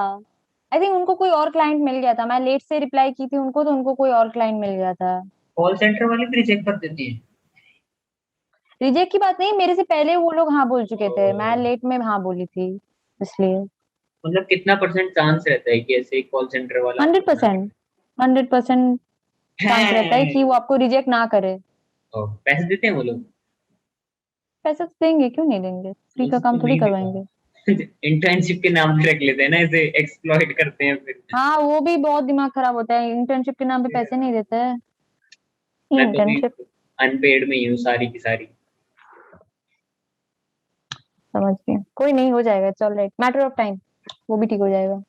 आई थिंक उनको कोई और क्लाइंट मिल गया था, मैं लेट से रिप्लाई की थी उनको, तो उनको कोई और क्लाइंट मिल गया था। कॉल सेंटर वाले भी रिजेक्ट कर देती है। रिजेक्ट की बात नहीं, मेरे से पहले वो लोग हाँ बोल चुके थे, मैं ओ, लेट में हाँ बोली थी, इसलिए। मतलब कितना परसेंट चांस रहता है कि ऐसे कॉल सेंटर वाला आपको हंड्रेड मना परसेंट 100% चांस रहता है करे। कि वो आपको रिजेक्ट ना करे। पैसे देते हैं वो लोग। पैसे तो देंगे, क्यों नहीं देंगे, फ्री का मुझे तो काम थोड़ी नहीं देता। करवाएंगे। इंटर्नशिप के नाम पे रख लेते हैं ना ऐसे एक्सप्लॉइट करते हैं फिर। हाँ, वो भी बहुत दिमाग खराब होता है, इंटर्नशिप के नाम पे पैसे नहीं देते हैं। मैं तो भी इंटर्नशिप। अनपेड में ही हूँ सारी की सारी। समझ गए, कोई नहीं, हो जाएगा, it's alright, matter of time, वो भी ठीक हो जाएगा।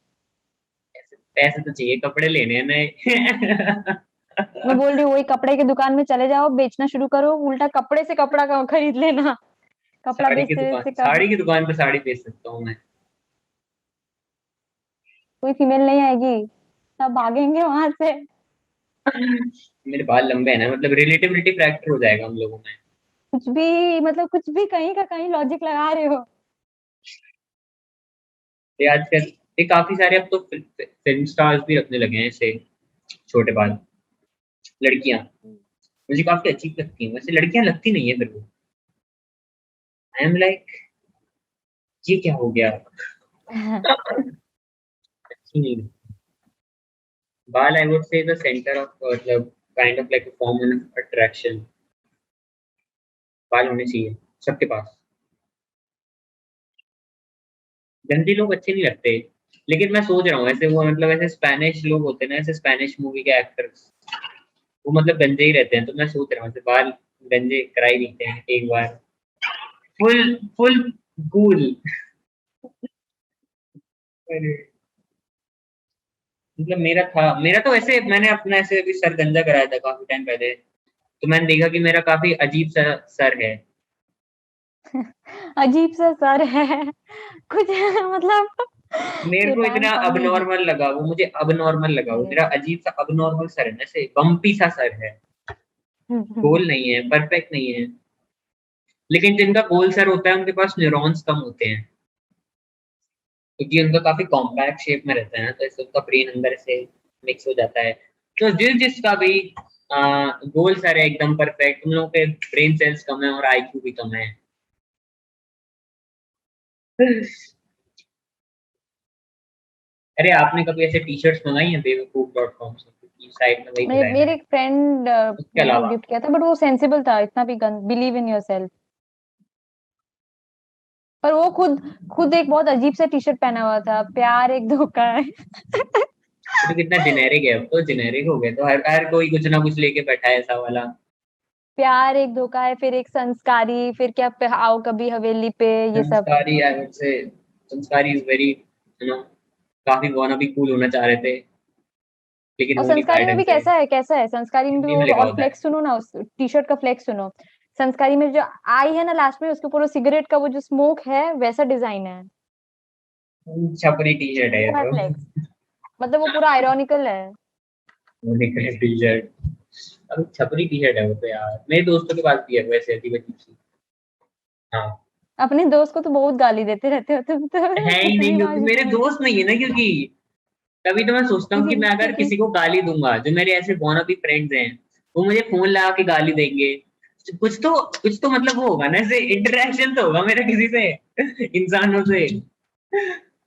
पैसे तो चाहिए कपड़े लेने हैं नए। मैं बोल रही हूँ वही कपड़े की दुकान में चले जाओ, बेचना शुरू करो, उल्टा कपड़े से कपड़ा खरीद लेना, कपड़ा बेचते बेचते साड़ी की दुकान पे साड़ी बेच सकता हूँ मैं। कोई फीमेल नहीं आएगी, सब भागेंगे वहां से। मेरे बाल लंबे हैं ना मतलब रिलेटिविटी फैक्टर हो जाएगा हम लोगों में। कुछ भी मतलब, कुछ भी कहीं का कहीं लॉजिक लगा रहे हो। ये आजकल ये काफी सारे अब तो फिल्म स्टार्स भी रखने लगे हैं ऐसे छोटे बाल लड़कियां। मुझे काफी अजीब लगती हैं वैसे लड़कियां लगती नहीं है फिर वो। आई एम लाइक ये क्या हो गया। अच्छी नहीं लगती। बाल I would say the centre of मतलब kind of like form of attraction. बाल होने चाहिए सबके पास। गंदे लोग अच्छे नहीं लगते। लेकिन मैं सोच रहा हूँ ऐसे वो मतलब ऐसे स्पेनिश लोग होते हैं ना ऐसे स्पेनिश मूवी के एक्टर्स वो मतलब गंजे ही रहते हैं तो मैं सोच रहा हूँ ऐसे बाल गंजे करा ही लेते हैं एक बार। Full full cool. मतलब मेरा तो ऐसे मैंने अपना ऐसे अभी सर गंजा कराया था काफी टाइम पहले तो मैंने देखा कि मेरा काफी अजीब सा सर है। अजीब सा सर है, कुछ मतलब मेरे ये को रैंक इतना फनी है। अबनॉर्मल लगा वो मुझे अबनॉर्मल लगा वो अरे। मेरा अजीब सा अबनॉर्मल सर है ऐसे बम्पी सा सर है। गोल नहीं है परफेक्ट नहीं है। लेकिन जिनका गोल सर होता है उनके पास न्यूरॉन्स कम होते हैं क्योंकि उनका काफी कॉम्पैक्ट शेप में रहता है ना तो इससे उनका ब्रेन अंदर से मिक्स हो जाता है। तो जिसका भी गोल सर है एकदम परफेक्ट उन लोगों के ब्रेन सेल्स कम है और आईक्यू भी कम है। अरे आपने कभी ऐसे टी शर्ट्स मंगाई हैं बेवकूफ.com से साइट में वही मेरे मिला है मेरे मैंने। एक फ्रेंड उसके ने अलावा गिफ्ट किया था, बट वो सेंसिबल था, इतना भी बिलीव इन योरसेल्फ। पर वो खुद खुद एक बहुत अजीब सा टी शर्ट पहना हुआ था, प्यार एक धोखा है। ये तो कितना जेनेरिक है अब तो जेनेरिक हो गया तो हर कोई कुछ ना कुछ लेके बैठा है ऐसा वाला। प्यार एक धोखा है, फिर एक संस्कारी, फिर क्या आओ कभी हवेली पे, ये सब। संस्कारी आई वुड से संस्कारी इज वेरी काफी वाना भी कूल होना चाह रहे थे लेकिन और हो नहीं पाया संस्कारी में ढंग भी से। कैसा है संस्कारी में भी हिंदी में वो, लिखा और होता है। फ्लेक्स सुनो ना, उस टी शर्ट का फ्लेक्स सुनो। संस्कारी में जो आई है ना लास्ट में, उसके ऊपर वो सिगरेट का वो जो स्मोक है, वैसा डिजाइन है। छपरी टी शर्ट है ये वो है तो। फ्लेक्स, मतलब वो पूरा आयरॉनिकल है। वो निकले टी शर्ट, अब छपरी टी शर्ट है वो तो यार, मेरे दोस्तों के पास भी है वैसे अजीब अजीब सी। हाँ अपने दोस्त को तो बहुत गाली देते रहते हो तुम तो। है ही नहीं, कितनी क्योंकि बार मेरे सुना है। दोस्त नहीं है ना, क्योंकि तभी तो मैं सोचता हूँ कि मैं अगर क्योंकि किसी को गाली दूंगा, जो मेरे ऐसे wannabe फ्रेंड्स हैं, वो मुझे फोन लगा के गाली देंगे, कुछ तो मतलब वो होगा ना, ऐसे इंटरेक्शन तो होगा मेरा किसी से, इंसानों से,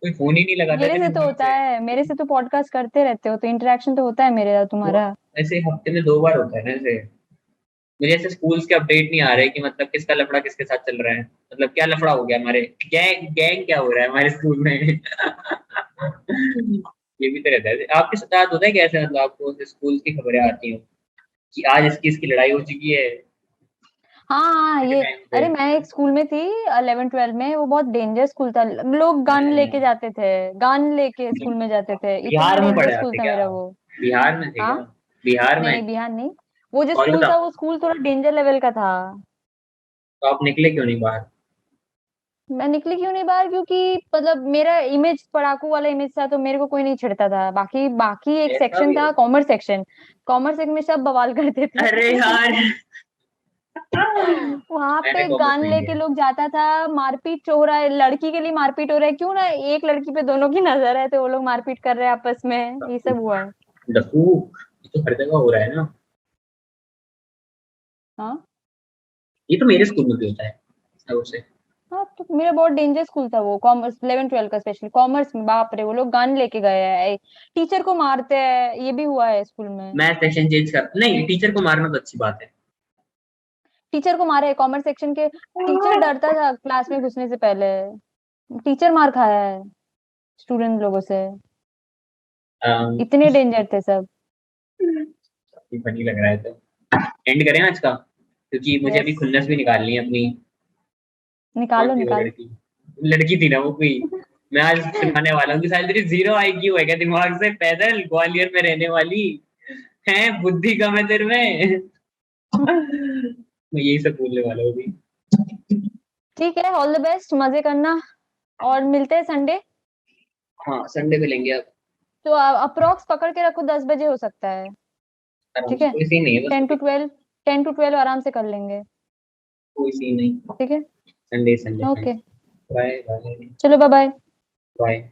कोई फोन ही नहीं लगाता मेरे से जब तो होता से। है, मेरे से तो पॉडकास्ट करते रहते हो तो इंटरेक्शन तो होता है मेरे और वो तुम्हारा। ऐसे हफ्ते में 2 बार होता है ना ऐसे। मुझे ऐसे स्कूल्स के अपडेट नहीं आ रहे कि मतलब किसका लफड़ा किसके साथ चल रहा है, मतलब क्या लफड़ा हो गया हमारे, गैंग गैंग क्या हो रहा है हमारे स्कूल में। ये भी तो रहता है आपके साथ, होता है कैसे, मतलब आपको स्कूल की खबरें आती हो कि आज इसकी इसकी लड़ाई हो चुकी है हाँ हाँ के ये, टाइम पे। अरे मैं एक स्कूल में थी 11 12 में, वो बहुत डेंजर स्कूल था। लोग गन लेके जाते थे, गन लेके स्कूल में जाते थे, इतना बिहार में डेंजर पढ़े स्कूल थे था क्या? मेरा वो। बिहार में थे क्या? हाँ, बिहार में? नहीं बिहार नहीं, वो जो स्कूल कोलकाता? था वो स्कूल थोड़ा डेंजर लेवल का था। तो आप निकले क्यों नहीं बाहर? मैं निकली क्यों नहीं बाहर, क्योंकि मतलब मेरा इमेज पढ़ाकू वाला इमेज था, तो मेरे को कोई नहीं छिड़ता था। बाकी बाकी एक ऐसा सेक्शन भी था, होता कॉमर्स सेक्शन। कॉमर्स सेक्शन में सब बवाल करते है? थे। अरे यार। वहां मैंने पे कॉमर्स गन नहीं लेके लिया। लोग जाता था, मारपीट हो रहा है, लड़की के लिए मारपीट हो रहा है, क्यों ना, एक लड़की पे दोनों की नजर है तो वो लोग मारपीट कर रहे हैं आपस में, ये सब हुआ है। डफूक, ये तो हर जगह हो रहा है ना। हाँ ये तो मेरे स्कूल में भी होता है सब से। हाँ, तो मेरा बहुत डेंजर स्कूल था वो, कॉमर्स 11 12 का, स्पेशली कॉमर्स में बाप रे, वो लोग गन लेके गए हैं, टीचर को मारते हैं, ये भी हुआ है स्कूल में। मैं सेक्शन चेंज कर, नहीं टीचर को मारना तो अच्छी बात है। टीचर को मारे कॉमर्स सेक्शन के, टीचर डरता था क्लास में घुसने से पहले। टीचर मार खाया है स्टूडेंट लोगों से, अम, इतने डेंजर थे सब। काफी फनी लग रहा है, तो एंड करें आज का, क्योंकि मुझे अभी यस, खुन्नस भी निकालनी है अपनी। कौन निकालो थी वो निकालो। लड़की? लड़की थी ना वो कोई। मैं आज सुनाने वाला हूँ कि साल तेरी 0 IQ है क्या दिमाग से, पैदल ग्वालियर में रहने वाली है, बुद्धि कम है तेरे में। मैं यही सब बोलने वाला हूँ अभी। ठीक है, ऑल द बेस्ट, मजे करना, और मिलते हैं संडे। हाँ संडे मिलेंगे अब। तो अप्रोक्स पकड़ के रखो, 10 बजे हो सकता है। आराम ठीक से, है, कोई सीन नहीं है, बस टेन टू अभी ट्वेल्व 10 to 12 आराम से कर लेंगे। कोई सीन नहीं। ठीक है, Sunday Sunday okay, bye bye. चलो बाय बाय। बाय।